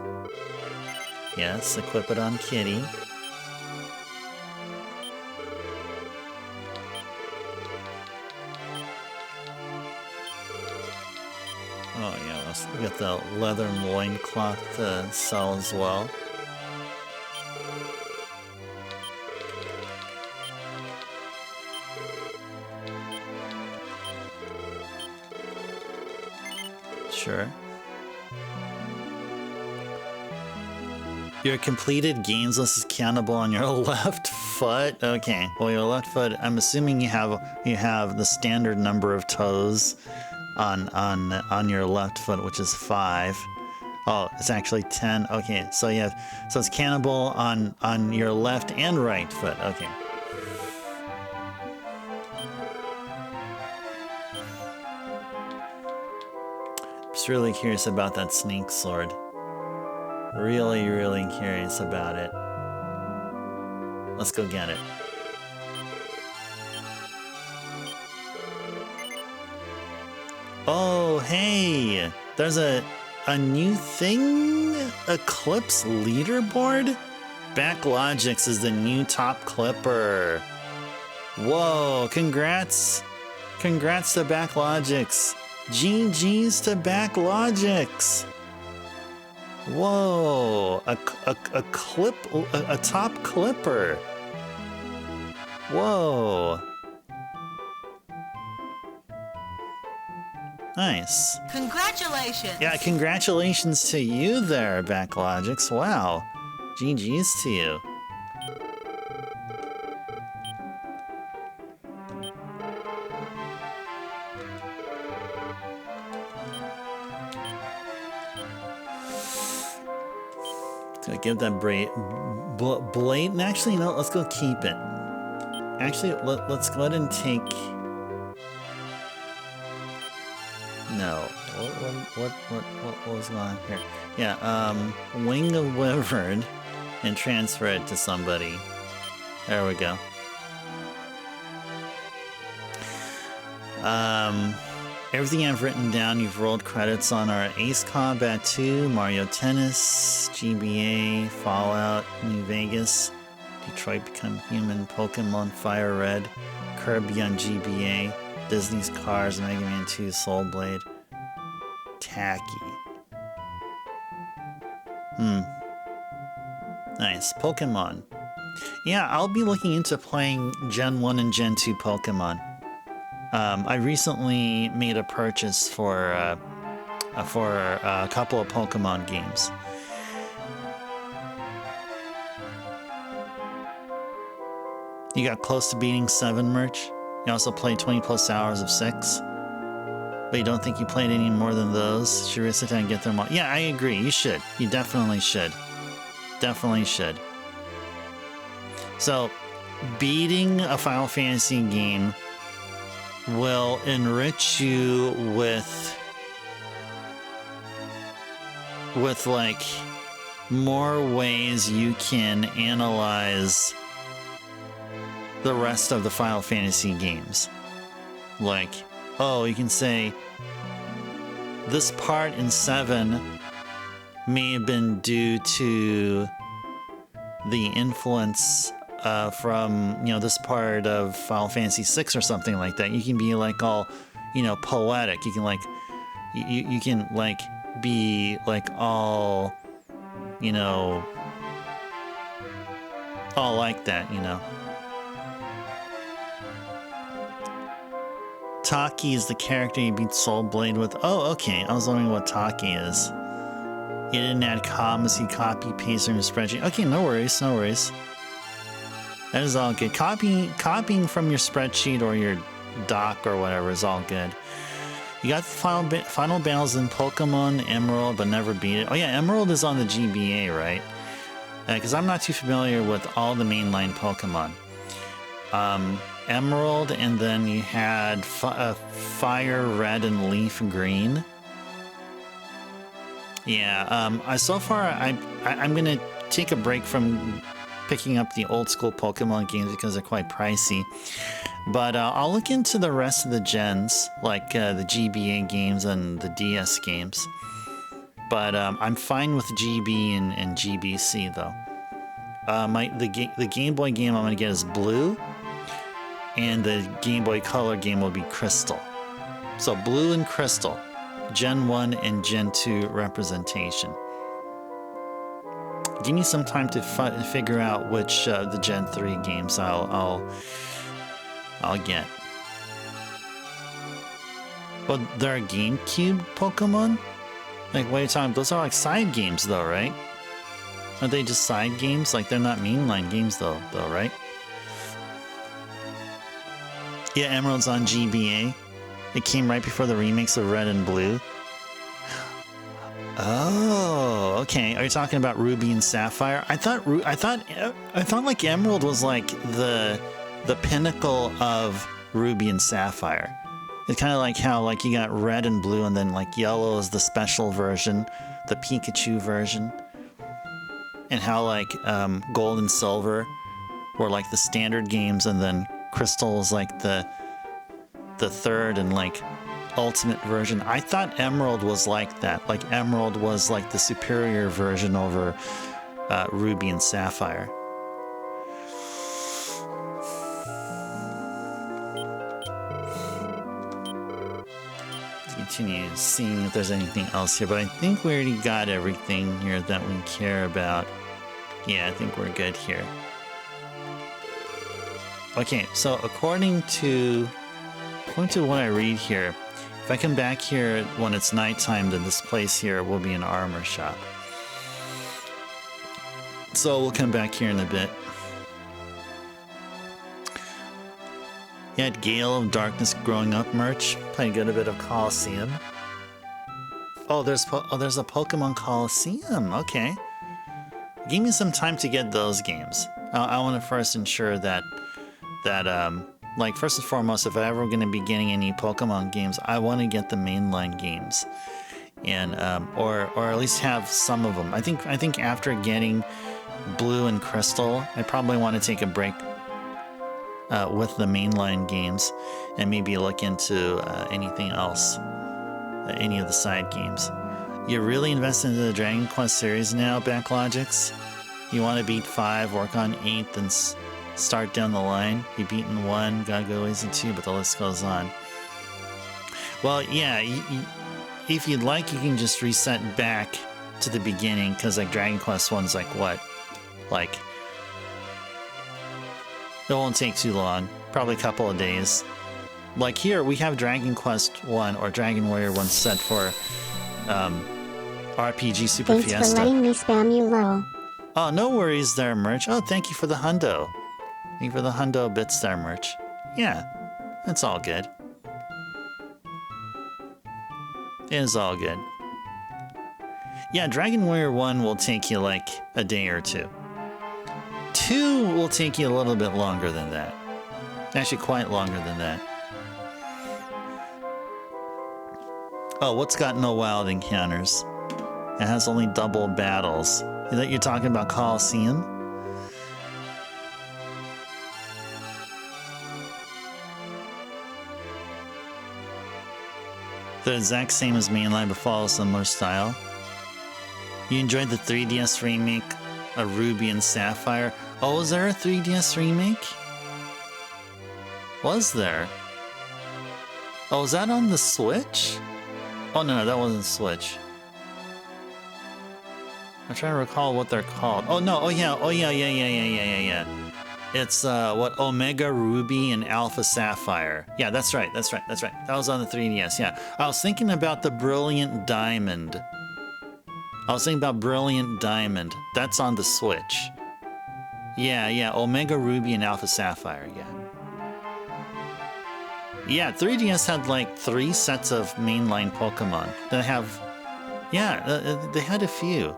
Yes, equip it on Kitty. Oh yeah, we got the leather loincloth to sell as well. Sure. Your completed games list is countable on your left foot. Okay, well your left foot. I'm assuming you have the standard number of toes on your left foot, which is 5. Oh, it's actually 10. Okay, so so it's cannibal on your left and right foot. Okay. Just really curious about that snake sword. Really, really curious about it. Let's go get it. Oh, hey! There's a new thing? Eclipse leaderboard? Backlogix is the new top clipper. Whoa, congrats! Congrats to Backlogix. GG's to Backlogix. Whoa, a top clipper. Whoa. Nice. Congratulations. Yeah, congratulations to you there, Backlogix. Wow. GG's to you. Gonna give that blade. And actually, no, let's go keep it. Actually, let's go ahead and take. No, what was going on here? Yeah, Wing of Wyvern, and transfer it to somebody. There we go. Everything I've written down, you've rolled credits on our Ace Combat 2, Mario Tennis, GBA, Fallout, New Vegas, Detroit Become Human, Pokemon Fire Red, Kirby on GBA, Disney's Cars, Mega Man 2, Soul Blade, Tacky. Nice. Pokemon. Yeah, I'll be looking into playing Gen 1 and Gen 2 Pokemon. I recently made a purchase for a couple of Pokemon games. You got close to beating 7, Merch. You also played 20 plus hours of 6. But you don't think you played any more than those? Should we sit down and get them all? Yeah, I agree. You should. You definitely should. Definitely should. So, beating a Final Fantasy game will enrich you with like more ways you can analyze the rest of the Final Fantasy games. Like, oh, you can say, this part in 7 may have been due to the influence from, you know, this part of Final Fantasy VI or something like that. You can be like all, you know, poetic. You can like, you can like be like all, you know, all like that, you know. Taki is the character you beat Soul Blade with. Oh, okay. I was wondering what Taki is. You didn't add commas, you copy paste in your spreadsheet. Okay, no worries, no worries. That is all good. Copying from your spreadsheet or your doc or whatever is all good. You got the final battles in Pokemon Emerald, but never beat it. Oh yeah, Emerald is on the GBA, right? Because I'm not too familiar with all the mainline Pokemon. Emerald, and then you had Fire Red and Leaf Green. Yeah, so far I'm gonna take a break from picking up the old school Pokemon games because they're quite pricey. But I'll look into the rest of the gens, like the GBA games and the DS games. But I'm fine with GB and GBC though. The Game Boy game I'm gonna get is Blue, and the Game Boy Color game will be Crystal. So Blue and Crystal, Gen 1 and Gen 2 representation. Give me some time to figure out which the Gen 3 games I'll get. But there are GameCube Pokemon? Like, what are you talking about? Those are like side games though, right? Are they just side games? Like, they're not mainline games though, right? Yeah, Emerald's on GBA. It came right before the remakes of Red and Blue. Oh, okay. Are you talking about Ruby and Sapphire? I thought like Emerald was like the pinnacle of Ruby and Sapphire. It's kind of like how like you got Red and Blue, and then like Yellow is the special version, the Pikachu version, and how like Gold and Silver were like the standard games, and then Crystal is like the third and like ultimate version. I thought Emerald was like that. Like Emerald was like the superior version over Ruby and Sapphire. Continue seeing if there's anything else here, but I think we already got everything here that we care about. Yeah, I think we're good here. Okay, so according to what I read here, if I come back here when it's nighttime, then this place here will be an armor shop. So we'll come back here in a bit. You had Gale of Darkness Growing Up merch. Playing a bit of Coliseum. Oh, there's a Pokemon Coliseum. Okay. Give me some time to get those games. I want to first ensure that like, first and foremost, if I'm ever going to be getting any Pokemon games, I want to get the mainline games, and or at least have some of them. I think after getting Blue and Crystal, I probably want to take a break with the mainline games and maybe look into anything else, any of the side games. You're really invested into the Dragon Quest series now, Backlogics? You want to beat 5, work on 8, then start down the line. You've beaten 1, gotta go easy 2, but the list goes on. Well, yeah, if you'd like, you can just reset back to the beginning, because like Dragon Quest 1's like what? Like, it won't take too long, probably a couple of days. Like here, we have Dragon Quest 1 or Dragon Warrior 1 set for RPG Super Thanks Fiesta. for letting me spam you, lol. Oh, no worries there, Merch. Oh, thank you for the hundo. Thank you for the hundo bits there, Merch. Yeah, that's all good. It is all good. Yeah, Dragon Warrior 1 will take you like a day or two. 2 will take you a little bit longer than that. Actually, quite longer than that. Oh, what's got no wild encounters? It has only double battles. Is that you're talking about Coliseum? The exact same as mainline, but follow a similar style. You enjoyed the 3DS remake of Ruby and Sapphire. Oh, was there a 3DS remake? Was there? Oh, was that on the Switch? Oh, no, that wasn't Switch. I'm trying to recall what they're called. Oh, no. Oh, yeah. It's, what, Omega Ruby and Alpha Sapphire. Yeah, that's right. That was on the 3DS, yeah. I was thinking about the Brilliant Diamond. That's on the Switch. Yeah, Omega Ruby and Alpha Sapphire, yeah. Yeah, 3DS had like 3 sets of mainline Pokemon. They have... Yeah, they had a few.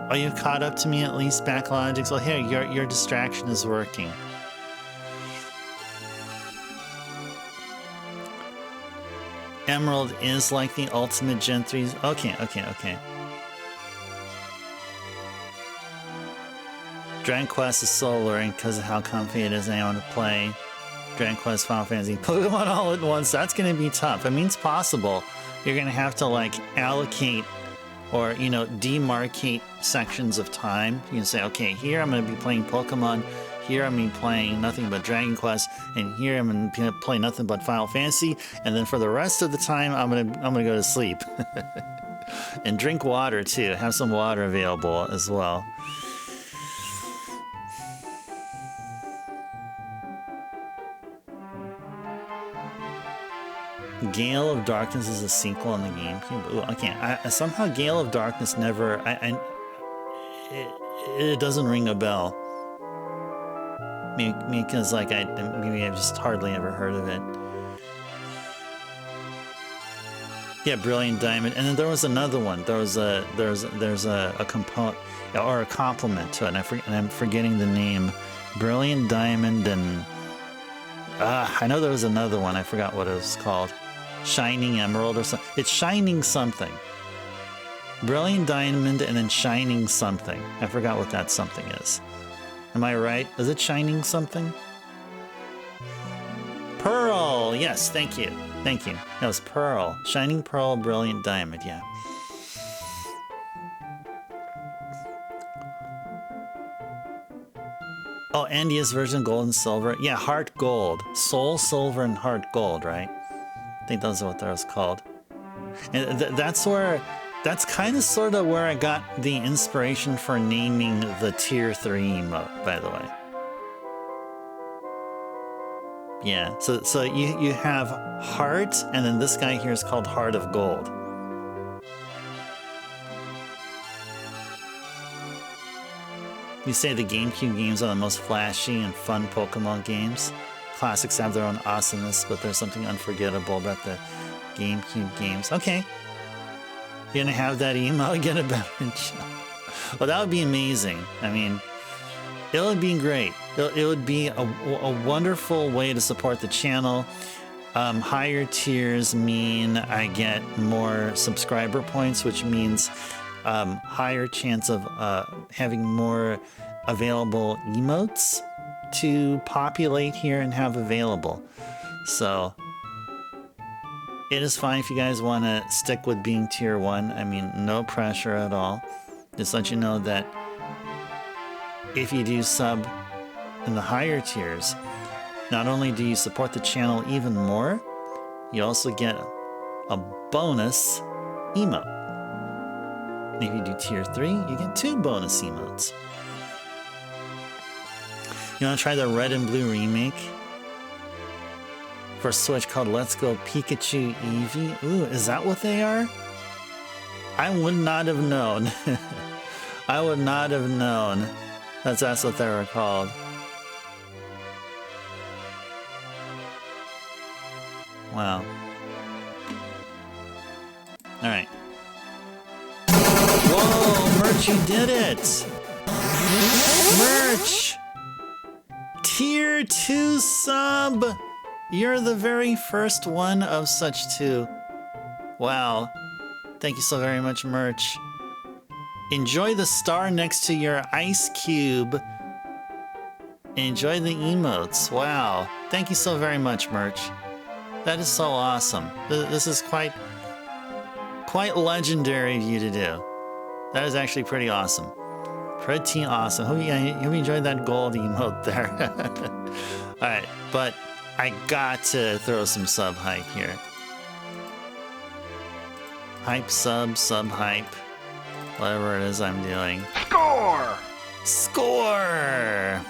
Oh, you caught up to me at least, Backlogics? Well, here, your distraction is working. Emerald is like the ultimate Gen 3. Okay. Dragon Quest is so alluring because of how comfy it is and I want to play Dragon Quest, Final Fantasy, Pokemon all at once. That's going to be tough. I mean, it's possible. You're going to have to, like, allocate or, you know, demarcate sections of time. You can say, okay, here I'm going to be playing Pokemon, here I'm going to be playing nothing but Dragon Quest, and here I'm going to play nothing but Final Fantasy, and then for the rest of the time, I'm going to go to sleep. And drink water, too. Have some water available as well. Gale of Darkness is a sequel on the GameCube. Ooh, I can't. Somehow Gale of Darkness never... it doesn't ring a bell. Maybe because like maybe I've just hardly ever heard of it. Yeah, Brilliant Diamond, and then there was another one. There's a component or a complement to it, and I'm forgetting the name. Brilliant Diamond and I know there was another one. I forgot what it was called. Shining Emerald or something. It's Shining something. Brilliant Diamond and then Shining something. I forgot what that something is. Am I right? Is it Shining something? Pearl! Yes, thank you. That was Pearl. Shining Pearl, Brilliant Diamond, yeah. Oh, Andia's version, Gold and Silver. Yeah, Heart Gold. Soul Silver and Heart Gold, right? I think those are what that was called. And that's kind of sort of where I got the inspiration for naming the Tier 3 emote, by the way. Yeah, so you have Heart, and then this guy here is called Heart of Gold. You say the GameCube games are the most flashy and fun Pokemon games. Classics have their own awesomeness, but there's something unforgettable about the GameCube games. Okay. You're gonna have that email get a better job. Well, that would be amazing. I mean, it would be great. It would be a wonderful way to support the channel. Higher tiers mean I get more subscriber points, which means higher chance of having more available emotes to populate here and have available. So it is fine if you guys want to stick with being tier 1. I mean, no pressure at all. Just let you know that if you do sub in the higher tiers, not only do you support the channel even more, you also get a bonus emote. If you do tier 3, you get 2 bonus emotes. You want to try the Red and Blue remake for Switch called Let's Go Pikachu Eevee? Ooh, is that what they are? I would not have known. I would not have known that's what they were called. Wow. Alright. Whoa, Merch, you did it! Merch! Tier 2 sub! You're the very first one of such 2. Wow. Thank you so very much, Merch. Enjoy the star next to your ice cube. Enjoy the emotes. Wow. Thank you so very much, Merch. That is so awesome. This is quite legendary of you to do. That is actually pretty awesome. Pretty awesome. Hope you enjoyed that gold emote there. Alright, but I got to throw some sub hype here. Hype sub hype. Whatever it is I'm doing. Score! Score!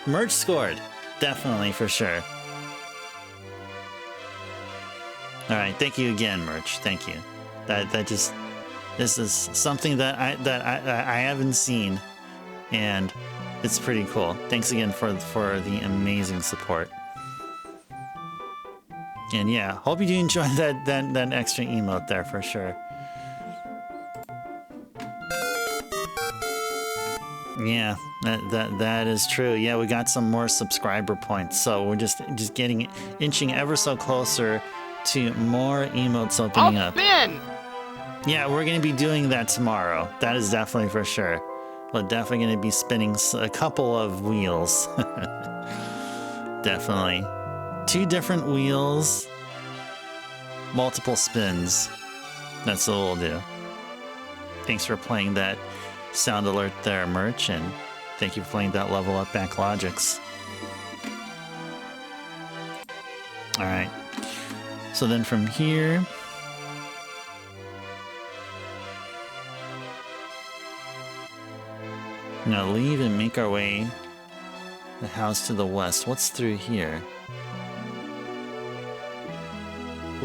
Merch scored. Definitely, for sure. Alright, thank you again, Merch. Thank you. This is something that I haven't seen, and it's pretty cool. Thanks again for the amazing support. And yeah, hope you do enjoy that extra emote there for sure. Yeah, that is true. Yeah, we got some more subscriber points, so we're just inching ever so closer to more emotes opening up. Yeah, we're going to be doing that tomorrow. That is definitely for sure. We're definitely going to be spinning a couple of wheels. Definitely. 2 different wheels, multiple spins. That's what we'll do. Thanks for playing that sound alert there, Merch, and thank you for playing that level up back logics. Alright. So then from here... Now leave and make our way the house to the west. What's through here?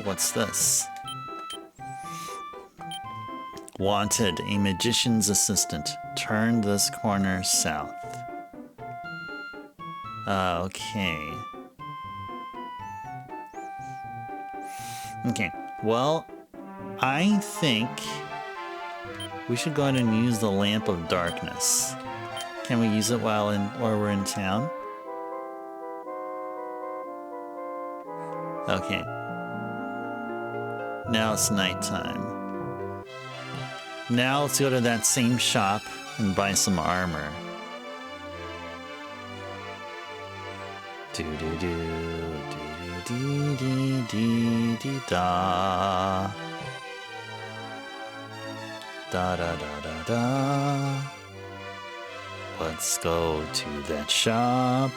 What's this? Wanted, a magician's assistant. Turn this corner south. Okay. Okay, well, I think we should go ahead and use the Lamp of Darkness. Can we use it while we're in town? Okay. Now it's nighttime. Now let's go to that same shop and buy some armor. Do do do do do do do do da da da da da da. Let's go to that shop.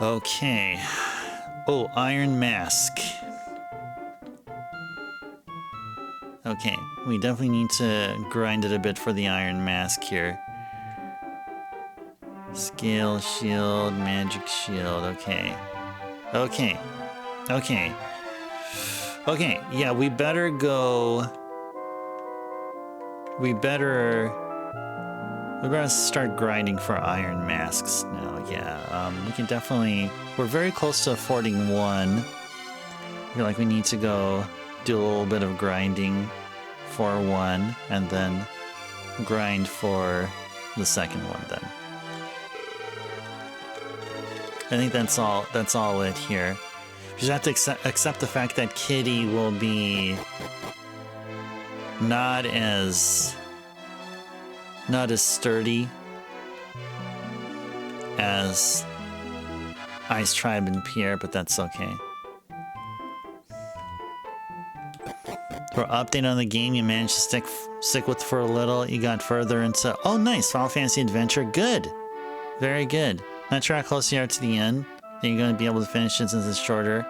Okay. Oh, Iron Mask. Okay, we definitely need to grind it a bit for the Iron Mask here. Scale shield, magic shield, okay. Okay. Okay. Okay, yeah, we better go... We better start grinding for Iron Masks now, yeah. We can definitely... We're very close to affording one. I feel like we need to go do a little bit of grinding for one, and then grind for the second one then. I think that's all it here. You just have to accept the fact that Kitty will be not as sturdy as Ice Tribe and Pierre, but that's okay. For update on the game, you managed to stick with for a little. You got further into... Oh, nice! Final Fantasy Adventure. Good! Very good. Not sure how close you are to the end. Then you're going to be able to finish it since it's shorter.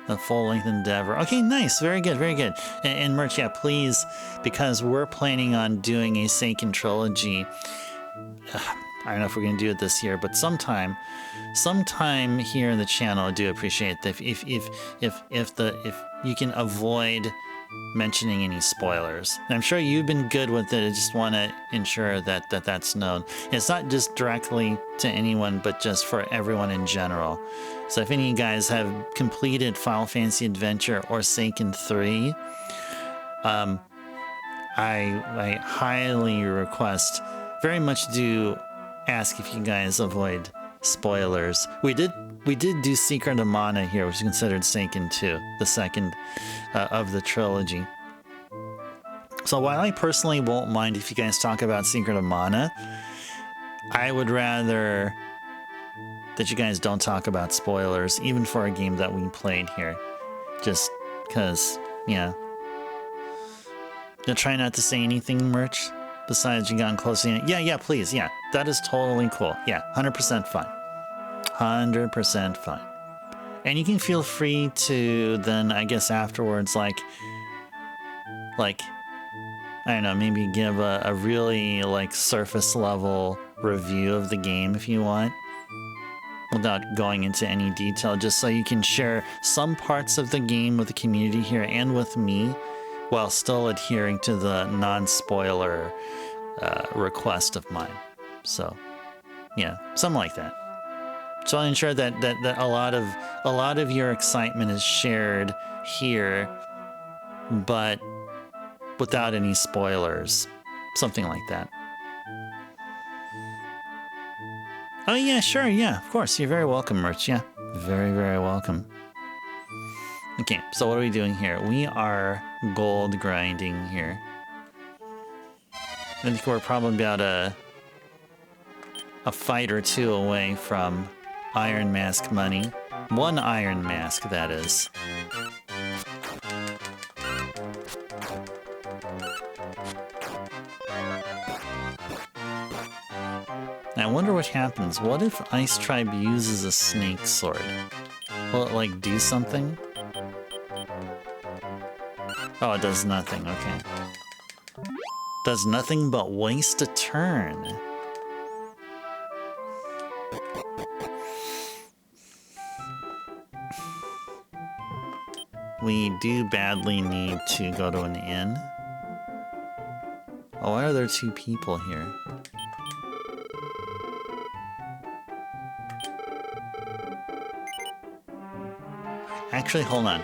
A full-length endeavor. Okay, nice. Very good, very good. And Merch, yeah, please, because we're planning on doing a Seiken trilogy. I don't know if we're going to do it this year, but sometime here in the channel, I do appreciate that if you can avoid mentioning any spoilers. And I'm sure you've been good with it. I just want to ensure that that's known. It's not just directly to anyone, but just for everyone in general. So if any of you guys have completed Final Fantasy Adventure or Seiken 3, I highly request, very much do ask if you guys avoid spoilers. We did we did do Secret of Mana here, which is considered Seiken 2, the second of the trilogy. So while I personally won't mind if you guys talk about Secret of Mana, I would rather that you guys don't talk about spoilers, even for a game that we played here. Just because, yeah. You'll try not to say anything, Merch, besides you gotten close to it. Yeah, please, yeah. That is totally cool. Yeah, 100% fine. 100% fine. And you can feel free to then, I guess, afterwards, like, I don't know, maybe give a really, like, surface level review of the game if you want, without going into any detail, just so you can share some parts of the game with the community here and with me, while still adhering to the non-spoiler request of mine. So, yeah, something like that. So I'll ensure that a lot of your excitement is shared here, but without any spoilers, something like that. Oh yeah, sure, yeah, of course. You're very welcome, Merch. Yeah, very, very welcome. Okay, so what are we doing here? We are gold grinding here. I think we're probably about a fight or two away from Iron Mask money. One Iron Mask, that is. I wonder what happens. What if Ice Tribe uses a snake sword? Will it, like, do something? Oh, it does nothing, okay. Does nothing but waste a turn. We do badly need to go to an inn. Oh, why are there two people here? Actually, hold on.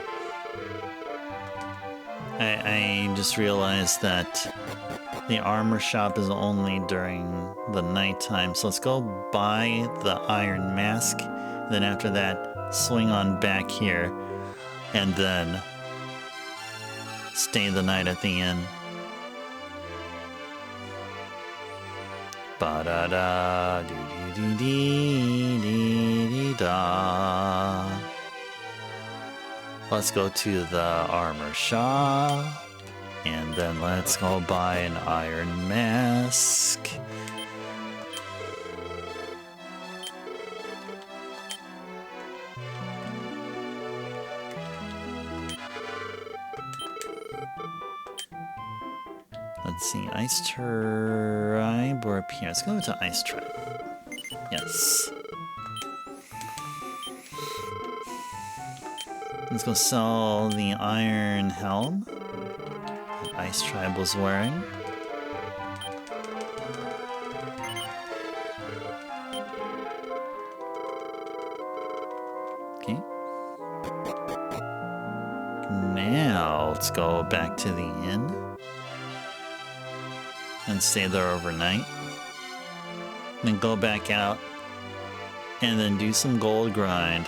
I just realized that the armor shop is only during the nighttime, so let's go buy the Iron Mask, then after that, swing on back here, and then stay the night at the inn. Ba-da-da, dee-dee-dee-dee-dee-da. Let's go to the armor shop, and then let's go buy an Iron Mask. Let's see, Ice Tribe or up here? Let's go to Ice Tribe. Yes. Let's go sell the iron helm that Ice Tribe was wearing. Okay. Now let's go back to the inn and stay there overnight. Then go back out and then do some gold grind.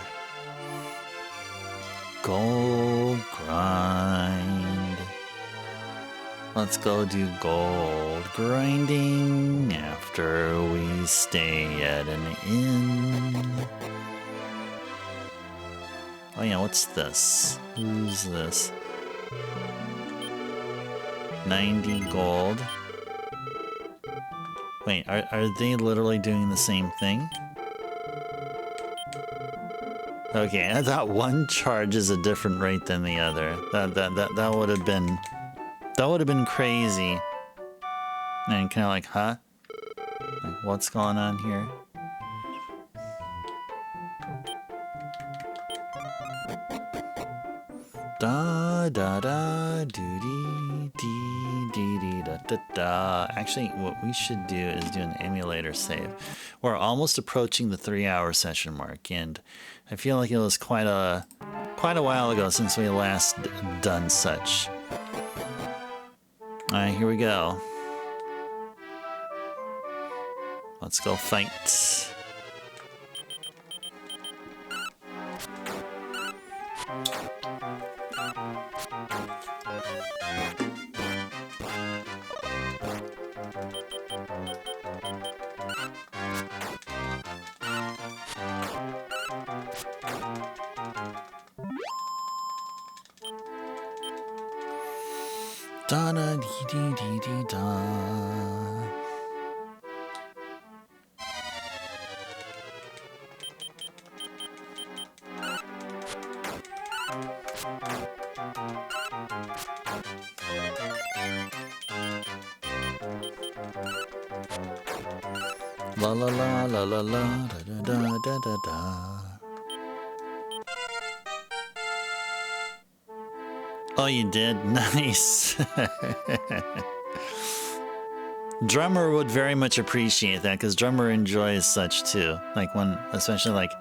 Gold grind. Let's go do gold grinding after we stay at an inn. Oh yeah, what's this? Who's this? 90 gold. Wait, are they literally doing the same thing? Okay, I thought one charge is a different rate than the other. That would have been crazy. And kind of like, huh? Like, what's going on here? Da da da doo dee dee dee dee da da da. Actually, what we should do is do an emulator save. We're almost approaching the 3-hour session mark, and I feel like it was quite a while ago since we last done such. All right, here we go. Let's go fight. Da da dee dee dee dee da. La la la la la la da da da da da da. Oh, you did? Nice. Drummer would very much appreciate that because Drummer enjoys such too. Like when, especially like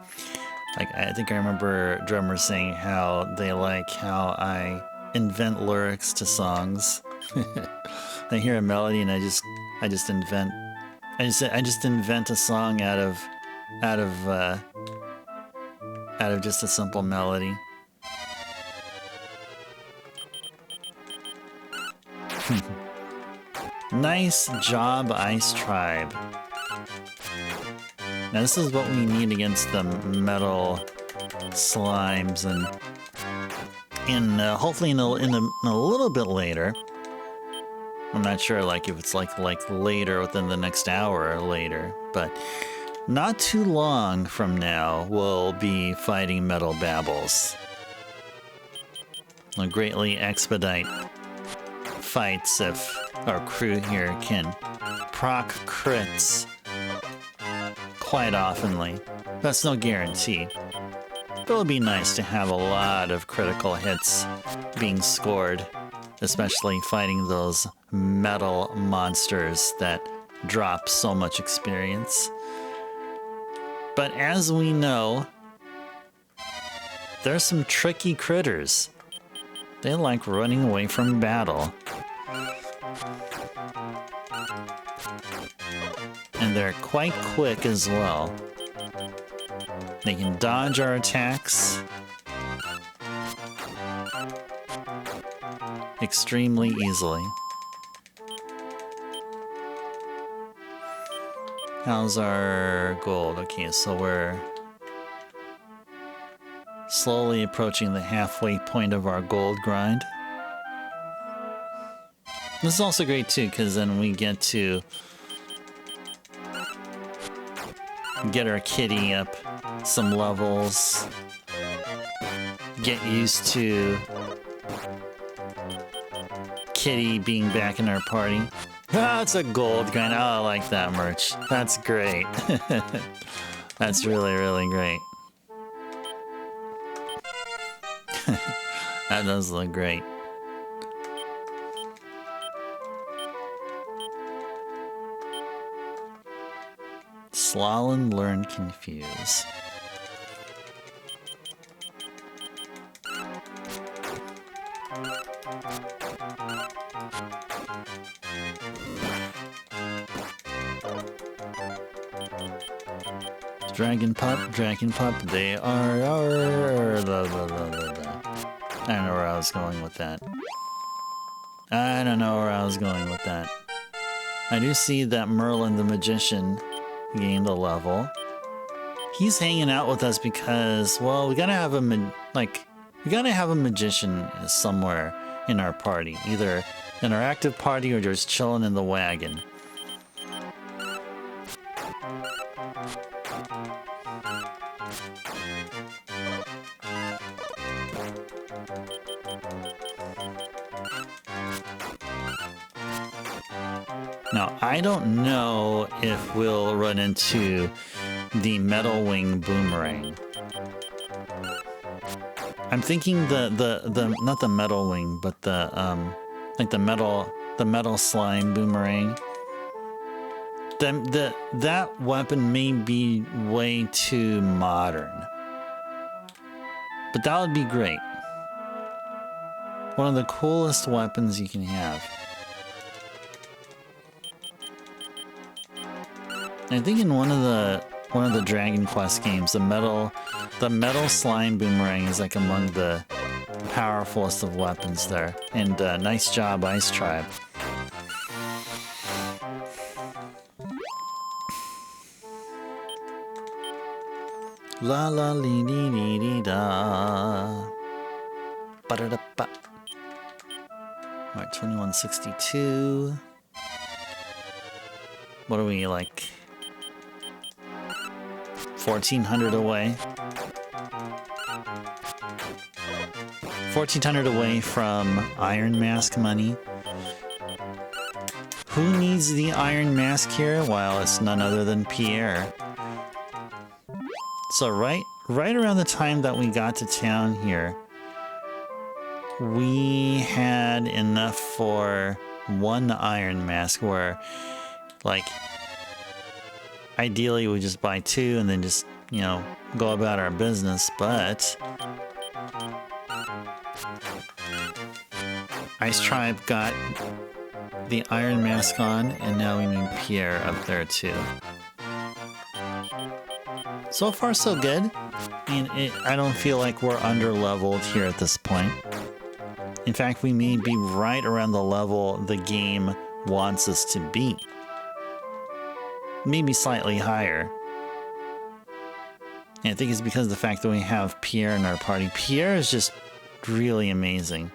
I think I remember Drummer saying how they like how I invent lyrics to songs. I hear a melody and I just invent. I just invent a song out of just a simple melody. Nice job, Ice Tribe. Now this is what we need against the metal slimes, and hopefully in a little bit later. I'm not sure like if it's like later within the next hour or later, but not too long from now we'll be fighting metal babbles. I'll greatly expedite fights if our crew here can proc crits quite oftenly. That's no guarantee. But it would be nice to have a lot of critical hits being scored, especially fighting those metal monsters that drop so much experience. But as we know, there's some tricky critters. They like running away from battle. And they're quite quick as well. They can dodge our attacks extremely easily. How's our gold? Okay, so we're slowly approaching the halfway point of our gold grind. This is also great too, because then we get to get our kitty up some levels, get used to Kitty being back in our party. Ah, it's a gold grind. Oh, I like that merch. That's great. That's really, really great. That does look great. Slalom, learn, confuse. Dragon pup, they are. I don't know where I was going with that. I do see that Merlin the Magician gained a level. He's hanging out with us because, well, we gotta have a magician somewhere in our party, either in our active party or just chilling in the wagon. Now, I don't know if we'll run into the Metal Wing Boomerang. I'm thinking the not the Metal Wing, but the like the metal slime boomerang. That weapon may be way too modern, but that would be great. One of the coolest weapons you can have. I think in one of the Dragon Quest games, the metal slime boomerang is like among the powerfulest of weapons there. And nice job, Ice Tribe. La la lee dee dee dee da. Ba da da ba. Alright, 2162. What are we, like 1,400 away? 1,400 away from Iron Mask money. Who needs the Iron Mask here? Well, it's none other than Pierre. So right around the time that we got to town here, we had enough for one Iron Mask where, like, ideally we just buy two and then just, you know, go about our business, but Ice Tribe got the Iron Mask on, and now we need Pierre up there too. So far, so good. I mean, I don't feel like we're under-leveled here at this point. In fact, we may be right around the level the game wants us to be. Maybe slightly higher. And I think it's because of the fact that we have Pierre in our party. Pierre is just really amazing.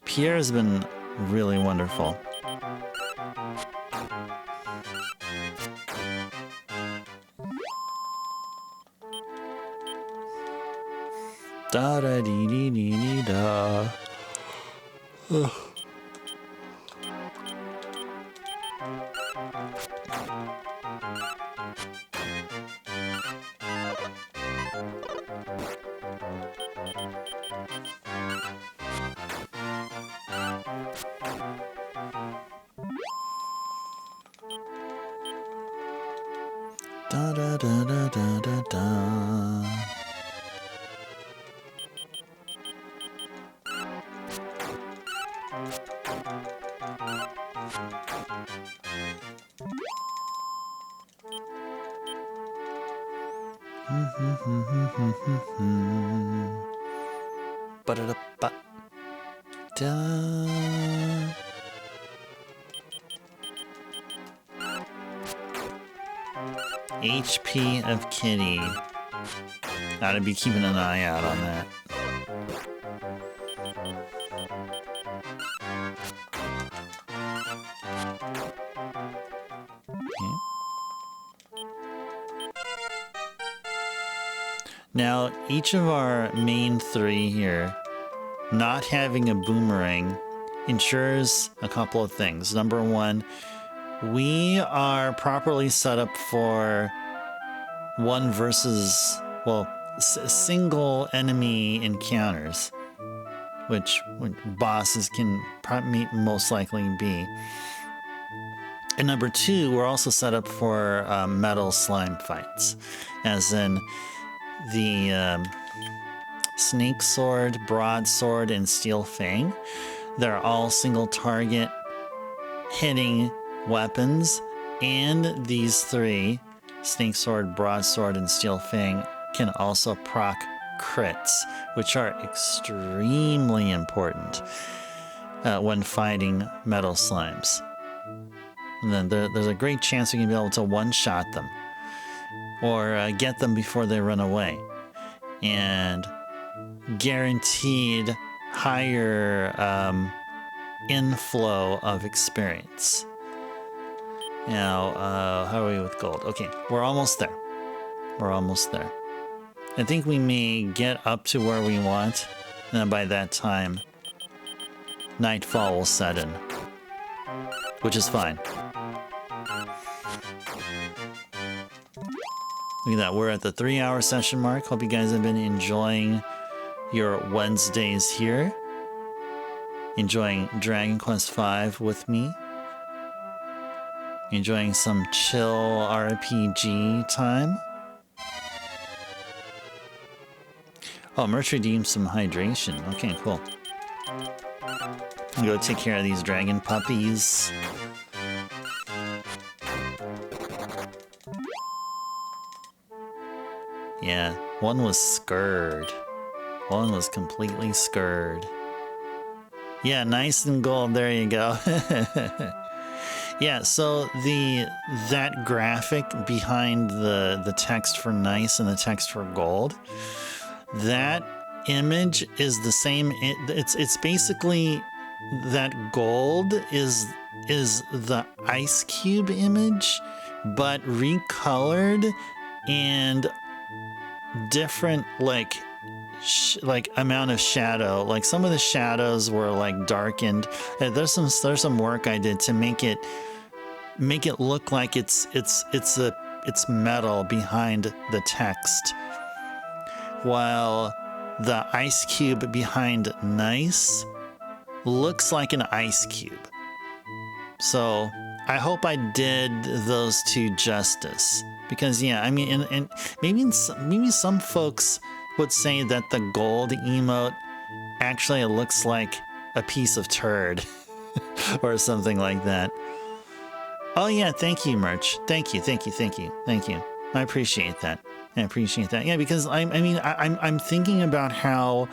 Pierre has been really wonderful. Da da dee dee dee dee da. Ugh. Da da da da da da da. Ba-da-da-ba. Da. HP of Kitty. Gotta be keeping an eye out on that. Okay. Now, each of our main three here, not having a boomerang ensures a couple of things. Number one, we are properly set up for one versus, well, single enemy encounters, which bosses can most likely be. And number two, we're also set up for metal slime fights, as in the Snake Sword, Broadsword, and Steel Fang. They're all single target hitting weapons, and these three, Snake Sword, Broadsword, and Steel Fang, can also proc crits, which are extremely important when fighting metal slimes. And then there's a great chance we can be able to one-shot them or get them before they run away, and guaranteed higher inflow of experience. Now, how are we with gold? Okay, we're almost there. We're almost there. I think we may get up to where we want, and then by that time, nightfall will set in, which is fine. Look at that, we're at the 3-hour session mark. Hope you guys have been enjoying your Wednesdays here. Enjoying Dragon Quest V with me. Enjoying some chill RPG time. Oh, Merch redeemed some hydration. Okay, cool. I'll go take care of these dragon puppies. Yeah, one was scared. One was completely scared. Yeah, nice and gold. There you go. Yeah, so that graphic behind the text for nice and the text for gold, that image is the same. It's basically gold is the ice cube image, but recolored and different, like amount of shadow. Like some of the shadows were like darkened. There's some work I did to make it look like it's metal behind the text, while the ice cube behind nice looks like an ice cube. So I hope I did those two justice, because yeah, I mean, and maybe some folks would say that the gold emote actually looks like a piece of turd or something like that. Oh yeah, thank you, Merch. Thank you. I appreciate that. Yeah, because I'm thinking about how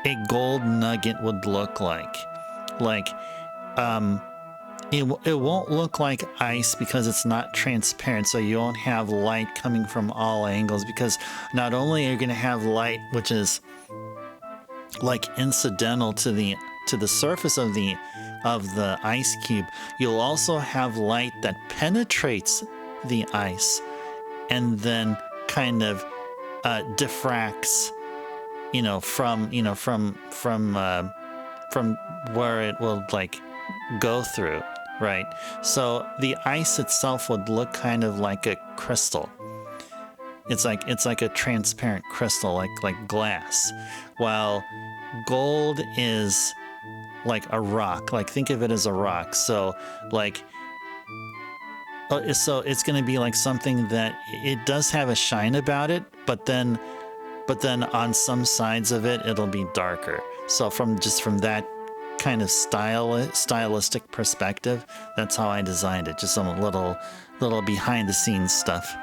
a gold nugget would look like. It won't look like ice because it's not transparent, so you won't have light coming from all angles, because not only are you going to have light which is like incidental to the surface of the ice cube, you'll also have light that penetrates the ice and then kind of diffracts, from where it will like go through, right? So the ice itself would look kind of like a crystal. It's like a transparent crystal, like glass, while gold is like a rock. Like think of it as a rock. So it's going to be like something that it does have a shine about it, but then on some sides of it it'll be darker. So from that kind of stylistic perspective, that's how I designed it. Just some little behind the scenes stuff.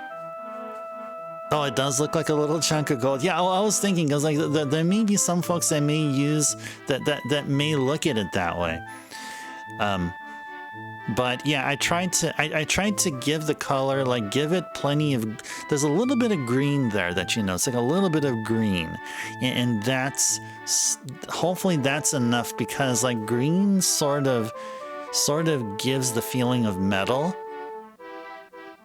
Oh, it does look like a little chunk of gold. Yeah, I was thinking, I was like, there may be some folks that may use that may look at it that way. But yeah, I tried to give the color, like give it plenty of, there's a little bit of green there that it's like a little bit of green, and that's, hopefully that's enough, because like green sort of gives the feeling of metal.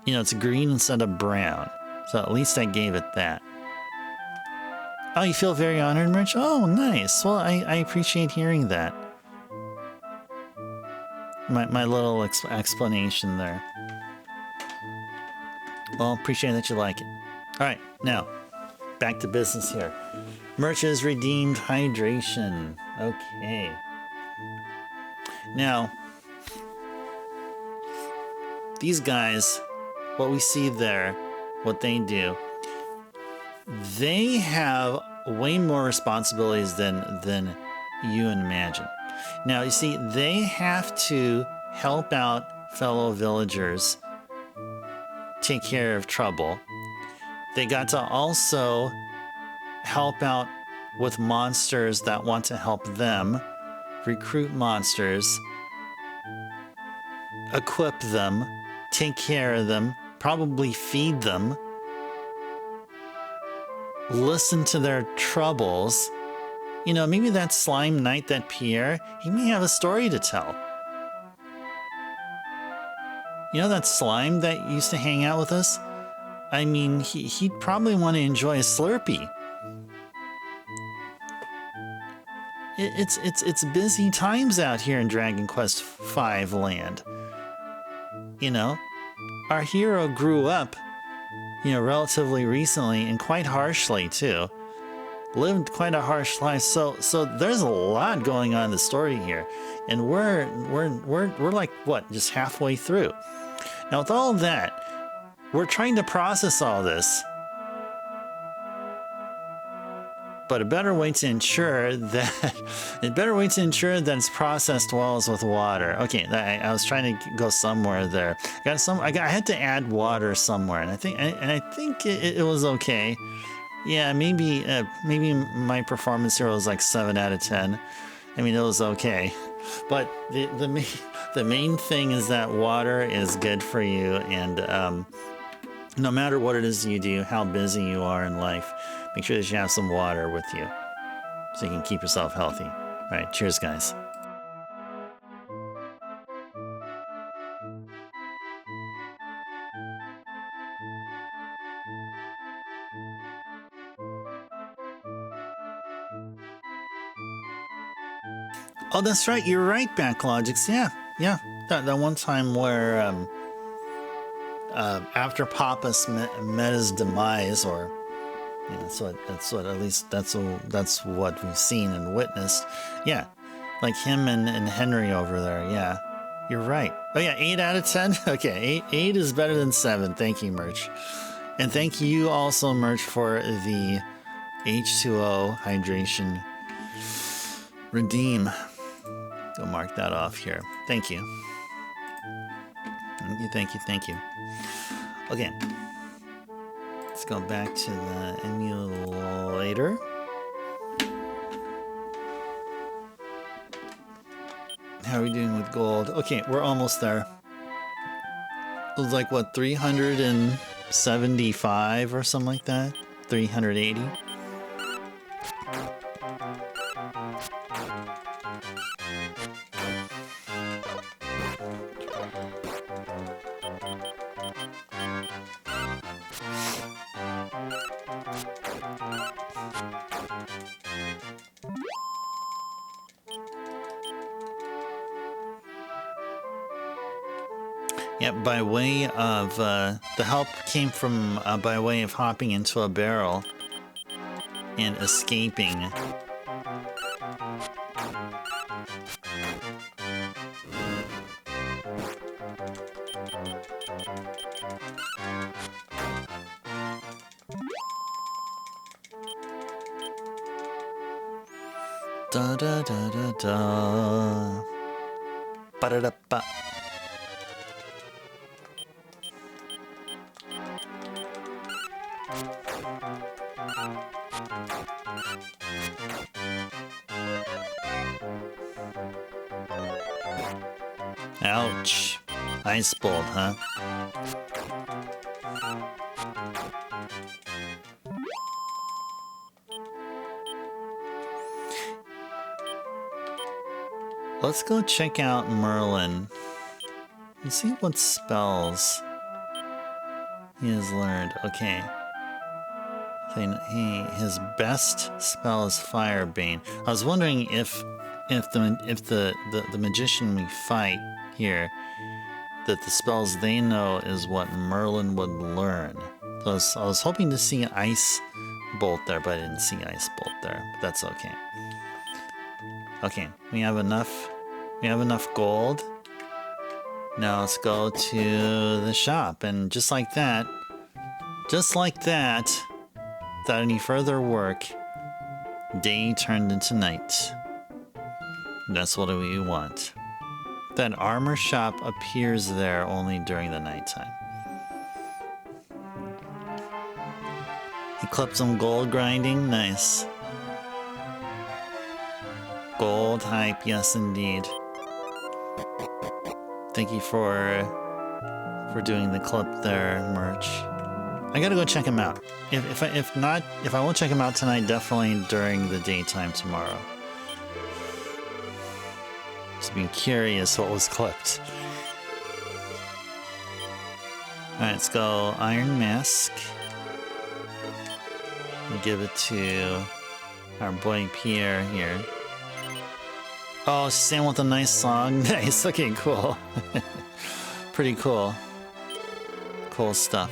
It's green instead of brown. So at least I gave it that. Oh, you feel very honored, Merch? Oh, nice. Well, I appreciate hearing that. My little explanation there. Well, appreciate that you like it. All right, now, back to business here. Merch is redeemed hydration. Okay. Now, these guys, what we see there, what they do, they have way more responsibilities than you imagine. Now, you see, they have to help out fellow villagers take care of trouble. They got to also help out with monsters that want to help them, recruit monsters, equip them, take care of them, probably feed them, listen to their troubles. Maybe that slime knight, that Pierre, he may have a story to tell. That slime that used to hang out with us? I mean, he'd probably want to enjoy a Slurpee. It's busy times out here in Dragon Quest V land. Our hero grew up, relatively recently, and quite harshly too. Lived quite a harsh life, so there's a lot going on in the story here, and we're like what, just halfway through. Now with all that, we're trying to process all this, but a better way to ensure that it's processed well is with water. Okay, I was trying to go somewhere there. I had to add water somewhere, and I think it was okay. Yeah, maybe my performance here was like 7 out of 10. I mean, it was okay, but the main thing is that water is good for you, and no matter what it is you do, how busy you are in life, make sure that you have some water with you so you can keep yourself healthy. All right, cheers, guys. Oh, that's right. You're right, Backlogics. Yeah, yeah. That one time where after Pappas met his demise, or yeah, that's what at least that's what we've seen and witnessed. Yeah, like him and Henry over there. Yeah, you're right. Oh yeah, 8 out of 10. Okay, eight is better than 7. Thank you, Merch, and thank you also, Merch, for the H2O hydration redeem. Go mark that off here. Thank you. Thank you. Okay. Let's go back to the emulator. How are we doing with gold? Okay, we're almost there. It was like, what, 375 or something like that? 380? Yeah, by way of, the help came from, by way of hopping into a barrel and escaping. Da da da da da. Ba da da ba. Ouch. Ice bolt, huh? Let's go check out Merlin and see what spells he has learned. Okay. His best spell is Firebane. I was wondering if the magician we fight here, that the spells they know is what Merlin would learn. So I was hoping to see Ice Bolt there, but I didn't see Ice Bolt there. But that's okay. Okay, we have enough gold. Now let's go to the shop, and just like that, without any further work, day turned into night. That's what we want. That armor shop appears there only during the nighttime. He clipped some gold grinding, nice. Gold hype, yes indeed. Thank you for doing the clip there, Merch. I gotta go check him out. If I won't check him out tonight, definitely during the daytime tomorrow. Just being curious what was clipped. Alright, let's go Iron Mask. We'll give it to our boy Pierre here. Oh, Sam with a nice song. Nice. Okay, cool. Pretty cool. Cool stuff.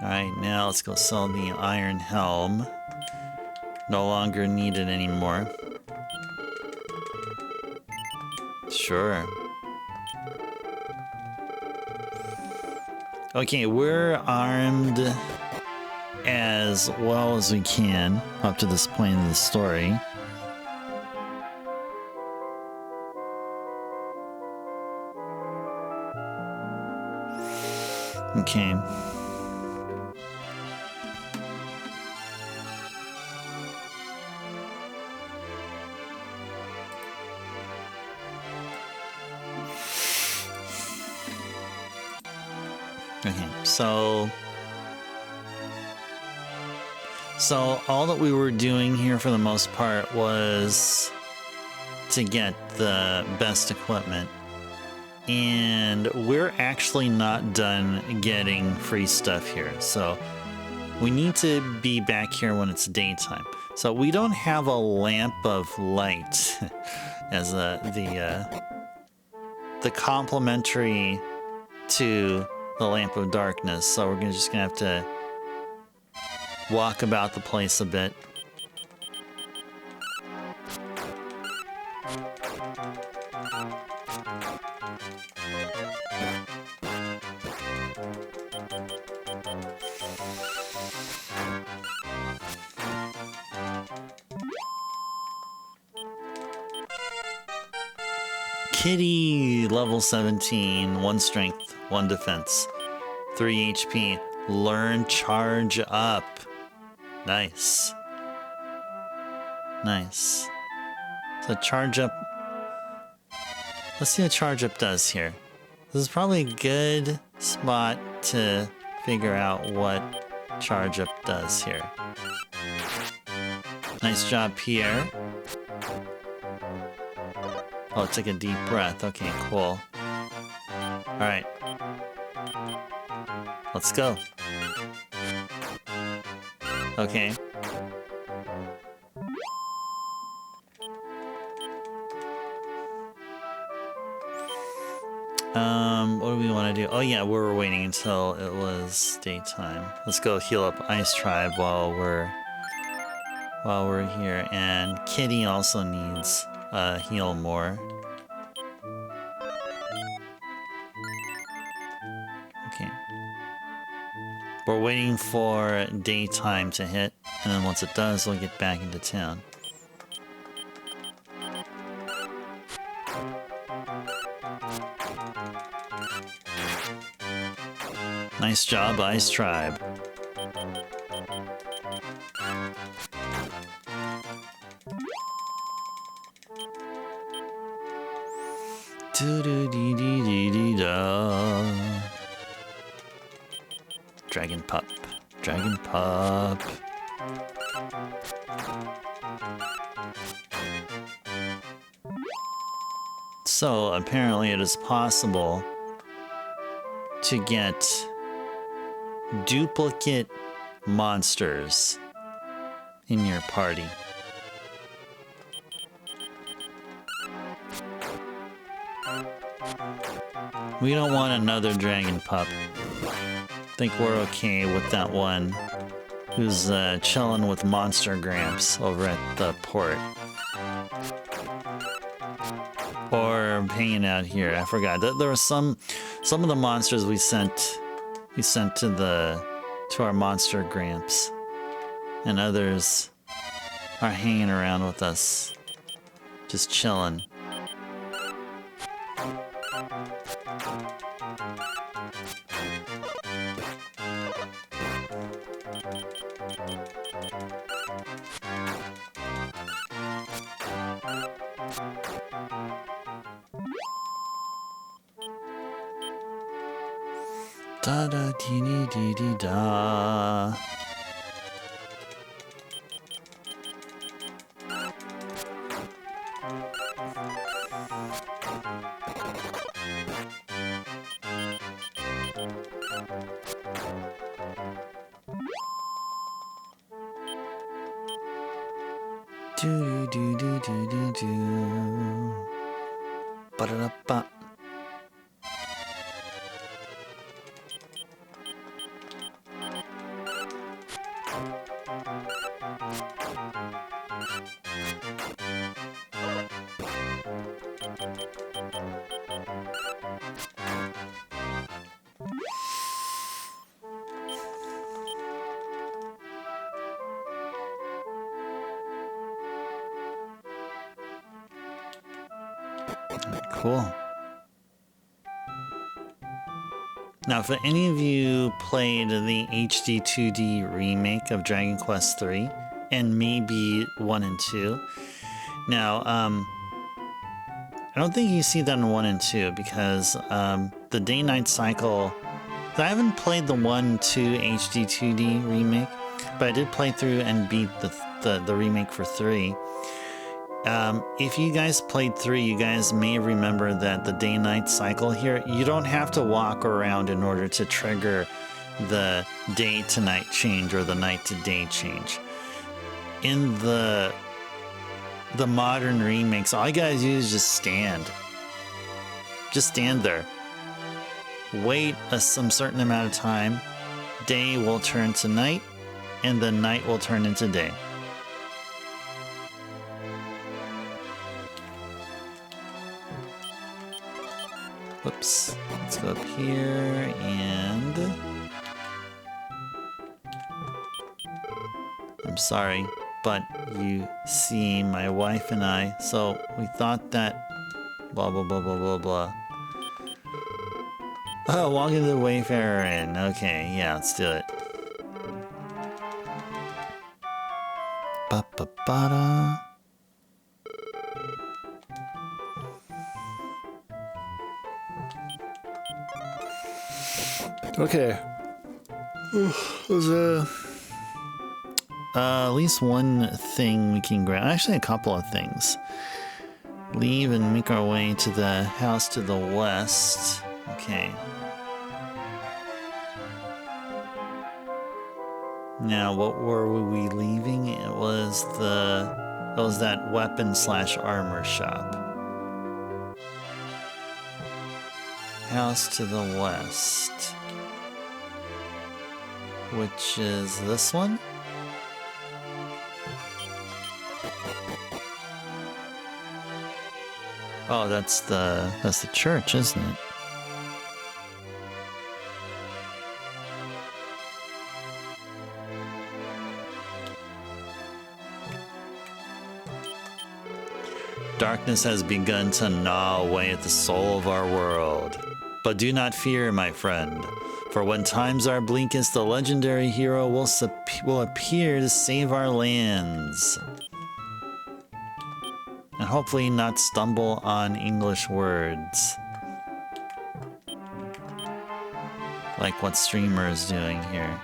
Alright, now let's go sell the Iron Helm. No longer needed anymore. Sure. Okay, we're armed as well as we can up to this point in the story. Okay. Okay, so all that we were doing here for the most part was to get the best equipment. And we're actually not done getting free stuff here. So we need to be back here when it's daytime. So we don't have a lamp of light as the complementary to the lamp of darkness. So we're just gonna have to walk about the place a bit. Kitty, level 17, 1 strength, 1 defense, 3 HP. Learn charge up. Nice. Nice. So charge up. Let's see what charge up does here. This is probably a good spot to figure out what charge up does here. Nice job, Pierre. Oh, take a deep breath. Okay, cool. Alright. Let's go. Okay. What do we want to do? Oh yeah, we were waiting until it was daytime. Let's go heal up Ice Tribe while we're here. And Kitty also needs heal more. Okay. We're waiting for daytime to hit, and then once it does, we'll get back into town. Nice job, Ice Tribe. Do-do-dee-dee-dee-dee-da. Dragon Pup. Dragon Pup. So, apparently it is possible to get duplicate monsters in your party. We don't want another Dragon Pup. I think we're okay with that one who's chilling with Monster Gramps over at the port. Or hanging out here. I forgot. There were some of the monsters we sent to our Monster Gramps. And others are hanging around with us. Just chilling. Da da dee dee dee dee da. Do do do do do do. Ba-da-da-ba. Cool. Now, if any of you played the HD 2D remake of Dragon Quest III, and maybe 1 and 2, now, I don't think you see that in 1 and 2 because the day-night cycle. I haven't played the 1-2 HD 2D remake, but I did play through and beat the remake for 3. If you guys played 3, you guys may remember that the day-night cycle here, you don't have to walk around in order to trigger the day to night change or the night to day change. In the modern remakes, all you guys do is just stand. Just stand there. Wait some certain amount of time. Day will turn to night, and the night will turn into day. Whoops. Let's go up here and... I'm sorry, but you see my wife and I, so we thought that... Blah, blah, blah, blah, blah, blah. Oh, walk into the Wayfarer Inn. Okay, yeah, let's do it. Ba-ba-ba-da. Okay. There's at least one thing we can grab. Actually, a couple of things. Leave and make our way to the house to the west. Okay. Now, what were we leaving? It was that weapon/armor shop. House to the west. Which is this one? Oh, that's the church, isn't it? Darkness has begun to gnaw away at the soul of our world. But do not fear, my friend, for when times are bleakest, the legendary hero will appear to save our lands. And hopefully not stumble on English words. Like what streamer is doing here.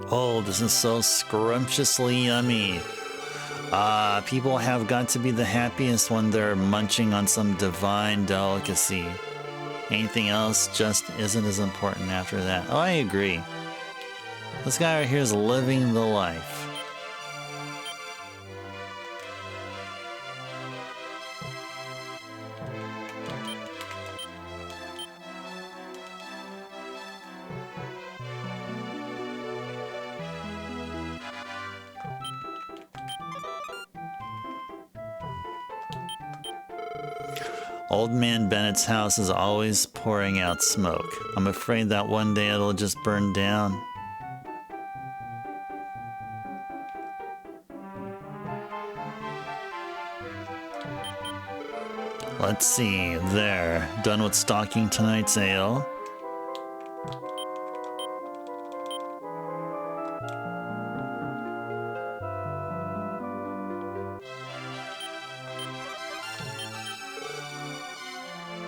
Oh, this is so scrumptiously yummy. People have got to be the happiest when they're munching on some divine delicacy. Anything else just isn't as important after that. Oh, I agree. This guy right here is living the life. Old Man Bennett's house is always pouring out smoke. I'm afraid that one day it'll just burn down. Let's see. There. Done with stocking tonight's ale.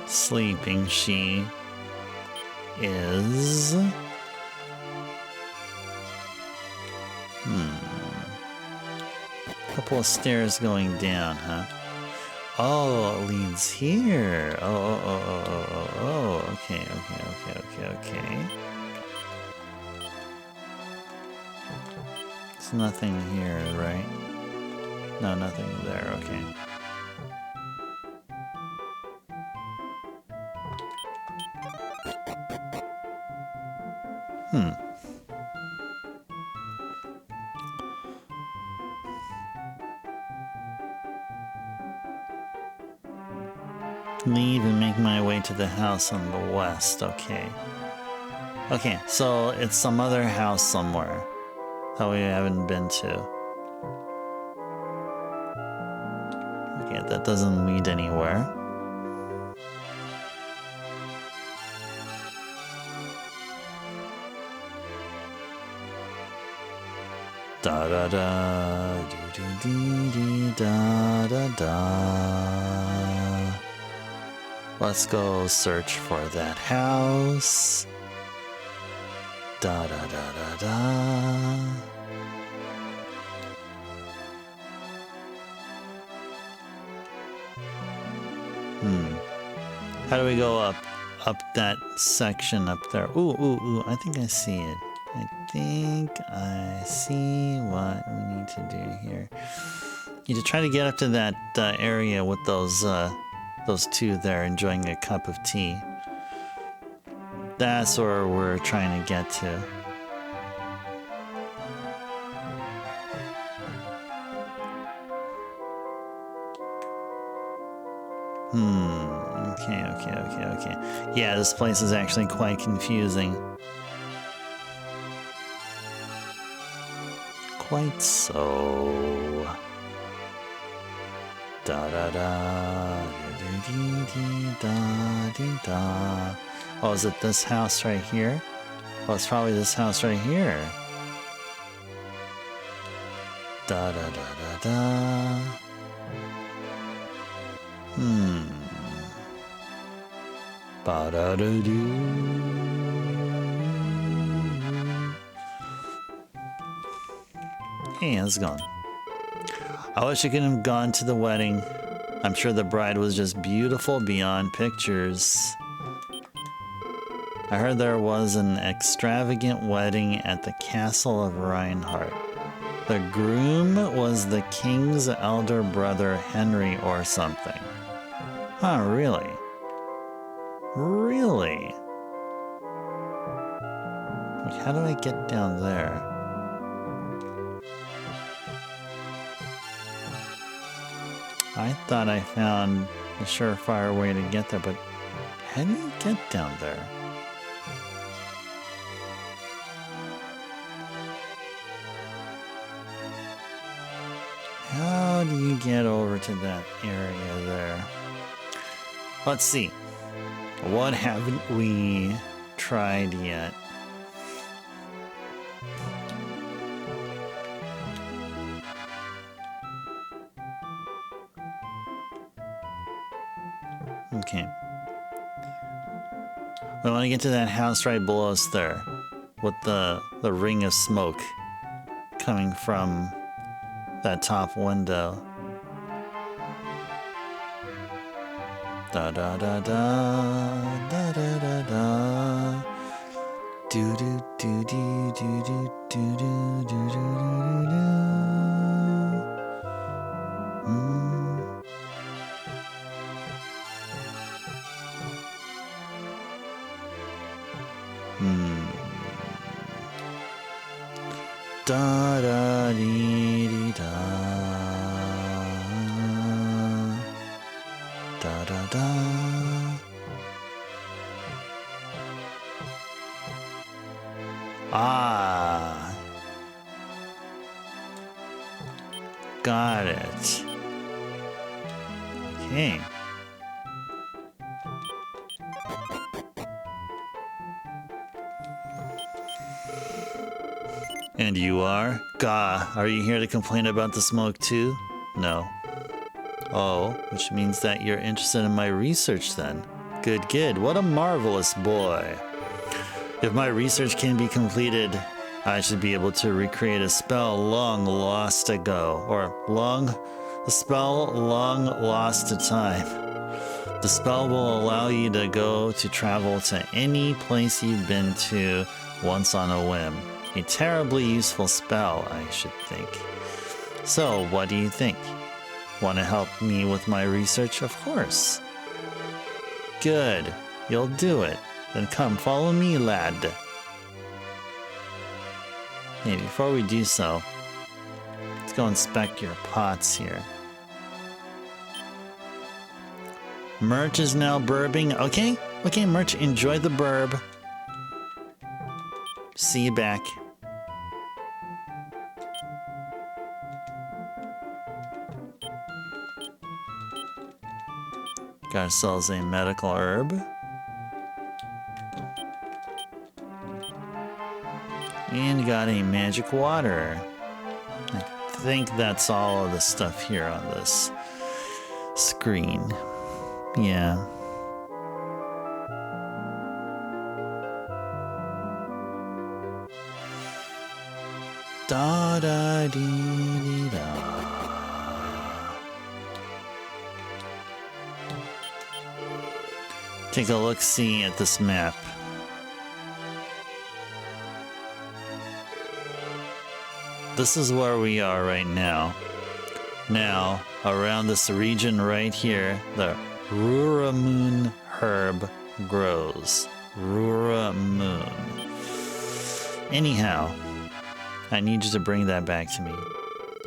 Sleeping she is. Couple of stairs going down, huh? Oh, it leads here. Oh. Okay. There's nothing here, right? No, nothing there, okay. Leave and make my way to the house on the west, okay. Okay, so it's some other house somewhere that we haven't been to. Okay, that doesn't lead anywhere. Da da da, do do dee dee da da da. Let's go search for that house. Da da da da da. How do we go up that section up there? Ooh, I think I see it. I think I see what we need to do here. You need to try to get up to that area with those two there enjoying a cup of tea. That's where we're trying to get to. Okay. Yeah, this place is actually quite confusing. Quite so. Da da da dee dee da dee da. Oh, is it this house right here? Oh, it's probably this house right here. Da da da da da. Ba da da doo. Hey, how's it going? I wish I could have gone to the wedding. I'm sure the bride was just beautiful beyond pictures. I heard there was an extravagant wedding at the castle of Reinhardt. The groom was the king's elder brother Henry or something. Huh, really? Really? Like, how do I get down there? I thought I found a surefire way to get there, but how do you get down there? How do you get over to that area there? Let's see. What haven't we tried yet? Okay. We want to get to that house right below us there, with the ring of smoke coming from that top window. Da da da da da da da da. Do do do do do do do do do do do. Da da dee dee da. Da da da. Ah. Got it. Okay. And you are? Gah, are you here to complain about the smoke too? No. Oh, which means that you're interested in my research then. Good. What a marvelous boy. If my research can be completed, I should be able to recreate a spell long lost ago. A spell long lost to time. The spell will allow you to travel to any place you've been to once on a whim. A terribly useful spell, I should think. So, what do you think? Want to help me with my research? Of course. Good. You'll do it. Then come, follow me, lad. Hey, before we do so, let's go inspect your pots here. Merch is now burbing. Okay, Merch, enjoy the burb. See you back. Got ourselves a medical herb. And got a magic water. I think that's all of the stuff here on this screen. Yeah. Da da dee dee da. take a look-see at this map. This is where we are right now. Now, around this region right here, the Ruramoon herb grows. Ruramoon. Anyhow, I need you to bring that back to me.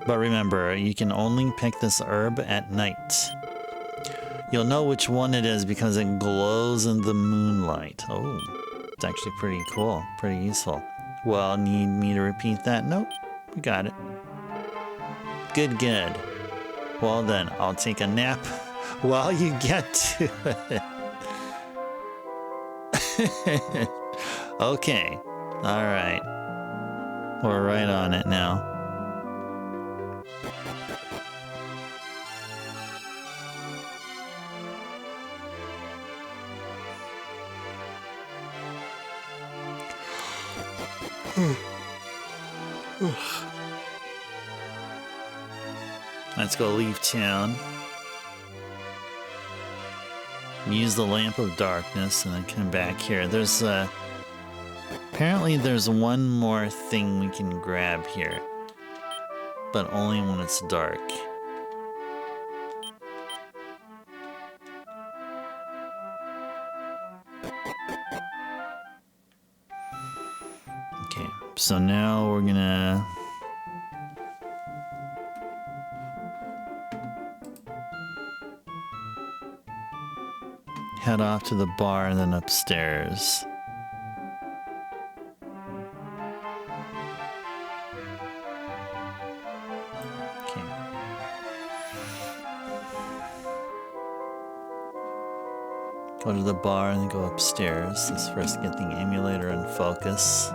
But remember, you can only pick this herb at night. You'll know which one it is because it glows in the moonlight. Oh, it's actually pretty cool, pretty useful. Well, need me to repeat that? Nope, we got it. Good, good. Well then, I'll take a nap while you get to it. Okay, alright. We're right on it now. Let's go leave town. Use the lamp of darkness and then come back here. There's apparently there's one more thing we can grab here, but only when it's dark. Okay, so now we're gonna head off to the bar and then upstairs. Okay. Go to the bar and then go upstairs. Let's first get the emulator in focus.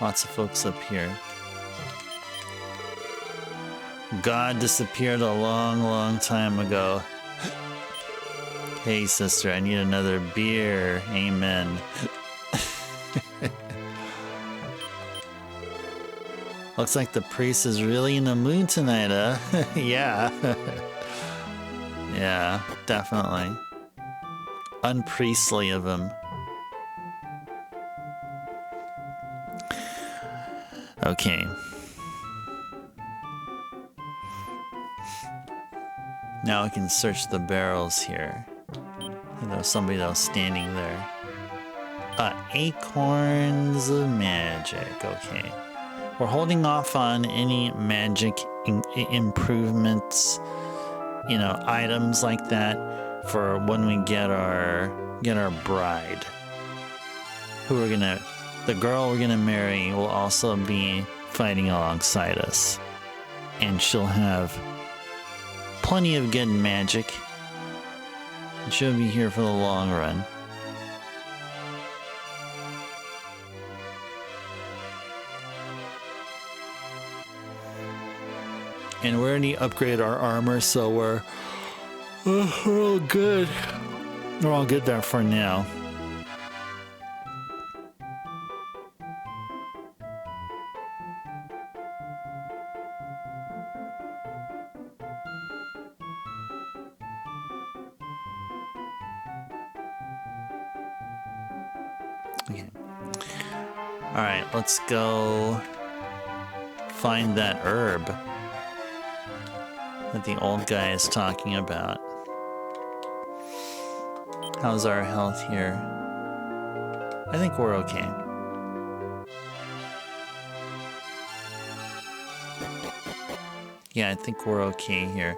Lots of folks up here. God disappeared a long, long time ago. Hey, sister, I need another beer. Amen. Looks like the priest is really in the mood tonight, huh? Yeah. Yeah, definitely. Unpriestly of him. Okay. Now I can search the barrels here. And there's somebody else standing there. Acorns of magic. Okay. We're holding off on any magic improvements, you know, items like that for when we get our bride. The girl we're gonna marry will also be fighting alongside us. And she'll have plenty of good magic. And she'll be here for the long run. And we already upgraded our armor, so we're all good. We're all good there for now. Okay. Alright, let's go find that herb that the old guy is talking about. How's our health here? I think we're okay. Yeah, I think we're okay here.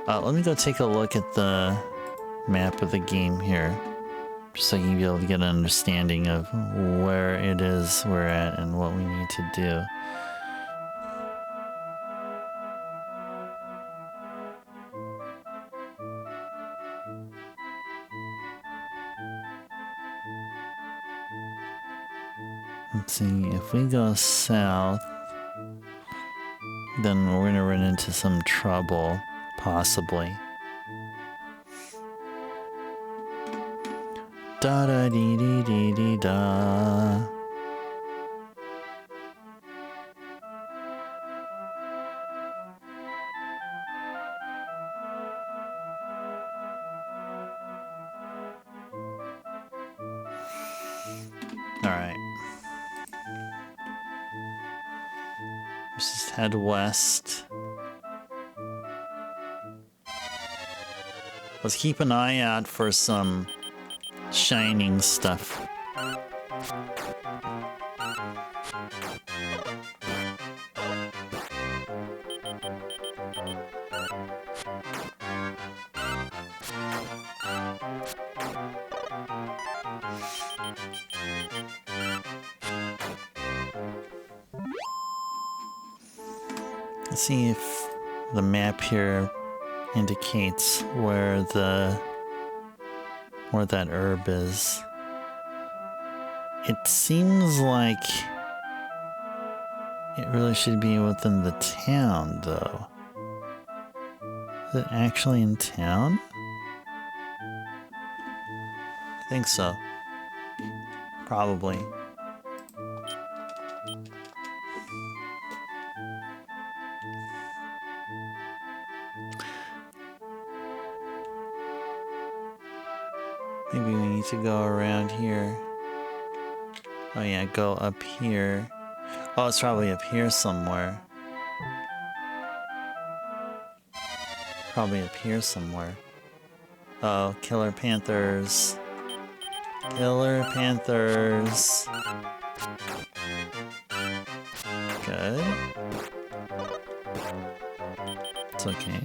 Let me go take a look at the map of the game here, just so you can be able to get an understanding of where it is we're at and what we need to do. Let's see, if we go south, then we're gonna run into some trouble, possibly. Da da dee dee dee dee da. Alright. Let's just head west. Let's keep an eye out for some shining stuff. Let's see if the map here indicates where that herb is. It seems like it really should be within the town, though. Is it actually in town? I think so. Probably. Maybe we need to go around here. Oh yeah, go up here. Oh, it's probably up here somewhere. Probably up here somewhere. Oh, killer panthers. Killer panthers. Good. It's okay.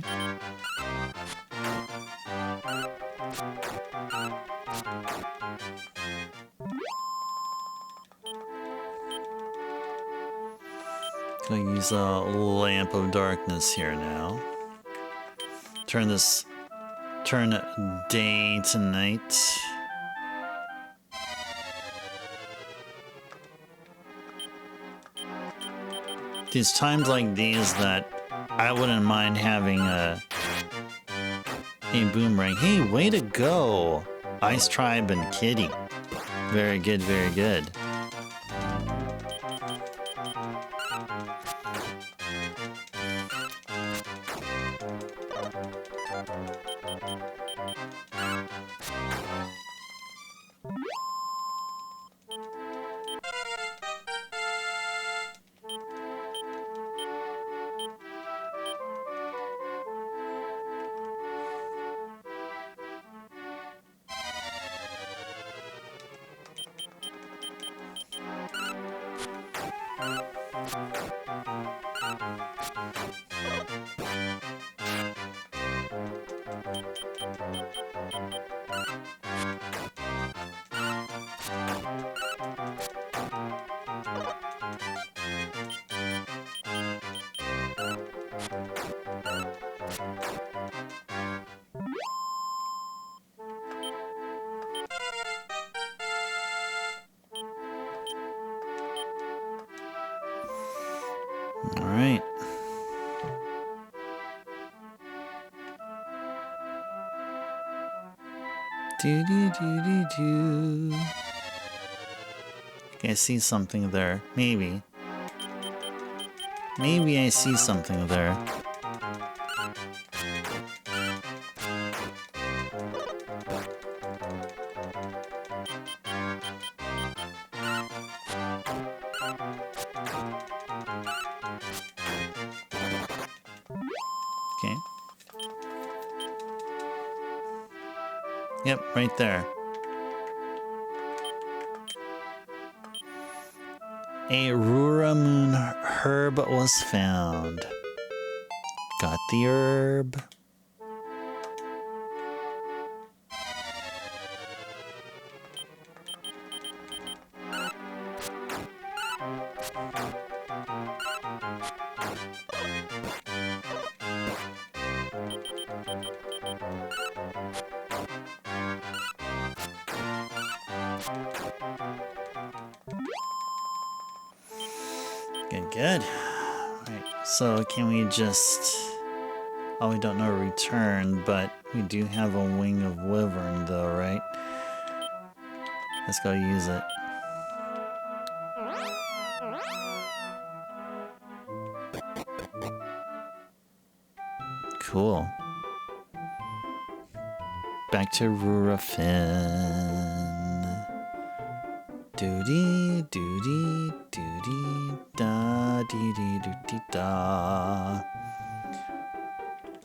Gonna use a lamp of darkness here now. Turn day to night. These times like these that I wouldn't mind having a boomerang. Hey, way to go! Ice Tribe and Kitty. Very good, very good. All right. Do do do do do. Okay, I see something there. Maybe. Maybe I see something there. Okay. Yep, right there. A Rura Moon herb was found. Got the herb. Good, good. Alright, so can we just... Oh, we don't know return, but we do have a wing of wyvern though, right? Let's go use it. Cool. Back to Rurafin. Doody, doody, doody, da, dee, dee, doody, da.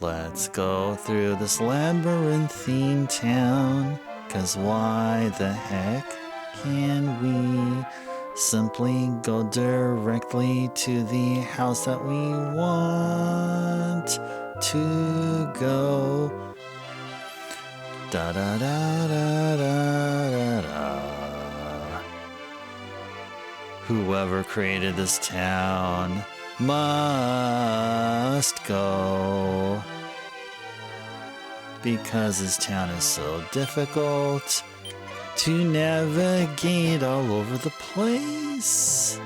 Let's go through this labyrinthine town, 'cause why the heck can we simply go directly to the house that we want to go? Da da da da da da da. Whoever created this town must go, because this town is so difficult to navigate all over the place.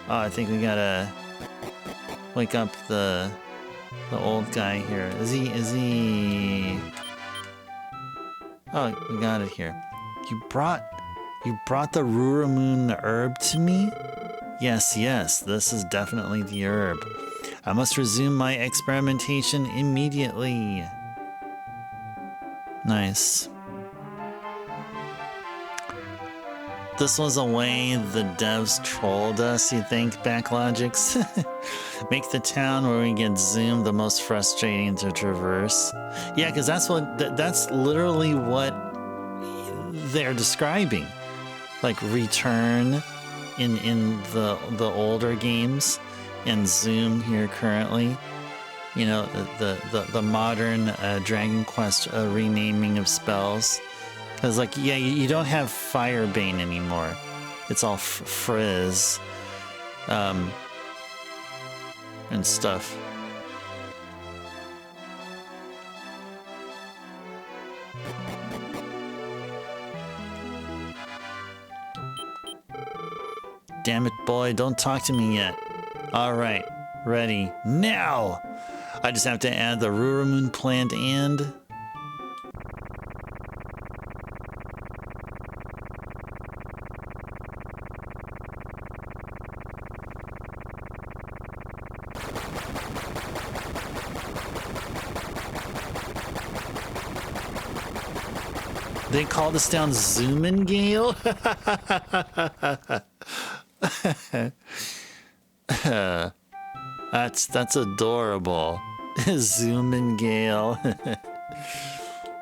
Oh, I think we gotta wake up the old guy here. Is he? Oh, we got it here. You brought the Ruramoon herb to me? Yes, this is definitely the herb. I must resume my experimentation immediately. Nice. This was a way the devs trolled us, you think, Backlogics? Make the town where we get zoomed the most frustrating to traverse. Yeah, because that's literally what they're describing. Like Return in the older games, and Zoom here currently. You know, the modern Dragon Quest renaming of spells. Because, like, yeah, you don't have Firebane anymore. It's all Frizz. And stuff. Damn it, boy, don't talk to me yet. Alright, ready, now! I just have to add the Ruramoon plant and... They call this town Zoomingale? That's adorable. Zoomingale.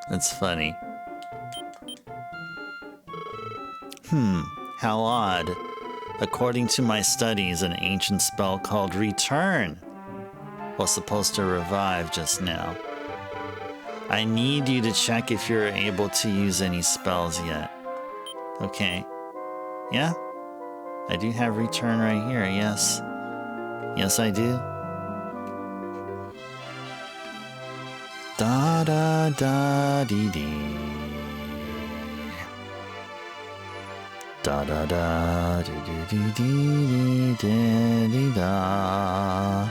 That's funny. How odd. According to my studies, an ancient spell called Return was supposed to revive just now. I need you to check if you're able to use any spells yet. Okay. Yeah? I do have Return right here, yes. Yes, I do. Da da da dee dee. Da da da dee dee dee dee dee dee da.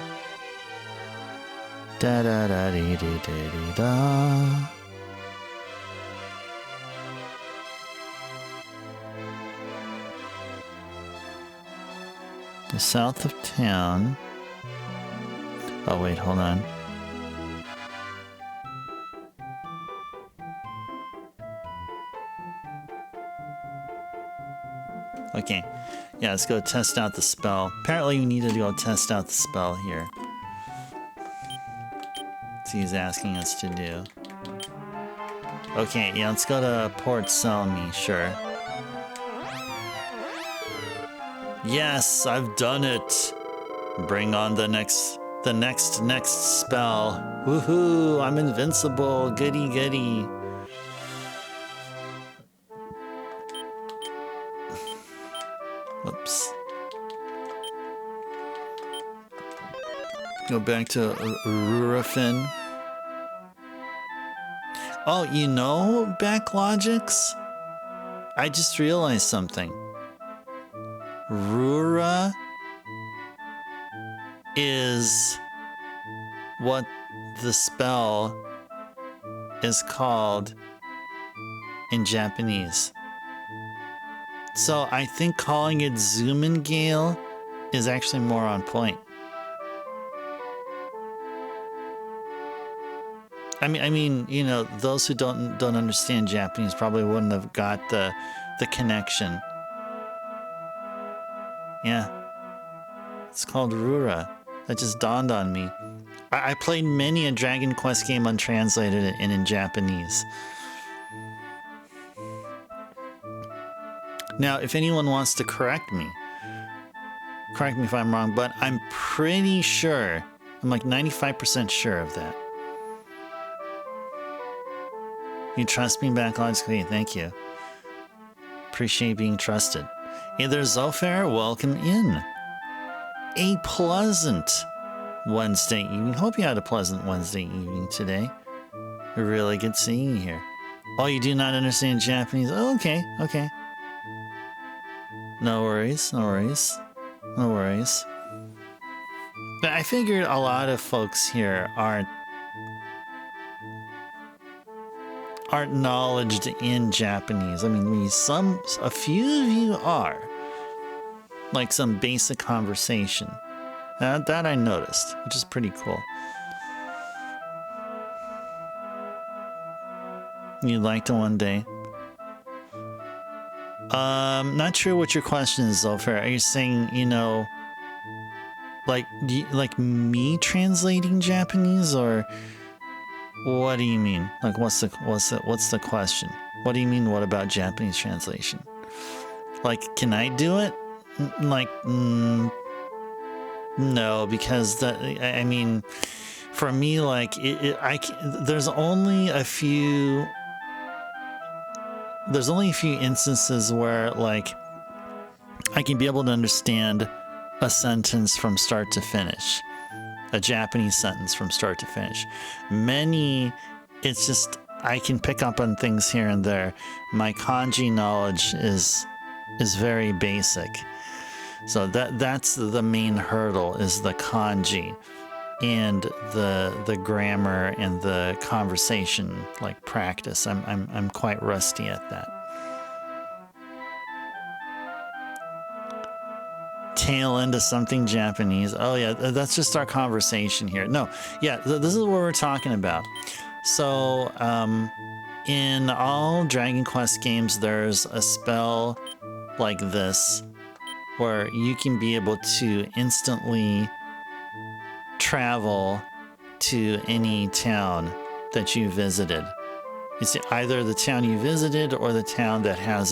Da da da dee dee dee dee da. The south of town. Oh wait, hold on. Okay, yeah, let's go test out the spell. Apparently we need to go test out the spell here. So he's asking us to do. Okay, yeah, let's go to Port Selmy, sure. Yes, I've done it. Bring on the next spell. Woohoo, I'm invincible. Goody goody. Whoops. Go back to Rurafin. Oh, you know, Backlogics? I just realized something. Rura is what the spell is called in Japanese. So I think calling it Zoomingale is actually more on point. I mean, you know, those who don't understand Japanese probably wouldn't have got the connection. Yeah. It's called Rura. That just dawned on me. I played many a Dragon Quest game untranslated and in Japanese. Now, if anyone wants to correct me if I'm wrong, but I'm pretty sure, I'm like 95% sure of that. You trust me, Backlogically? Thank you. Appreciate being trusted. Hey there, Zofair. Welcome in. A pleasant Wednesday evening. Hope you had a pleasant Wednesday evening today. Really good seeing you here. Oh, you do not understand Japanese? Oh, okay, okay. No worries, no worries, no worries. But I figured a lot of folks here aren't knowledged in Japanese. I mean, a few of you are. Like some basic conversation. That I noticed, which is pretty cool. You'd like to one day. Not sure what your question is, Zofair. Are you saying, you know, like me translating Japanese, or what do you mean? Like, what's the question? What do you mean? What about Japanese translation? Like, can I do it? No, because I mean, for me, like, there's only a few instances where, like, I can be able to understand a sentence from start to finish, a Japanese sentence from start to finish. Many, it's just, I can pick up on things here and there. My kanji knowledge is very basic. So that's the main hurdle, is the kanji and the grammar and the conversation, like, practice. I'm quite rusty at that. Tail into something Japanese. Oh yeah, that's just our conversation here. No, yeah, this is what we're talking about. So in all Dragon Quest games, there's a spell like this where you can be able to instantly travel to any town that you visited. It's either the town you visited or the town that has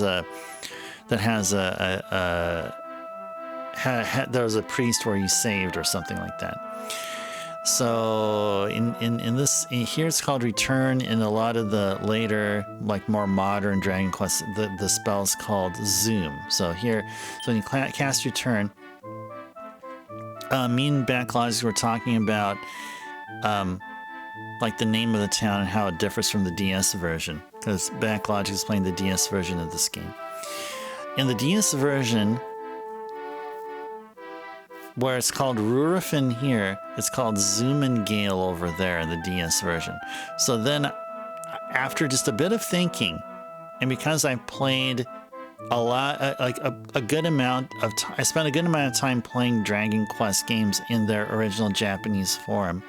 there was a priest where you saved or something like that. So in this here, it's called Return. In a lot of the later, like, more modern Dragon Quest, the spell's called Zoom. So here, so when you cast Return, me and Backlogic were talking about like the name of the town and how it differs from the DS version, because Backlogic is playing the DS version of this game. In the DS version, where it's called Rurafin here, it's called Zoomengale over there in the DS version. So then, after just a bit of thinking, and because I played a lot, like a good amount of time, I spent a good amount of time playing Dragon Quest games in their original Japanese form,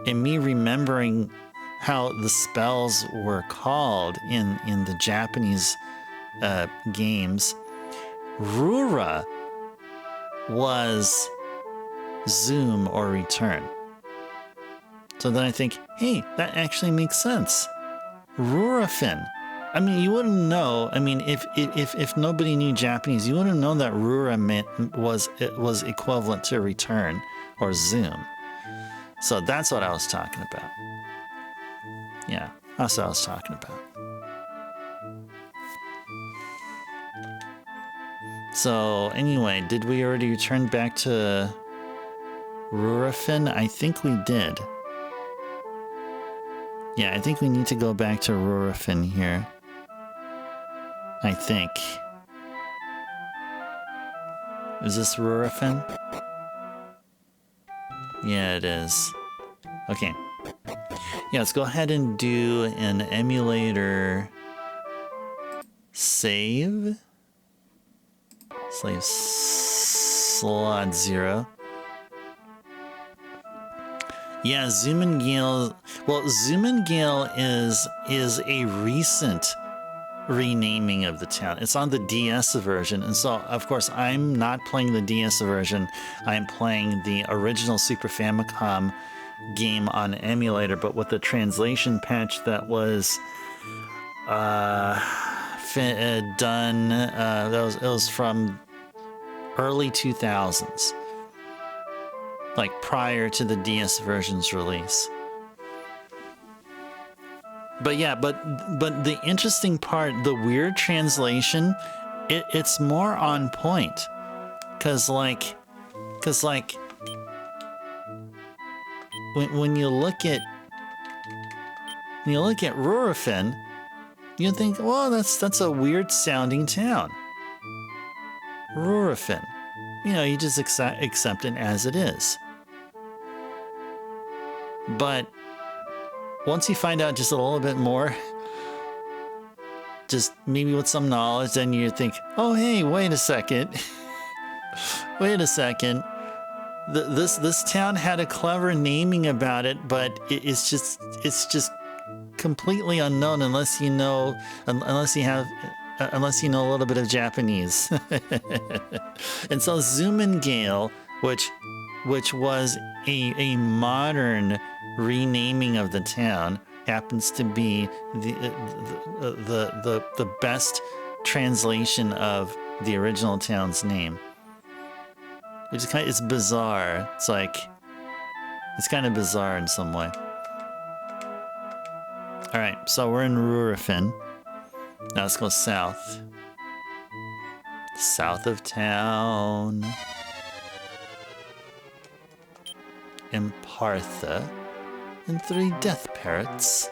and me remembering how the spells were called in the Japanese games, Rura was Zoom or Return. So then I think, hey, that actually makes sense. Rurafin. I mean, you wouldn't know. I mean, if nobody knew Japanese, you wouldn't know that Rura was equivalent to Return or Zoom. So that's what I was talking about. Yeah, that's what I was talking about. So anyway, did we already return back to Rurafin? I think we did. Yeah, I think we need to go back to Rurafin here. I think. Is this Rurafin? Yeah, it is. Okay. Yeah, let's go ahead and do an emulator save. Slave slot 0. Yeah, Zoomengale. Well, Zoomengale is a recent renaming of the town. It's on the DS version, and so of course I'm not playing the DS version. I'm playing the original Super Famicom game on emulator, but with the translation patch that was done. It was from early 2000s, like prior to the DS version's release. But yeah, but the interesting part, the weird translation, it's more on point, cause like when you look at Rurifin, you think, well, that's a weird sounding town. Rurifin, you just accept it as it is. But once you find out just a little bit more, just maybe with some knowledge, then you think, oh, hey, wait a second. Wait a second. This town had a clever naming about it, but it's just completely unknown unless you know a little bit of Japanese. And so Zoomengale, which was a modern renaming of the town, happens to be the best translation of the original town's name. Which is it's bizarre. It's kind of bizarre in some way. All right, so we're in Rurifin. Now let's go south. South of town. Impartha. And 3 death parrots.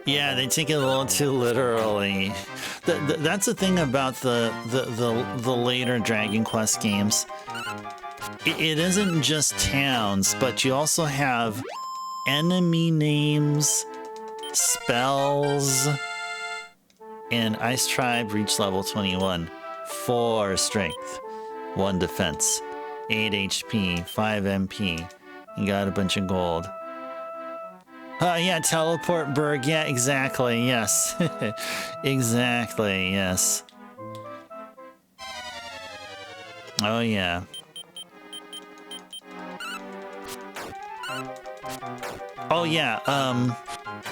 Yeah, they take it a little too literally. That's the thing about the later Dragon Quest games. It isn't just towns, but you also have enemy names, spells, and Ice Tribe reached level 21. 4 strength, 1 defense, 8 HP, 5 MP. You got a bunch of gold. Yeah, Teleport Berg. Yeah, exactly. Yes. Exactly. Yes. Oh, yeah. Oh, yeah.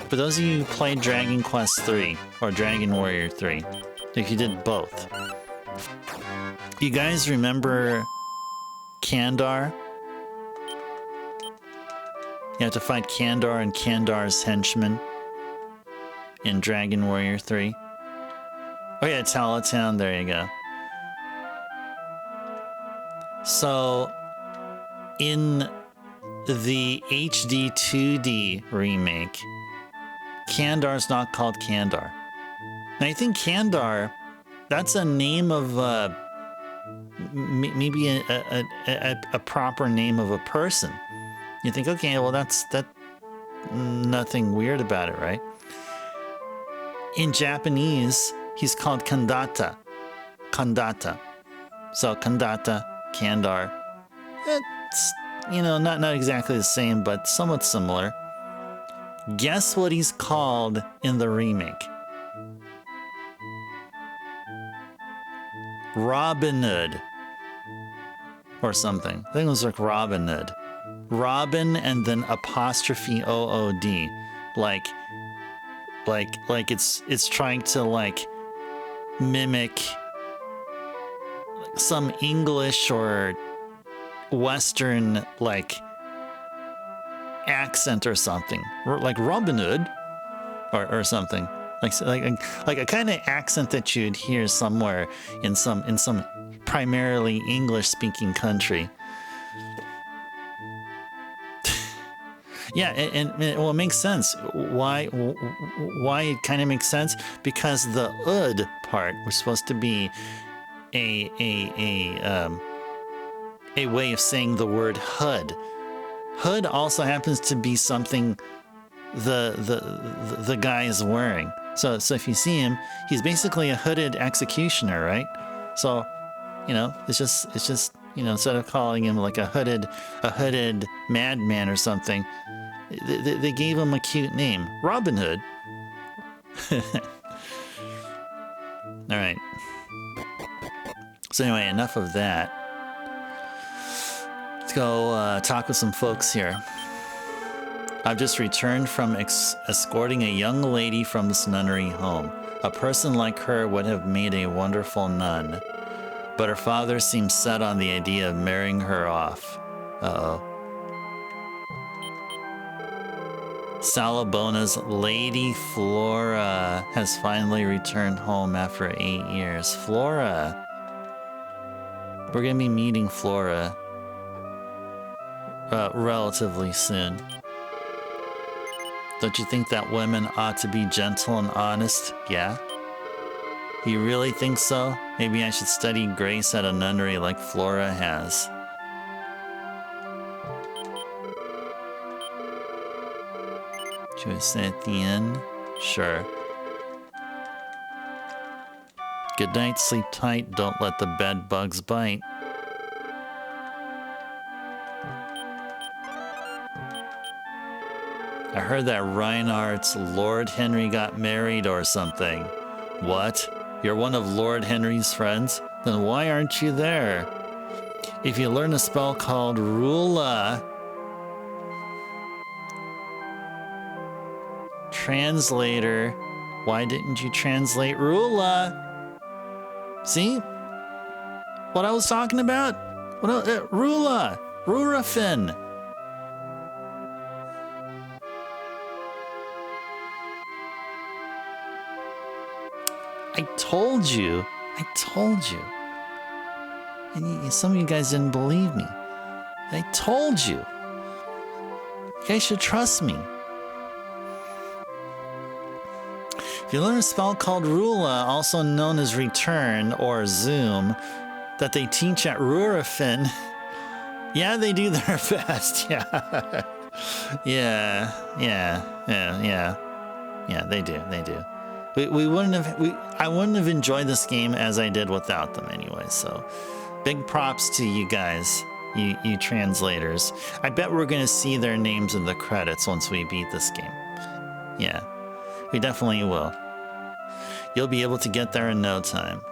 For those of you who played Dragon Quest III or Dragon Warrior 3, if you did both, you guys remember Kandar? You have to fight Kandar and Kandar's henchmen in Dragon Warrior 3. Oh yeah, Talatown, there you go. So, in the HD 2D remake, Kandar's not called Kandar. And I think Kandar, that's a name of, maybe a proper name of a person. You think, okay, well, that's nothing weird about it, right? In Japanese, he's called Kandata. Kandata. So Kandata, Kandar. It's, not exactly the same, but somewhat similar. Guess what he's called in the remake? Robin Hood. Or something. I think it was like Robin Hood. Robin and then apostrophe OOD, like it's trying to mimic some English or Western accent or something, like Robin Hood or something, like a kind of accent that you'd hear somewhere in some primarily English speaking country. Yeah, and it makes sense. Why it kind of makes sense? Because the ud part was supposed to be a way of saying the word hood. Hood also happens to be something the guy is wearing. So if you see him, he's basically a hooded executioner, right? So, it's just instead of calling him like a hooded madman or something, They gave him a cute name. Robin Hood. Alright. So anyway, enough of that. Let's go talk with some folks here. I've just returned from escorting a young lady from this nunnery home. A person like her would have made a wonderful nun. But her father seems set on the idea of marrying her off. Uh-oh. Salabona's Lady Flora has finally returned home after 8 years. Flora. We're gonna be meeting Flora relatively soon. Don't you think that women ought to be gentle and honest? Yeah? You really think so? Maybe I should study grace at a nunnery like Flora has. Should we say at the end? Sure. Good night, sleep tight, don't let the bed bugs bite. I heard that Reinhardt's Lord Henry got married or something. What? You're one of Lord Henry's friends? Then why aren't you there? If you learn a spell called Rula... Translator, why didn't you translate Rula? See? What I was talking about? Rula! Rurafin! I told you. I told you. And some of you guys didn't believe me. I told you. You guys should trust me. If you learn a spell called Rula, also known as Return or Zoom, that they teach at Rurafin, yeah, they do their best. Yeah. Yeah, they do. We wouldn't have I wouldn't have enjoyed this game as I did without them anyway. So, big props to you guys, you translators. I bet we're gonna see their names in the credits once we beat this game. Yeah, we definitely will. You'll be able to get there in no time.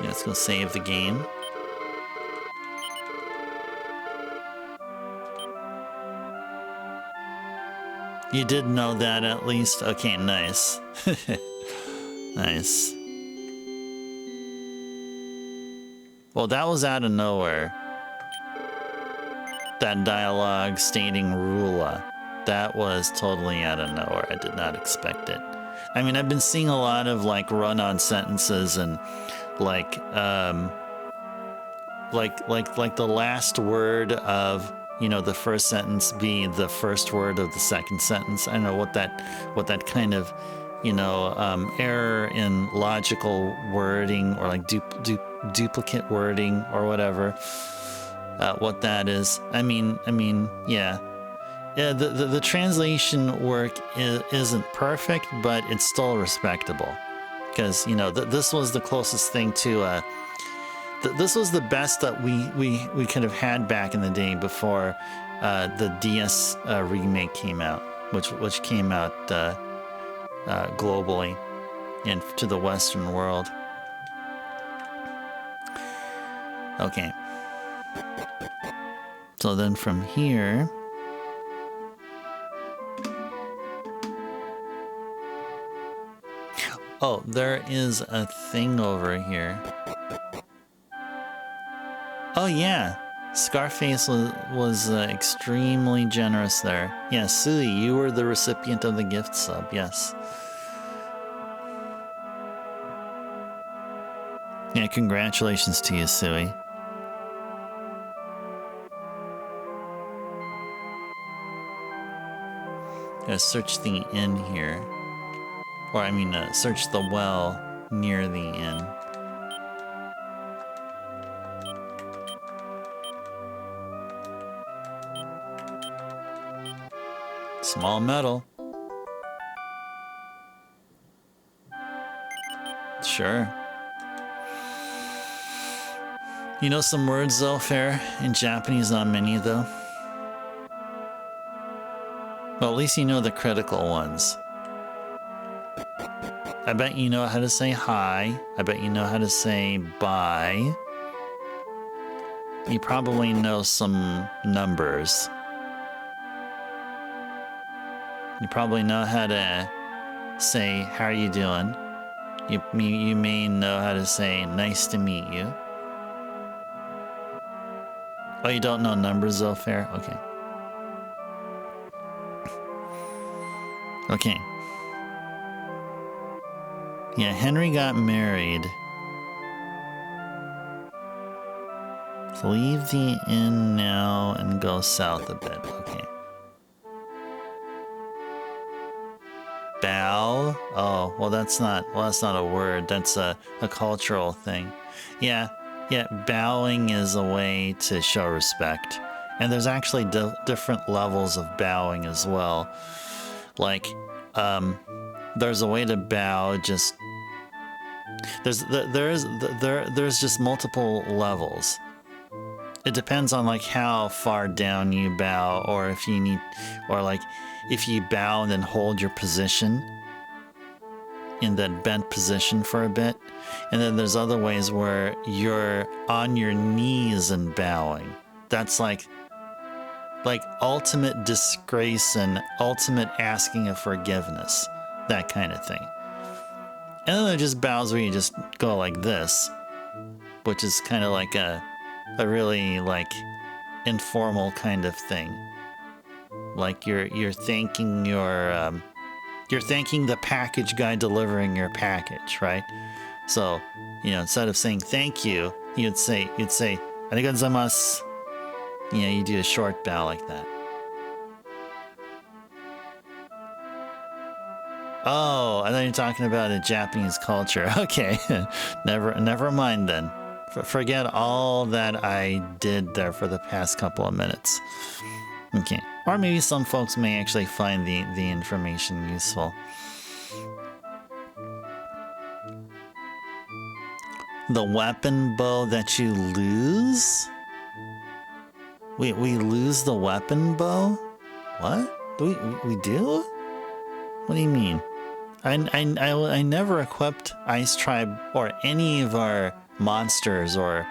Yeah, let's go save the game. You did know that at least? Okay, nice. Nice. Well, that was out of nowhere. That dialogue stating Rula. That was totally out of nowhere. I did not expect it. I mean, I've been seeing a lot of like run-on sentences and like the last word of, you know, the first sentence be the first word of the second sentence. I don't know what that kind of, you know, error in logical wording or like duplicate wording or whatever. What that is. I mean, yeah. Yeah, the translation work isn't perfect, but it's still respectable. Because, you know, this was the closest thing to this was the best that we could have had back in the day before the DS remake came out, which came out globally and to the Western world. Okay. So then from here, oh, there is a thing over here. Oh yeah, Scarface was extremely generous there. Yeah, Sui, you were the recipient of the gift sub, yes. Yeah, congratulations to you, Sui. Gotta search the inn here. Or, I mean, search the well near the inn. Small metal. Sure. You know some words though, Fair? In Japanese, not many though. Well, at least you know the critical ones. I bet you know how to say hi. I bet you know how to say bye. You probably know some numbers. You probably know how to say, how are you doing? You may know how to say, nice to meet you. Oh, you don't know numbers though, Fair? Okay. Okay. Yeah, Henry got married. So leave the inn now and go south a bit. Okay. Bow? Oh, well that's not a word. That's a cultural thing. Yeah, bowing is a way to show respect. And there's actually different levels of bowing as well. Like, there's a way to bow just... There's just multiple levels. It depends on like how far down you bow, or if you need, or like if you bow and then hold your position in that bent position for a bit. And then there's other ways where you're on your knees and bowing. That's like ultimate disgrace and ultimate asking of forgiveness, that kind of thing. And then there are just bows where you just go like this, which is kind of like a really like informal kind of thing. Like you're thanking you're thanking the package guy delivering your package, right? So, you know, instead of saying thank you, you'd say arigatou gozaimasu. You know, you do a short bow like that. Oh, I thought you were talking about a Japanese culture. Okay, never mind then. Forget all that I did there for the past couple of minutes. Okay, or maybe some folks may actually find the information useful. The weapon bow that you lose? We lose the weapon bow? What? We do? What do you mean? I never equipped Ice Tribe or any of our monsters or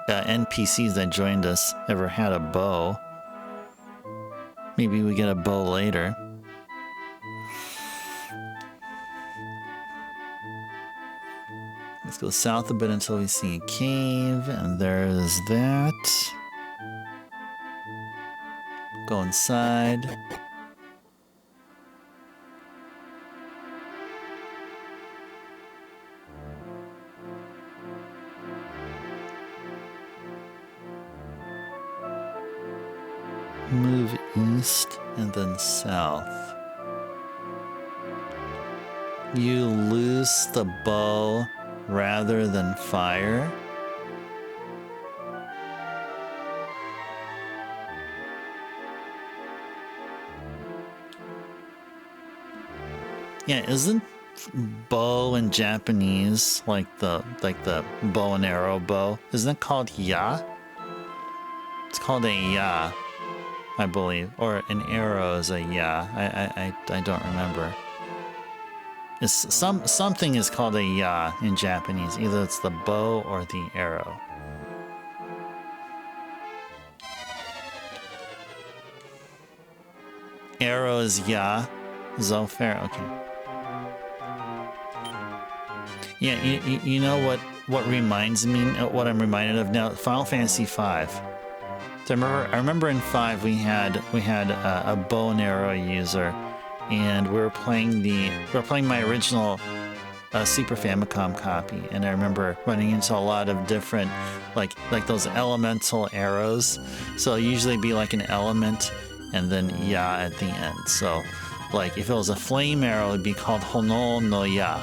NPCs that joined us ever had a bow. Maybe we get a bow later. Let's go south a bit until we see a cave, and there's that. Go inside. Move east and then south. You loose the bow rather than fire. Yeah, isn't bow in Japanese like the bow and arrow bow? Isn't it called ya? It's called a ya, I believe, or an arrow is a ya. I don't remember. It's something is called a ya in Japanese. Either it's the bow or the arrow. Arrow is ya. Zofar, okay. Yeah, you know what reminds me, what I'm reminded of now? Final Fantasy V. So I remember in 5 we had a bow and arrow user, and we were playing my original Super Famicom copy, and I remember running into a lot of different like those elemental arrows. So it'll usually be like an element and then ya at the end. So like if it was a flame arrow, it'd be called Hono no ya.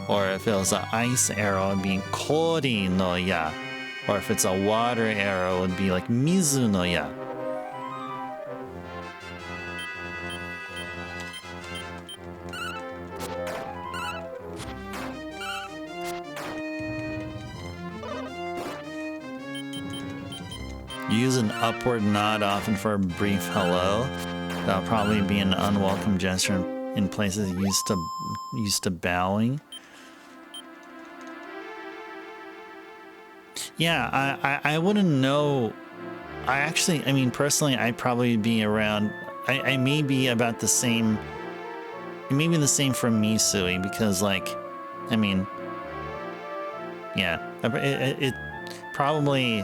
Or if it was an ice arrow, it'd be Kori no ya. Or if it's a water arrow, it'd be like Mizu no ya. Use an upward nod often for a brief hello. That'll probably be an unwelcome gesture in places used to bowing. Yeah, I wouldn't know. I mean, personally, I'd probably be around. I may be about the same. It may be the same for me, Sui, because, like, I mean, yeah, it probably.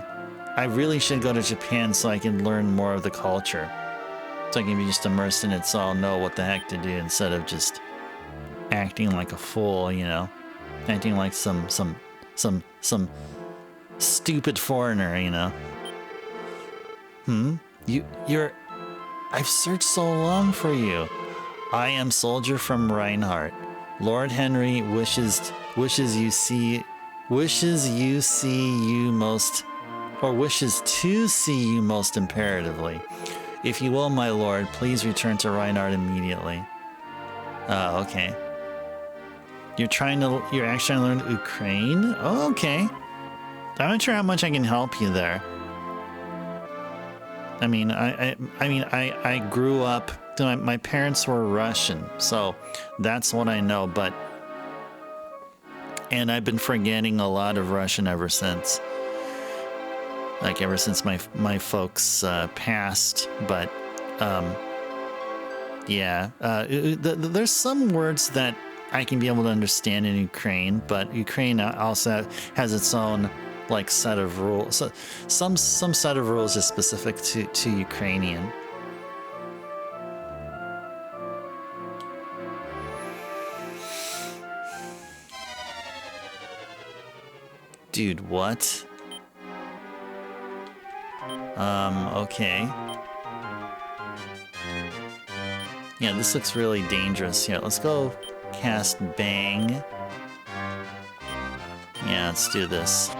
I really should go to Japan so I can learn more of the culture. So I can be just immersed in it, so I'll know what the heck to do instead of just acting like a fool, you know, acting like some stupid foreigner, you know. You're. I've searched so long for you. I am soldier from Reinhardt. Lord Henry wishes you see you most, or wishes to see you most imperatively. If you will, my lord, please return to Reinhardt immediately. Okay. You're actually trying to learn Ukraine? Oh, okay. I'm not sure how much I can help you there. I mean, I grew up. My parents were Russian, so that's what I know. And I've been forgetting a lot of Russian ever since. Like ever since my folks passed. But yeah, there's some words that I can be able to understand in Ukraine, but Ukraine also has its own like set of rules. So some set of rules is specific to Ukrainian. Dude, what? Okay. Yeah, this looks really dangerous. Yeah, let's go cast Bang. Yeah, let's do this.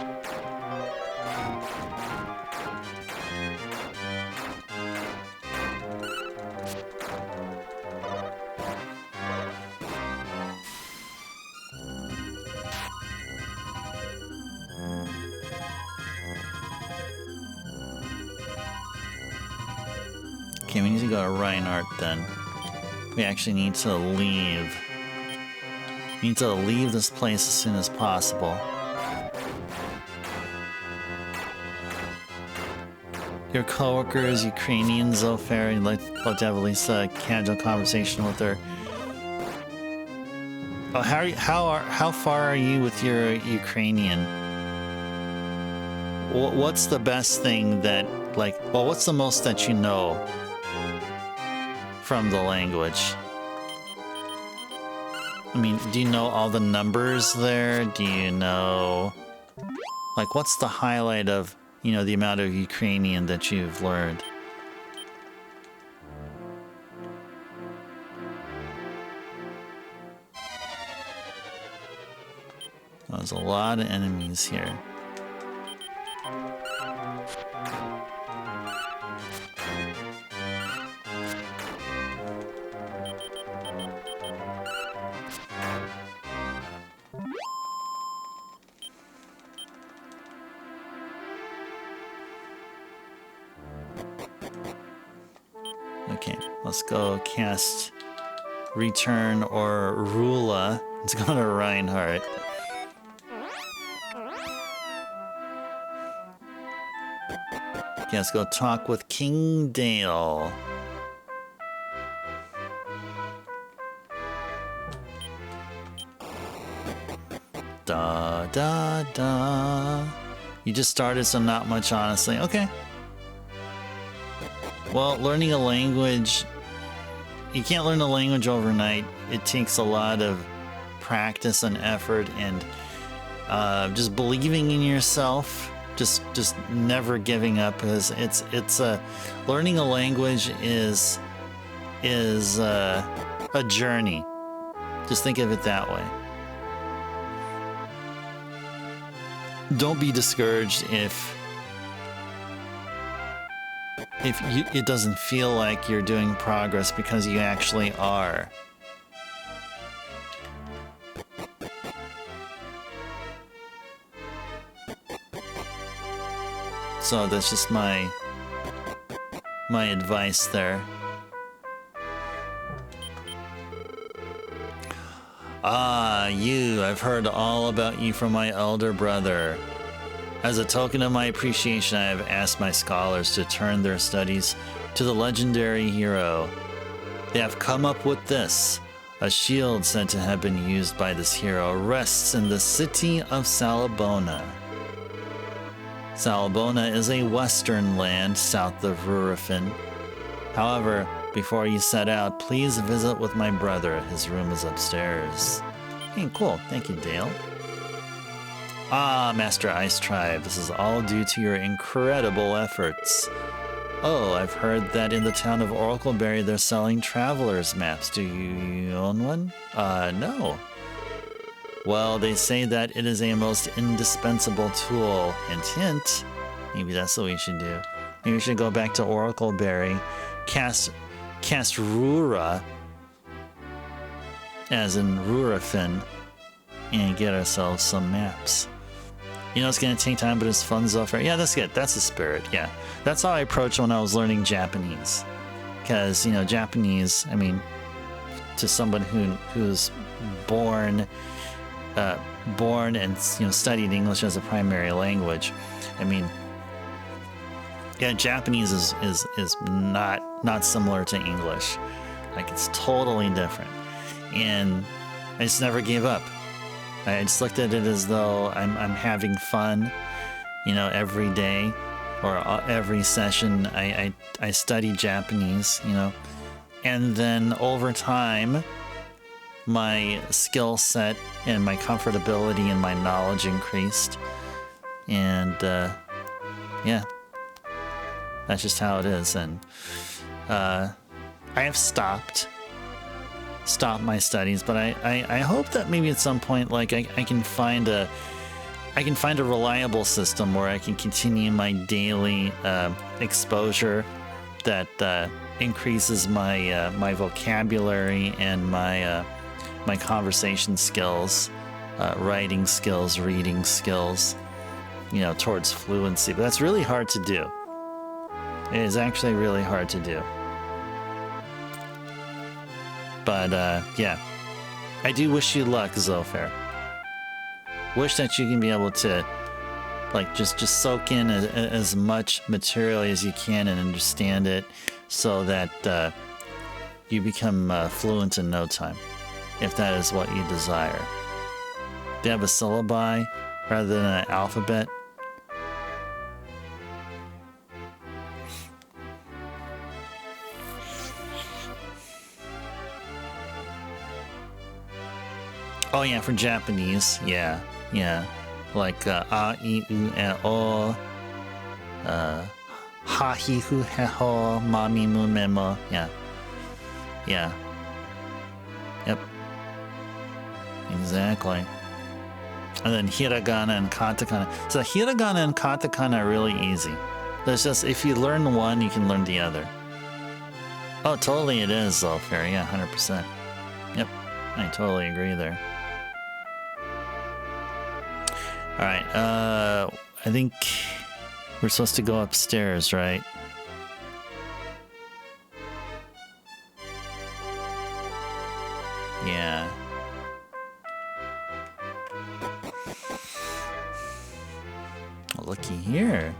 Okay, we need to go to Reinhardt then. We actually need to leave. We need to leave this place as soon as possible. Your coworkers, Ukrainian Zofar, you'd like to have at least a casual conversation with her. Oh, how far are you with your Ukrainian? What's the best thing that, like, well, what's the most that you know from the language? I mean, do you know all the numbers there? Do you know, like, what's the highlight of, you know, the amount of Ukrainian that you've learned? There's a lot of enemies here. Okay, let's go cast Return or Rula. Let's go to Reinhardt. Okay, let's go talk with King Dale. Da da da. You just started, so not much, honestly. Okay. Well, learning a language, you can't learn a language overnight. It takes a lot of practice and effort and just believing in yourself. Just never giving up, because it's learning a language is a journey. Just think of it that way. Don't be discouraged if it doesn't feel like you're doing progress, because you actually are. So that's just my advice there. Ah, you. I've heard all about you from my elder brother. As a token of my appreciation, I have asked my scholars to turn their studies to the legendary hero. They have come up with this. A shield said to have been used by this hero rests in the city of Salabona. Salabona is a western land south of Rurafin. However, before you set out, please visit with my brother. His room is upstairs. Hey, cool. Thank you, Dale. Ah, Master Ice Tribe, this is all due to your incredible efforts. Oh, I've heard that in the town of Oracleberry they're selling traveler's maps. Do you own one? No. Well, they say that it is a most indispensable tool. Hint, hint. Maybe that's what we should do. Maybe we should go back to Oracleberry, cast Rura, as in Rurafin, and get ourselves some maps. You know, it's going to take time, but it's fun so far. Yeah, that's good. That's the spirit. Yeah. That's how I approached when I was learning Japanese. Because, you know, Japanese, I mean, to someone who's born and, you know, studied English as a primary language, I mean, yeah, Japanese is not similar to English. Like, it's totally different. And I just never gave up. I just looked at it as though I'm having fun, you know, every day or every session. I study Japanese, you know, and then over time, my skill set and my comfortability and my knowledge increased, and yeah, that's just how it is. And I have stopped my studies, but I hope that maybe at some point, like, I can find a reliable system where I can continue my daily exposure that increases my my vocabulary and my conversation skills, writing skills, reading skills, you know, towards fluency. But that's really hard to do. It is actually really hard to do. But, yeah. I do wish you luck, Zofair. Wish that you can be able to, like, just soak in as much material as you can and understand it so that you become fluent in no time, if that is what you desire. Do you have a syllabi rather than an alphabet? Oh yeah, for Japanese, yeah, like a, I, U, E, O, ha, hi, hu, he, ho, ma, mi, mu, me, mo, yeah, yep, exactly. And then hiragana and katakana. So hiragana and katakana are really easy. There's just, if you learn one, you can learn the other. Oh, totally it is, though, fair, yeah, 100%. Yep, I totally agree there. Alright, I think we're supposed to go upstairs, right? Yeah. Oh, looky here.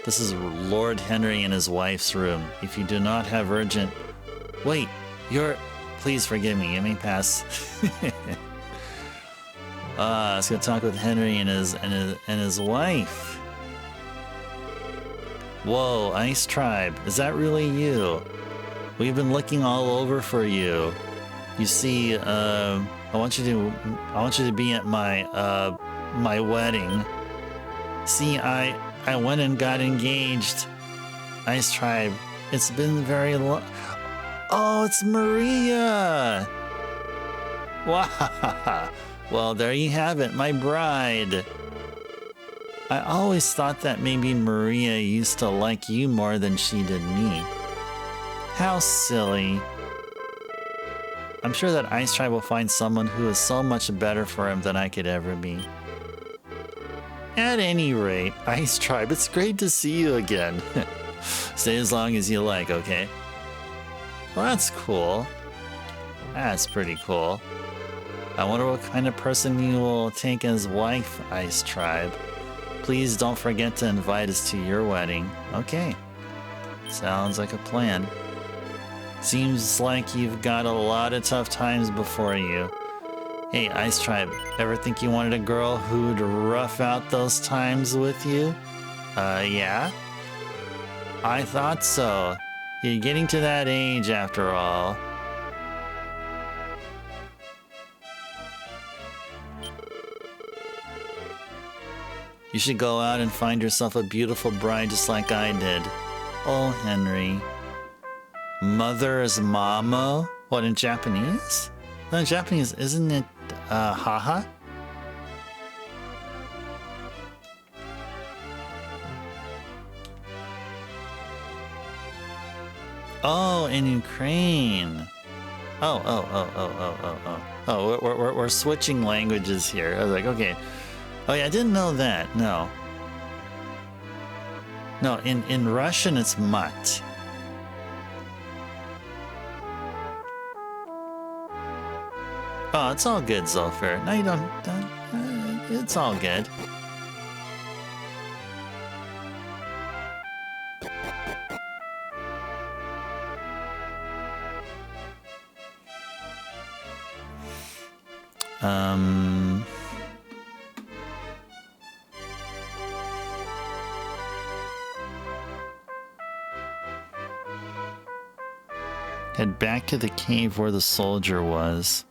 This is Lord Henry and his wife's room. If you do not have urgent... Wait, you're... Please forgive me, let me pass. Let's go talk with Henry and his wife. Whoa, Ice Tribe, is that really you? We've been looking all over for you. You see, I want you to be at my my wedding. See, I went and got engaged. Ice Tribe, it's been very long. Oh, it's Maria. Wow. Well, there you have it, my bride. I always thought that maybe Maria used to like you more than she did me. How silly. I'm sure that Ice Tribe will find someone who is so much better for him than I could ever be. At any rate, Ice Tribe, it's great to see you again. Stay as long as you like, okay? Well, that's cool. That's pretty cool. I wonder what kind of person you will take as wife, Ice Tribe. Please don't forget to invite us to your wedding. Okay. Sounds like a plan. Seems like you've got a lot of tough times before you. Hey, Ice Tribe, ever think you wanted a girl who'd rough out those times with you? Yeah? I thought so. You're getting to that age after all. You should go out and find yourself a beautiful bride just like I did. Oh, Henry. Mother is Mamo? What, in Japanese? No, in Japanese, isn't it, haha? Oh, in Ukraine. Oh, we're switching languages here. I was like, okay. Oh yeah, I didn't know that. No. No, in Russian it's mat. Oh, it's all good, Zolfer. No, you don't it's all good. Head back to the cave where the soldier was.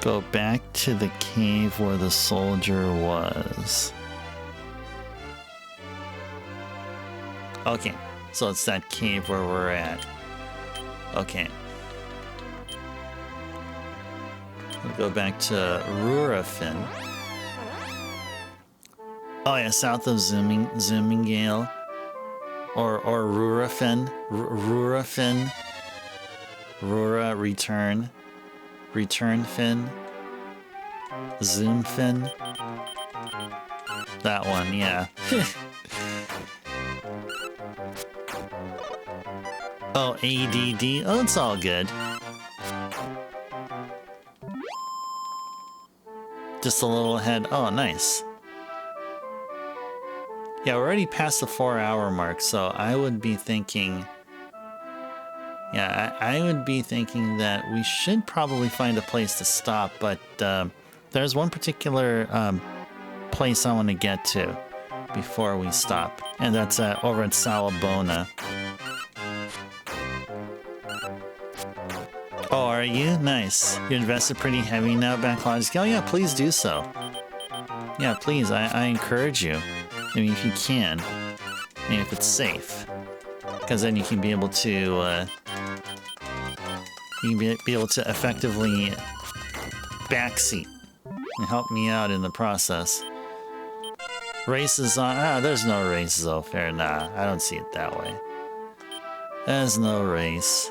Go back to the cave where the soldier was. Okay, so it's that cave where we're at. Okay. We'll go back to Rurafin. Oh yeah, south of Zoomingale. Or Rurafin. Rurafin. Rura return. Return fin. Zoom fin. That one, yeah. Oh, ADD. Oh, it's all good. Just a little ahead. Oh, nice. Yeah, we're already past the 4-hour mark, so I would be thinking... Yeah, I would be thinking that we should probably find a place to stop, but there's one particular place I want to get to before we stop, and that's over at Salabona. Oh, are you? Nice. You invested pretty heavy now, Backlogic. Oh yeah, please do so. Yeah, please, I encourage you. I mean, if you can. I mean, if it's safe. Because then you can be able to, be able to effectively backseat and help me out in the process. Races on... there's no races over there. Nah, I don't see it that way. There's no race.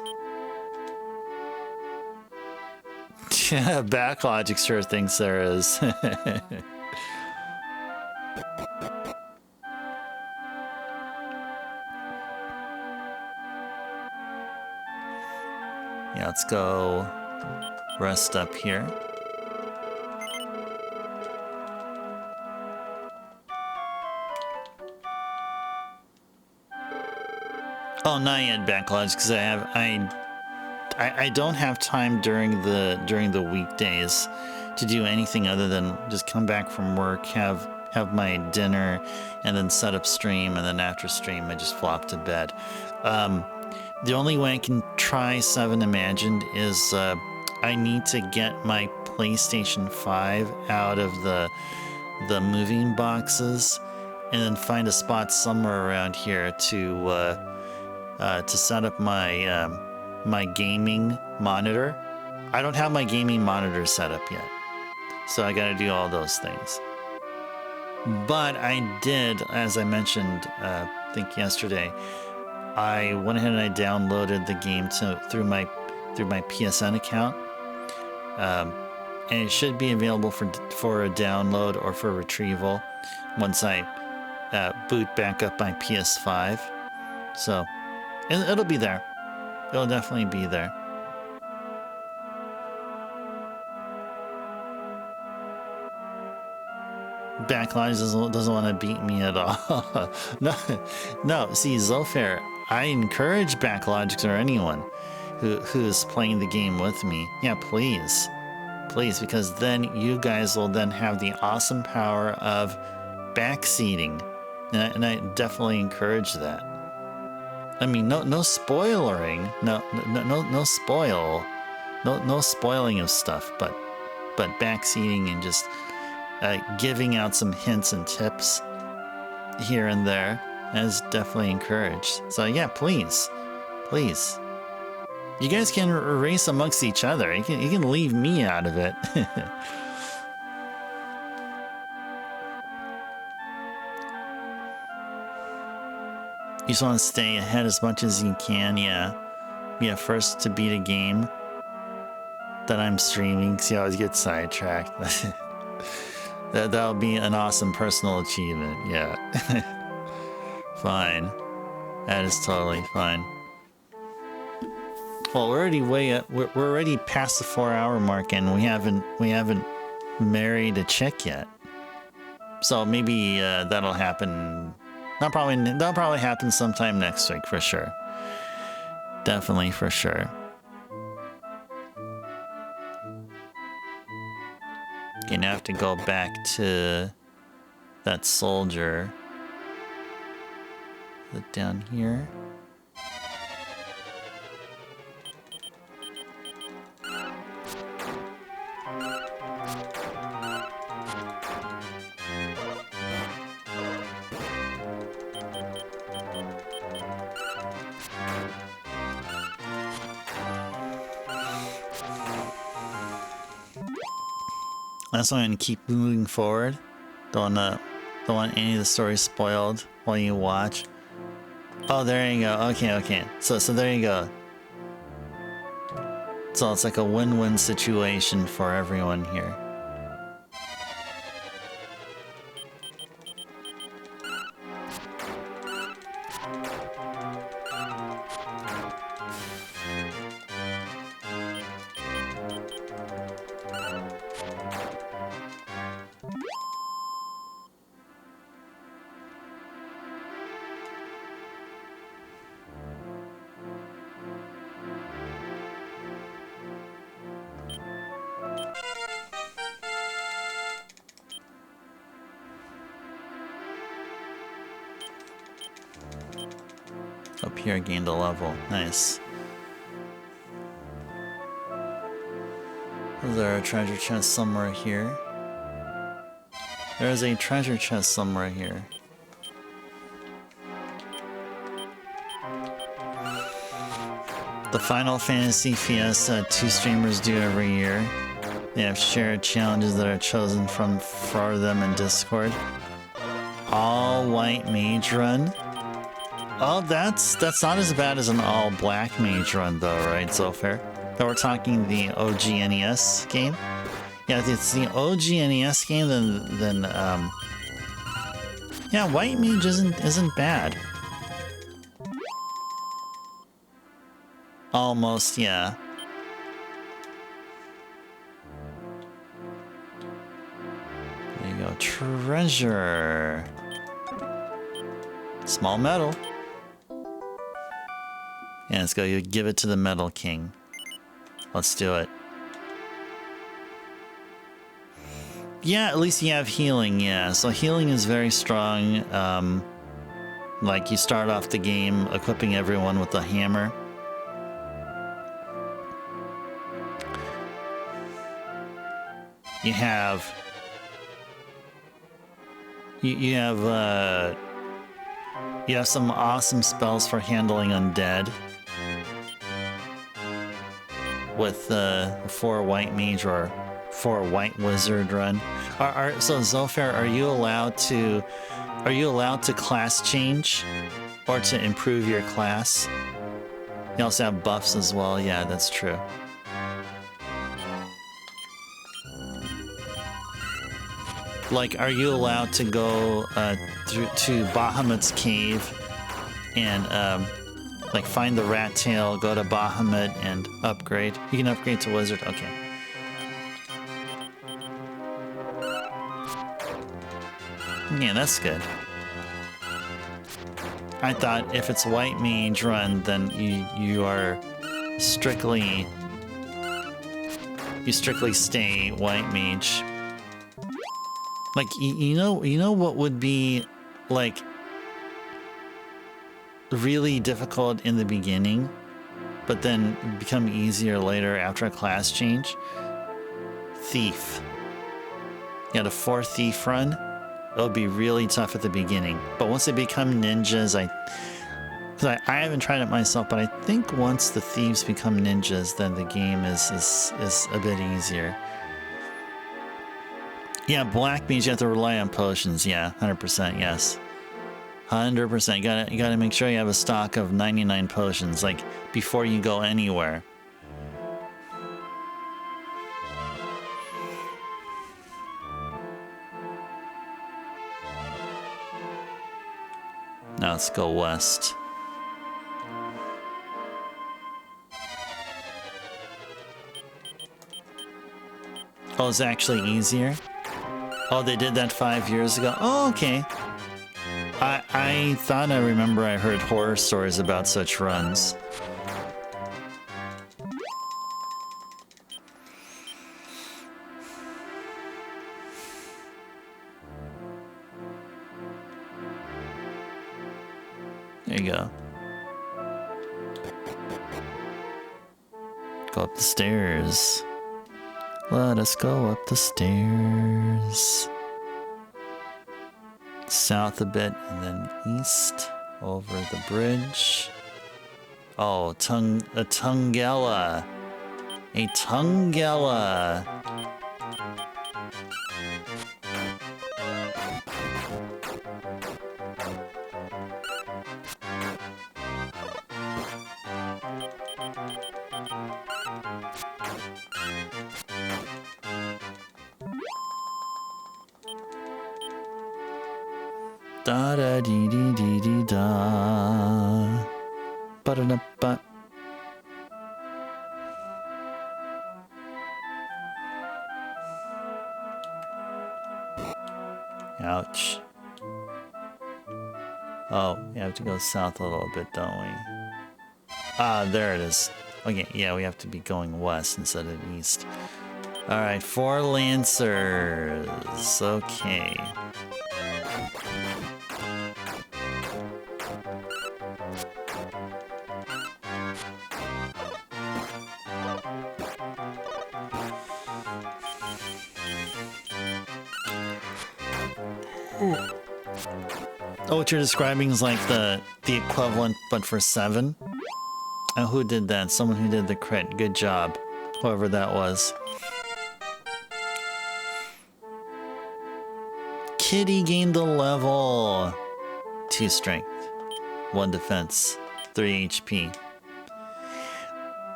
Yeah, Backlogic sure thinks there is. Yeah, let's go rest up here. Oh, not yet, Backlogic, because I don't have time during the weekdays to do anything other than just come back from work, have my dinner, and then set up stream, and then after stream I just flop to bed. The only way I can try 7 Imagined is I need to get my PlayStation 5 out of the moving boxes, and then find a spot somewhere around here to set up my my gaming monitor. I don't have my gaming monitor set up yet, so I gotta do all those things. But I did, as I mentioned, I think yesterday, I went ahead and I downloaded the game through my PSN account, and it should be available for a download or for retrieval once I boot back up my PS5. So it'll be there. It'll definitely be there. Backlodge doesn't want to beat me at all. No. See, Zofair, I encourage Backlogics or anyone who is playing the game with me. Yeah, please, because then you guys will then have the awesome power of backseating, and I definitely encourage that. I mean, no spoilering, no spoiling of stuff, but backseating and just giving out some hints and tips here and there is definitely encouraged. So yeah, please. You guys can race amongst each other. You can leave me out of it. You just want to stay ahead as much as you can, yeah. Yeah, first to beat a game that I'm streaming, so you always get sidetracked. That'll be an awesome personal achievement, yeah. Fine. That is totally fine. Well, we're already we're already past the 4-hour mark, and we haven't married a chick yet. So maybe that'll happen. That'll probably happen sometime next week for sure. Definitely for sure. Okay, now I have to go back to that soldier. Is it down here? That's why I'm gonna keep moving forward. Don't want any of the story spoiled while you watch. Oh, there you go. Okay. So there you go. So it's like a win-win situation for everyone here. Up here, gained a level. Nice. Is there a treasure chest somewhere here? There's a treasure chest somewhere here. The Final Fantasy Fiesta 2 streamers do every year. They have shared challenges that are chosen for them in Discord. All white mage run. Oh, that's not as bad as an all-black mage run, though, right, Zofair? But we're talking the OG NES game. Yeah, if it's the OG NES game, then yeah, white mage isn't bad. Almost, yeah. There you go, treasure. Small medal. Yeah, let's go. You give it to the Metal King. Let's do it. Yeah, at least you have healing, yeah. So healing is very strong. Like, you start off the game equipping everyone with a hammer. You have... You have some awesome spells for handling undead. With the 4 white mage or 4 white wizard run. So Zofair, are you allowed to class change or to improve your class? You also have buffs as well. Yeah, that's true. Like, are you allowed to go through to Bahamut's cave and like find the rat tail, go to Bahamut and upgrade? You can upgrade to wizard. Okay. Yeah, that's good. I thought if it's white mage run, then you strictly stay white mage. Like you know what would be like really difficult in the beginning, but then become easier later after a class change? Thief. You had a 4 thief run. It'll be really tough at the beginning, but once they become ninjas, I haven't tried it myself, but I think once the thieves become ninjas, then the game is a bit easier. Yeah, black means you have to rely on potions. Yeah, 100%. Yes, 100%. You gotta make sure you have a stock of 99 potions, like before you go anywhere. Now let's go west. Oh, it's actually easier? Oh, they did that 5 years ago? Oh, okay. I thought I remember I heard horror stories about such runs. There you go. Go up the stairs. Let us go up the stairs. South a bit and then east over the bridge. Oh, a Tungela. A Tungela. Da da dee dee dee dee da. Ba da da ba. Ouch. Oh, we have to go south a little bit, don't we? Ah, there it is. Okay, yeah, we have to be going west instead of east. Alright, 4 Lancers. Okay. Oh, what you're describing is like the equivalent, but for 7? Oh, who did that? Someone who did the crit. Good job. Whoever that was. Kitty gained a level. 2 strength. 1 defense. 3 HP.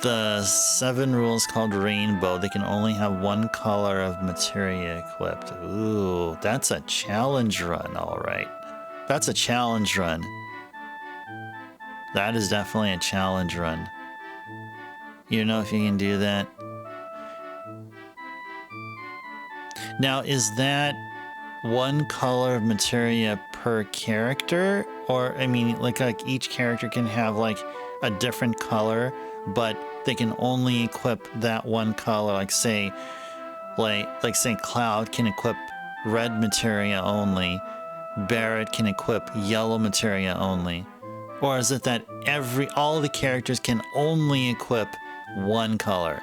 The 7 rules called Rainbow. They can only have 1 color of materia equipped. Ooh, that's a challenge run, alright. That's a challenge run. That is definitely a challenge run. You know if you can do that? Now, is that 1 color of materia per character? Or, I mean, like each character can have like a different color, but they can only equip that 1 color. Like say Cloud can equip red materia only. Barrett can equip yellow materia only. Or is it that all the characters can only equip 1 color?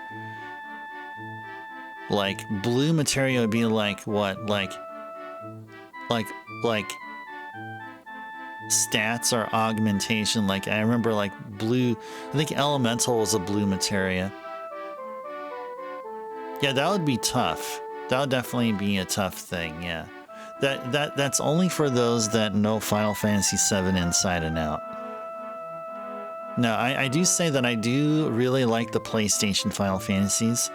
Like blue materia would be like what? Like stats or augmentation. Like I remember like blue, I think elemental was a blue materia. Yeah, that would be tough. That would definitely be a tough thing, yeah. That's only for those that know Final Fantasy VII inside and out. No, I do say that I do really like the PlayStation Final Fantasies,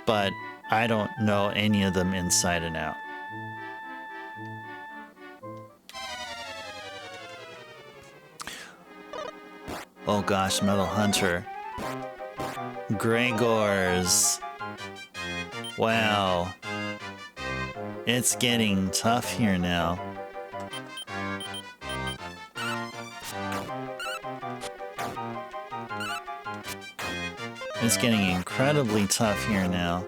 but I don't know any of them inside and out. Oh gosh, Metal Hunter. Gregors. Wow. It's getting tough here now. It's getting incredibly tough here now.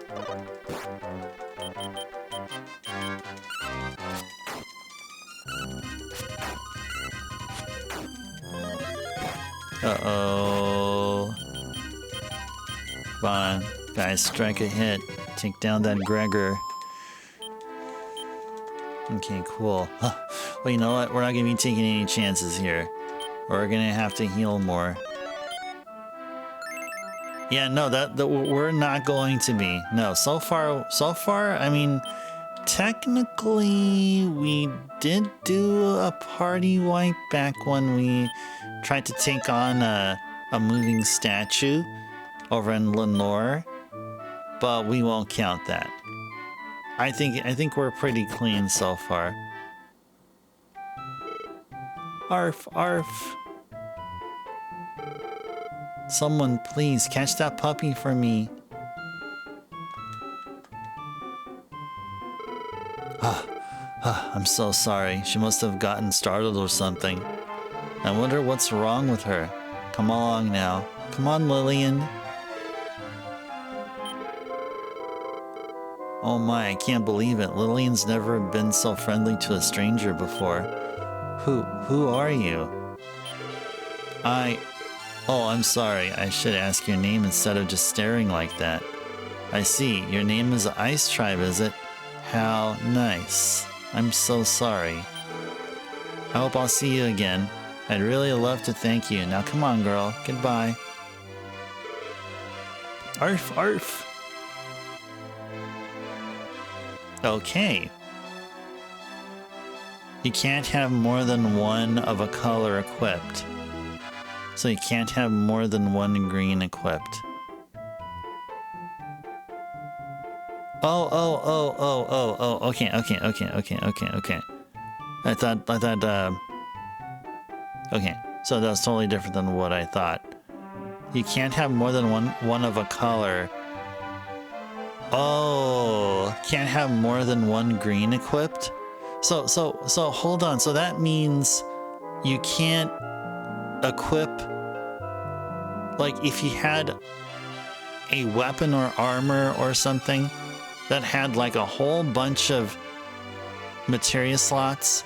Uh-oh. Come on, guys, strike a hit. Take down that Gregor. Okay, cool. Huh. Well, you know what? We're not going to be taking any chances here. We're going to have to heal more. Yeah, no, we're not going to be. No, so far, I mean, technically, we did do a party wipe back when we tried to take on a moving statue over in Lenore, but we won't count that. I think we're pretty clean so far. Arf, arf. Someone please catch that puppy for me. I'm so sorry. She must have gotten startled or something. I wonder what's wrong with her. Come along now. Come on, Lillian. Oh my, I can't believe it. Lillian's never been so friendly to a stranger before. Who are you? Oh, I'm sorry. I should ask your name instead of just staring like that. I see. Your name is Ice Tribe, is it? How nice. I'm so sorry. I hope I'll see you again. I'd really love to thank you. Now come on, girl. Goodbye. Arf, arf. Okay. You can't have more than one of a color equipped. So you can't have more than one green equipped. Oh, okay. I thought, okay, so that's totally different than what I thought. You can't have more than one of a color. Oh, can't have more than one green equipped? So hold on. So that means you can't equip, like if you had a weapon or armor or something that had like a whole bunch of materia slots,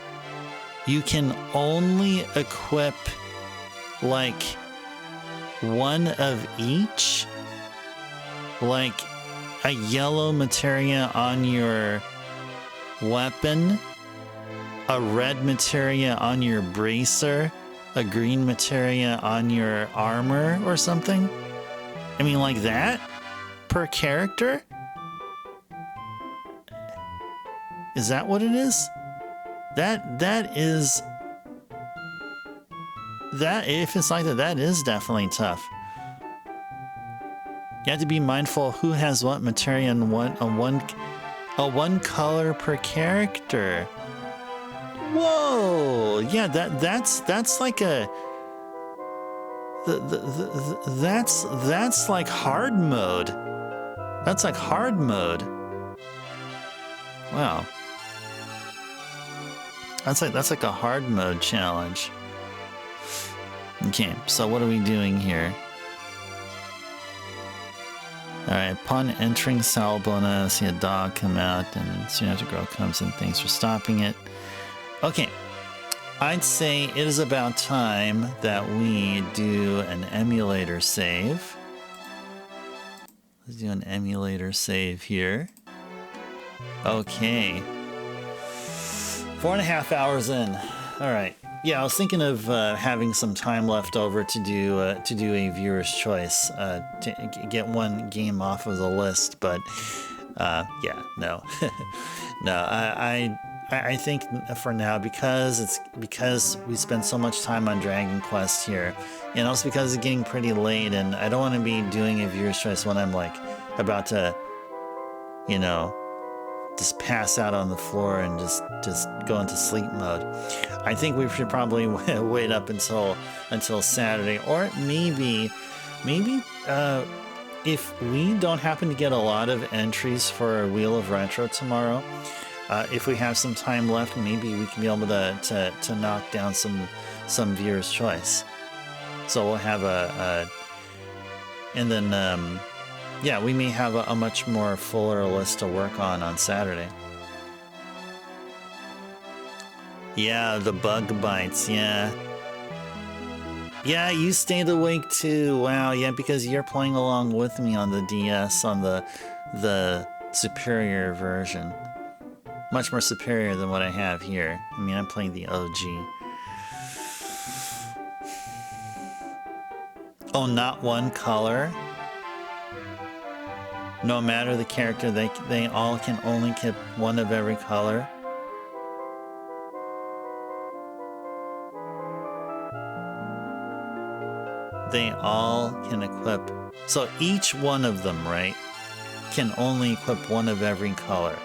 you can only equip like one of each, like a yellow materia on your weapon, a red materia on your bracer, a green materia on your armor or something? I mean, like that? Per character? Is that what it is? That is... That, if it's like that, that is definitely tough. You have to be mindful of who has what materia and one color per character. Whoa! Yeah, that's like a that's like hard mode. That's like hard mode. Wow. That's like a hard mode challenge. Okay, so what are we doing here? Alright, upon entering Salbona, see a dog come out, and soon after girl comes in, thanks for stopping it. Okay, I'd say it is about time that we do an emulator save. Let's do an emulator save here. Okay. 4.5 hours in. Alright. Yeah, I was thinking of having some time left over to do a viewer's choice, to get one game off of the list, but yeah, no, no. I think for now, because we spend so much time on Dragon Quest here, and also because it's getting pretty late, and I don't want to be doing a viewer's choice when I'm like about to, you know, just pass out on the floor and just go into sleep mode. I think we should probably wait up until Saturday, or maybe if we don't happen to get a lot of entries for Wheel of Retro tomorrow, if we have some time left, maybe we can be able to knock down some viewers' choice. So we'll have and then yeah, we may have a much more fuller list to work on Saturday. Yeah, the bug bites, yeah. Yeah, you stayed awake too. Wow, yeah, because you're playing along with me on the DS, on the superior version. Much more superior than what I have here. I mean, I'm playing the OG. Oh, not one color? No matter the character, they all can only keep one of every color? They all can equip... So each one of them, right, can only equip one of every color.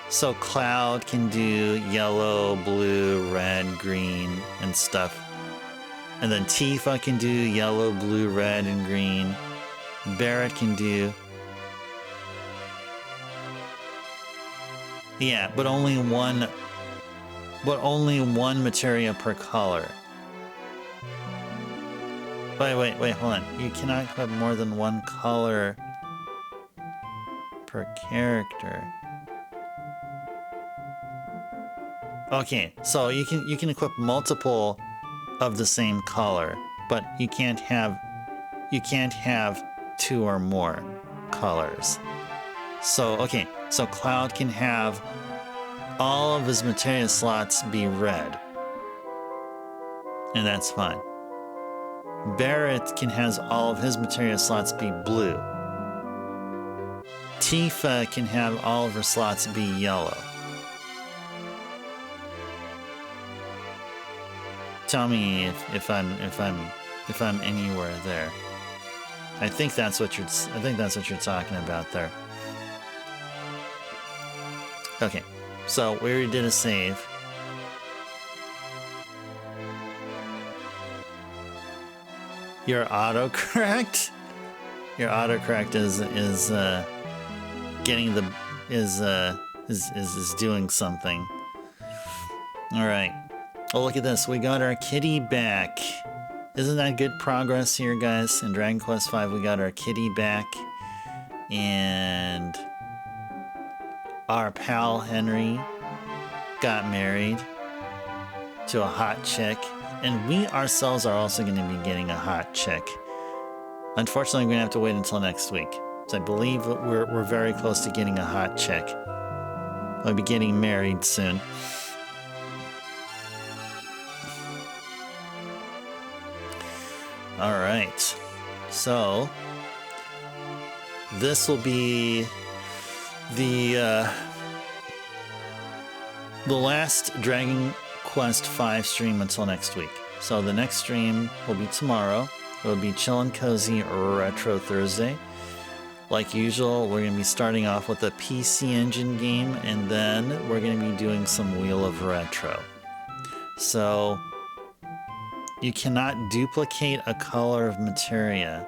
So Cloud can do yellow, blue, red, green, and stuff. And then Tifa can do yellow, blue, red, and green. Barrett can do... Yeah, but only one materia per color. Wait, hold on. You cannot equip more than one color per character. Okay, so you can equip multiple of the same color, but you can't have two or more colors. So okay, so Cloud can have all of his materia slots be red, and that's fine. Barrett can has all of his materia slots be blue. Tifa can have all of her slots be yellow. Tell me if I'm anywhere there. I think that's what you're talking about there. Okay, so we already did a save. Your autocorrect? Your autocorrect is getting the is doing something. All right. Oh, look at this. We got our kitty back. Isn't that good progress here, guys? In Dragon Quest V, we got our kitty back. And our pal Henry got married to a hot chick. And we ourselves are also going to be getting a hot chick. Unfortunately, we're going to have to wait until next week. So I believe we're very close to getting a hot chick. We'll be getting married soon. All right. So this will be the last Dragon Quest V stream until next week. So the next stream will be tomorrow. It will be Chill and Cozy Retro Thursday. Like usual, we're going to be starting off with a PC Engine game, and then we're going to be doing some Wheel of Retro. So you cannot duplicate a color of materia.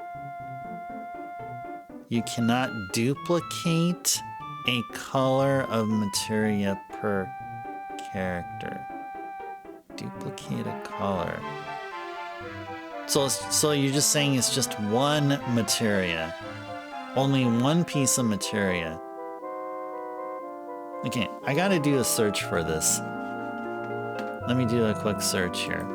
You cannot duplicate a color of materia per character. Duplicate a color. So you're just saying it's just one materia. Only one piece of materia. Okay, I gotta do a search for this. Let me do a quick search here.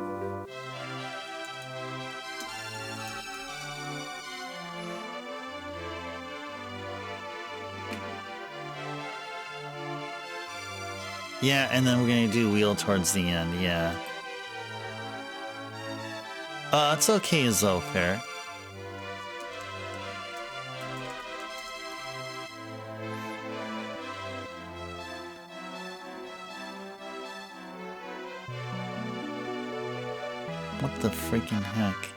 Yeah, and then we're gonna do wheel towards the end, yeah. It's okay, Zofair. What the freaking heck?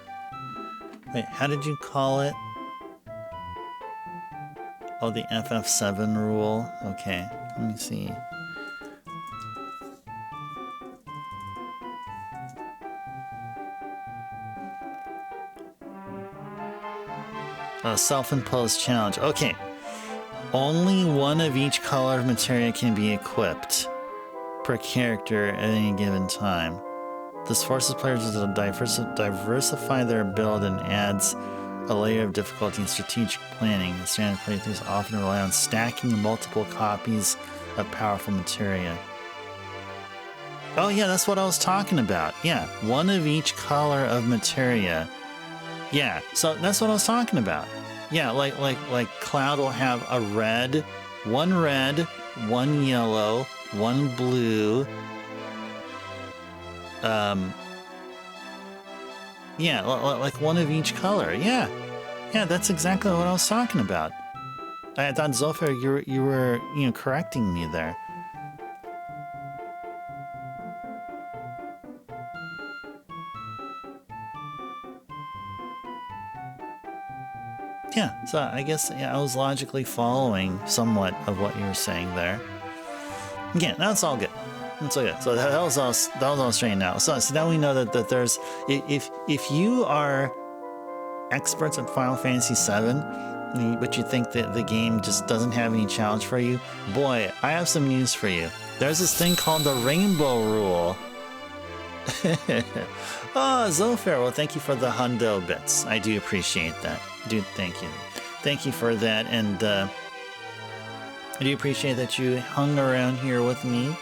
Wait, how did you call it? Oh, the FF7 rule. Okay, let me see. A self-imposed challenge. Okay. Only one of each color of materia can be equipped per character at any given time. This forces players to diversify their build and adds a layer of difficulty in strategic planning. The standard playthroughs often rely on stacking multiple copies of powerful materia. Oh yeah, that's what I was talking about. Yeah, one of each color of materia. Yeah, so that's what I was talking about. Yeah, like Cloud will have a red, one yellow, one blue. Yeah, like one of each color. Yeah, that's exactly what I was talking about. I thought Zolfair, you were correcting me there. Yeah, so I guess I was logically following somewhat of what you were saying there. Again, that's all good. That's all good. So that was all straightened out. So now we know that there's if you are experts at Final Fantasy VII, but you think that the game just doesn't have any challenge for you, boy, I have some news for you. There's this thing called the Rainbow Rule. Oh, Zolfair, well, thank you for the hundo bits. I do appreciate that. Dude, thank you. Thank you for that, and I do appreciate that you hung around here with me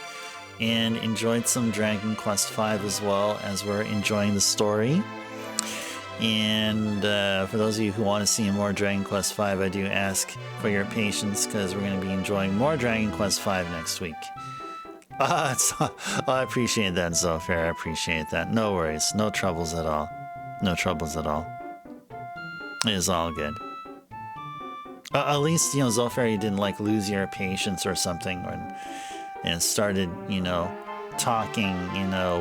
and enjoyed some Dragon Quest V as well, as we're enjoying the story. And for those of you who want to see more Dragon Quest V, I do ask for your patience, because we're going to be enjoying more Dragon Quest V next week. I appreciate that, Zolfair. I appreciate that. No worries. No troubles at all. No troubles at all. It is all good. At least, Zolfair, you didn't lose your patience or something, and started, talking,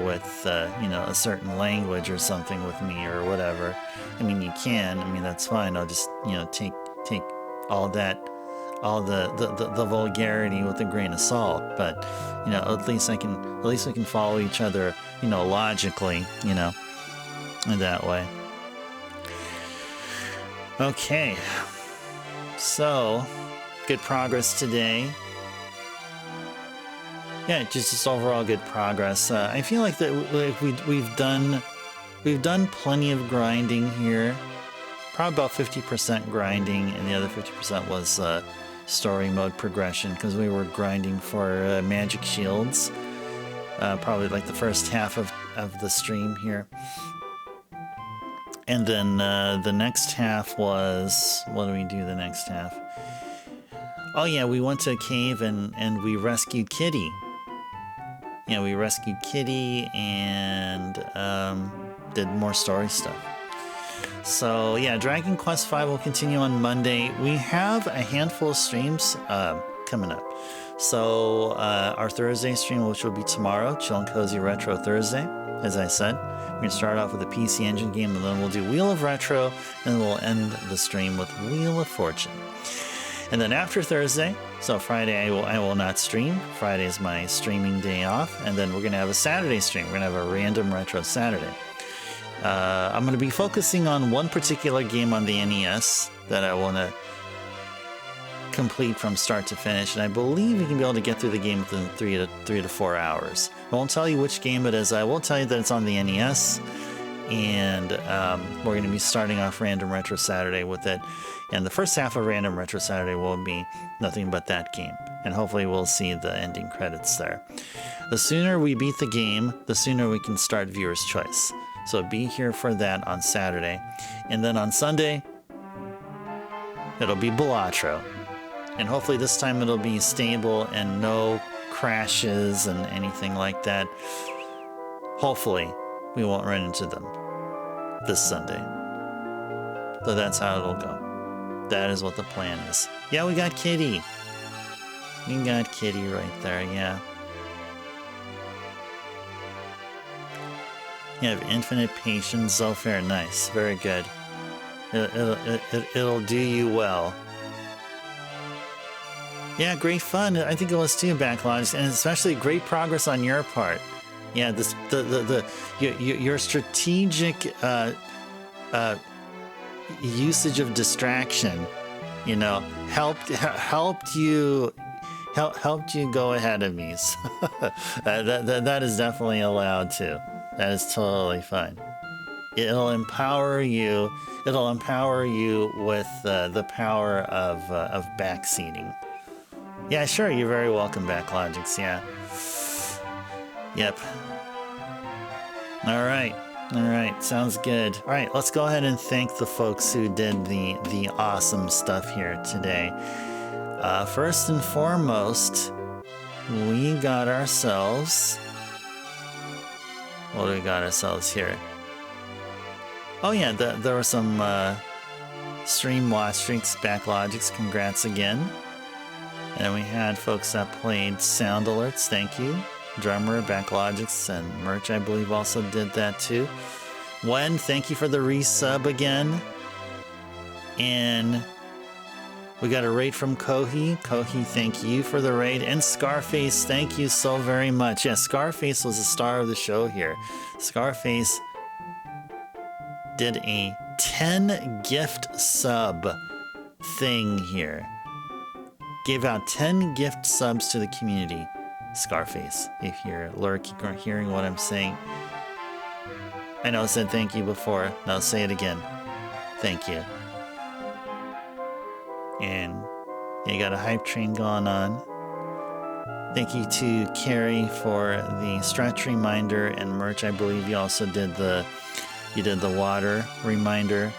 with, a certain language or something with me or whatever. I mean, you can. I mean, that's fine. I'll just, take all that, all the vulgarity with a grain of salt. But, at least we can follow each other, logically, in that way. Okay. So, good progress today. Yeah, just overall good progress. I feel like that we've done plenty of grinding here. Probably about 50% grinding, and the other 50% was story mode progression, because we were grinding for magic shields. Probably like the first half of the stream here. And then the next half was, what do we do the next half? Oh yeah, we went to a cave and we rescued Kitty. Yeah, we rescued Kitty and did more story stuff. So yeah, Dragon Quest V will continue on Monday. We have a handful of streams coming up. So our Thursday stream, which will be tomorrow, Chill and Cozy Retro Thursday, as I said. We're going to start off with a PC Engine game, and then we'll do Wheel of Retro, and then we'll end the stream with Wheel of Fortune. And then after Thursday, so Friday I will not stream. Friday is my streaming day off, and then we're going to have a Saturday stream. We're going to have a random Retro Saturday. I'm going to be focusing on one particular game on the NES that I want to complete from start to finish, and I believe you can be able to get through the game within 3 to 4 hours. I won't tell you which game it is. I will tell you that it's on the NES, and we're going to be starting off Random Retro Saturday with it, and the first half of Random Retro Saturday will be nothing but that game, and hopefully we'll see the ending credits there. The sooner we beat the game, the sooner we can start Viewer's Choice. So be here for that on Saturday, and then on Sunday it'll be Balatro. And hopefully this time it'll be stable and no crashes and anything like that. Hopefully we won't run into them this Sunday. So that's how it'll go. That is what the plan is. Yeah, we got Kitty. We got Kitty right there, yeah. You have infinite patience, Zolfair. Nice, very good. It'll do you well. Yeah, great fun. I think it was too, Backlodge, and especially great progress on your part. Yeah, your strategic usage of distraction, you know, helped you go ahead of me. So that is definitely allowed too. That is totally fine. It'll empower you. It'll empower you with the power of backseating. Yeah, sure. You're very welcome, Backlogics. Yeah. Yep. All right. All right. Sounds good. All right. Let's go ahead and thank the folks who did the awesome stuff here today. First and foremost, we got ourselves. What do we got ourselves here? Oh yeah, there were some stream watch streaks, Backlogics. Congrats again. And we had folks that played sound alerts. Thank you. Drummer, Backlogics, and Merch, I believe, also did that too. Wen, thank you for the resub again. And we got a raid from Kohi. Kohi, thank you for the raid. And Scarface, thank you so very much. Yeah, Scarface was the star of the show here. Scarface did a 10 gift sub thing here. Gave out 10 gift subs to the community. Scarface, if you're lurking or hearing what I'm saying. I know I said thank you before. Now I'll say it again. Thank you. And you got a hype train going on. Thank you to Carrie for the stretch reminder, and Merch, I believe you also did the water reminder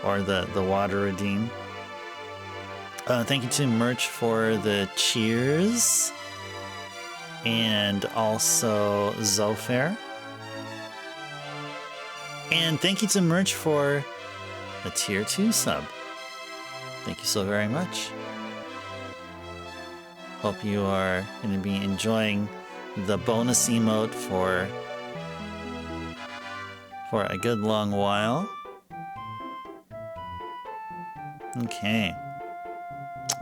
or the water redeem. Thank you to Merch for the cheers, and also Zofair. And thank you to Merch for a tier 2 sub. Thank you so very much. Hope you are going to be enjoying the bonus emote for a good long while. Okay.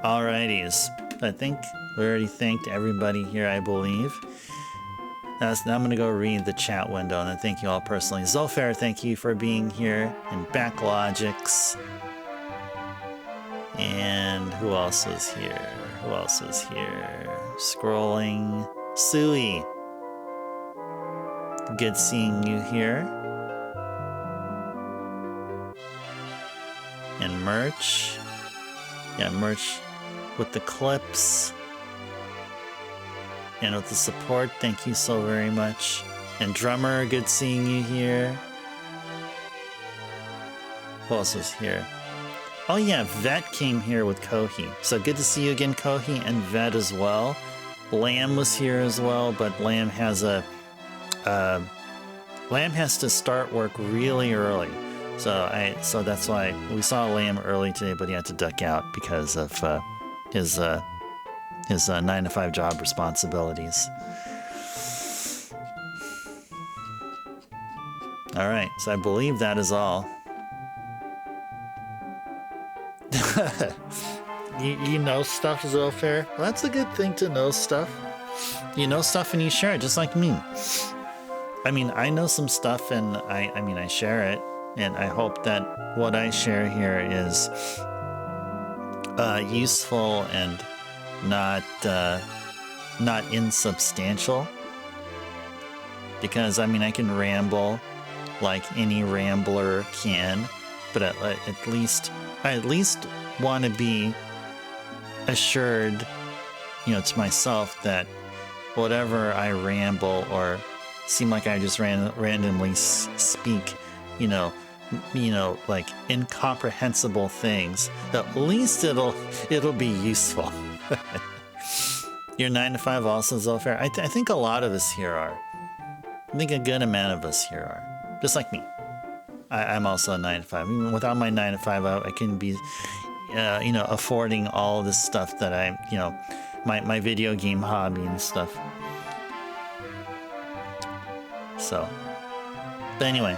Alrighties. I think we already thanked everybody here, I believe. Now I'm going to go read the chat window, and then thank you all personally. Zofair, thank you for being here. And Backlogics. And who else is here? Who else is here? Scrolling. Sui. Good seeing you here. And Merch. Yeah, Merch with the clips. And with the support, thank you so very much. And Drummer, good seeing you here. Who else is here? Oh yeah, Vet came here with Kohi. So good to see you again, Kohi, and Vet as well. Lamb was here as well, but Lamb has to start work really early. So that's why we saw Lamb early today, but he had to duck out because of his 9-to-5 job responsibilities. All right, so I believe that is all. you know stuff, Zofair? Well, that's a good thing to know stuff. You know stuff and you share it, just like me. I mean, I know some stuff and I share it, and I hope that what I share here is useful and not insubstantial. Because I can ramble like any rambler can, but at least I want to be assured, to myself that whatever I ramble or seem like I just randomly speak, like incomprehensible things, at least it'll be useful. You're 9-to-5 also, Zofair? I think a lot of us here are. I think a good amount of us here are. Just like me. I'm also a 9-to-5. Even without my 9-to-5, I couldn't be, affording all this stuff that my video game hobby and stuff. So, but anyway.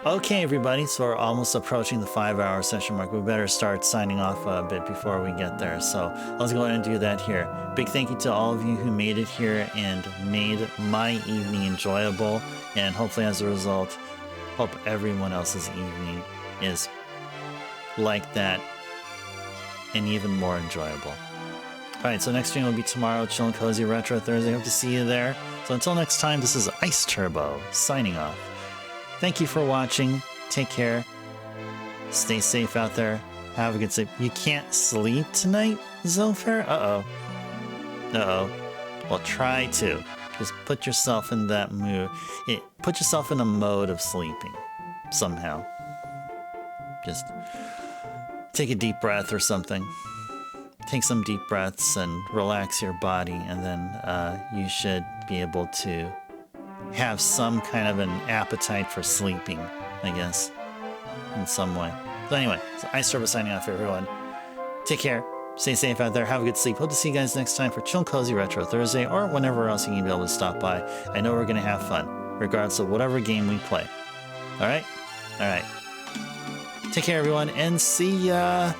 Okay, everybody, so we're almost approaching the 5-hour session mark. We better start signing off a bit before we get there. So let's go ahead and do that here. Big thank you to all of you who made it here and made my evening enjoyable. And hopefully, as a result, hope everyone else's evening is like that and even more enjoyable. Alright, so next stream will be tomorrow, Chill and Cozy Retro Thursday. Hope to see you there. So until next time, this is Ice Turbo signing off. Thank you for watching. Take care. Stay safe out there. Have a good sleep. You can't sleep tonight, Zofar? Uh-oh. Uh-oh. Well, try to. Just put yourself in that mood. Put yourself in a mode of sleeping. Somehow. Just take a deep breath or something. Take some deep breaths and relax your body, and then you should be able to have some kind of an appetite for sleeping, I guess, in some way. So anyway, so Ice Turbo signing off, everyone. Take care. Stay safe out there. Have a good sleep. Hope to see you guys next time for Chill and Cozy Retro Thursday, or whenever else you can be able to stop by. I know we're going to have fun, regardless of whatever game we play. All right? All right. Take care, everyone, and see ya!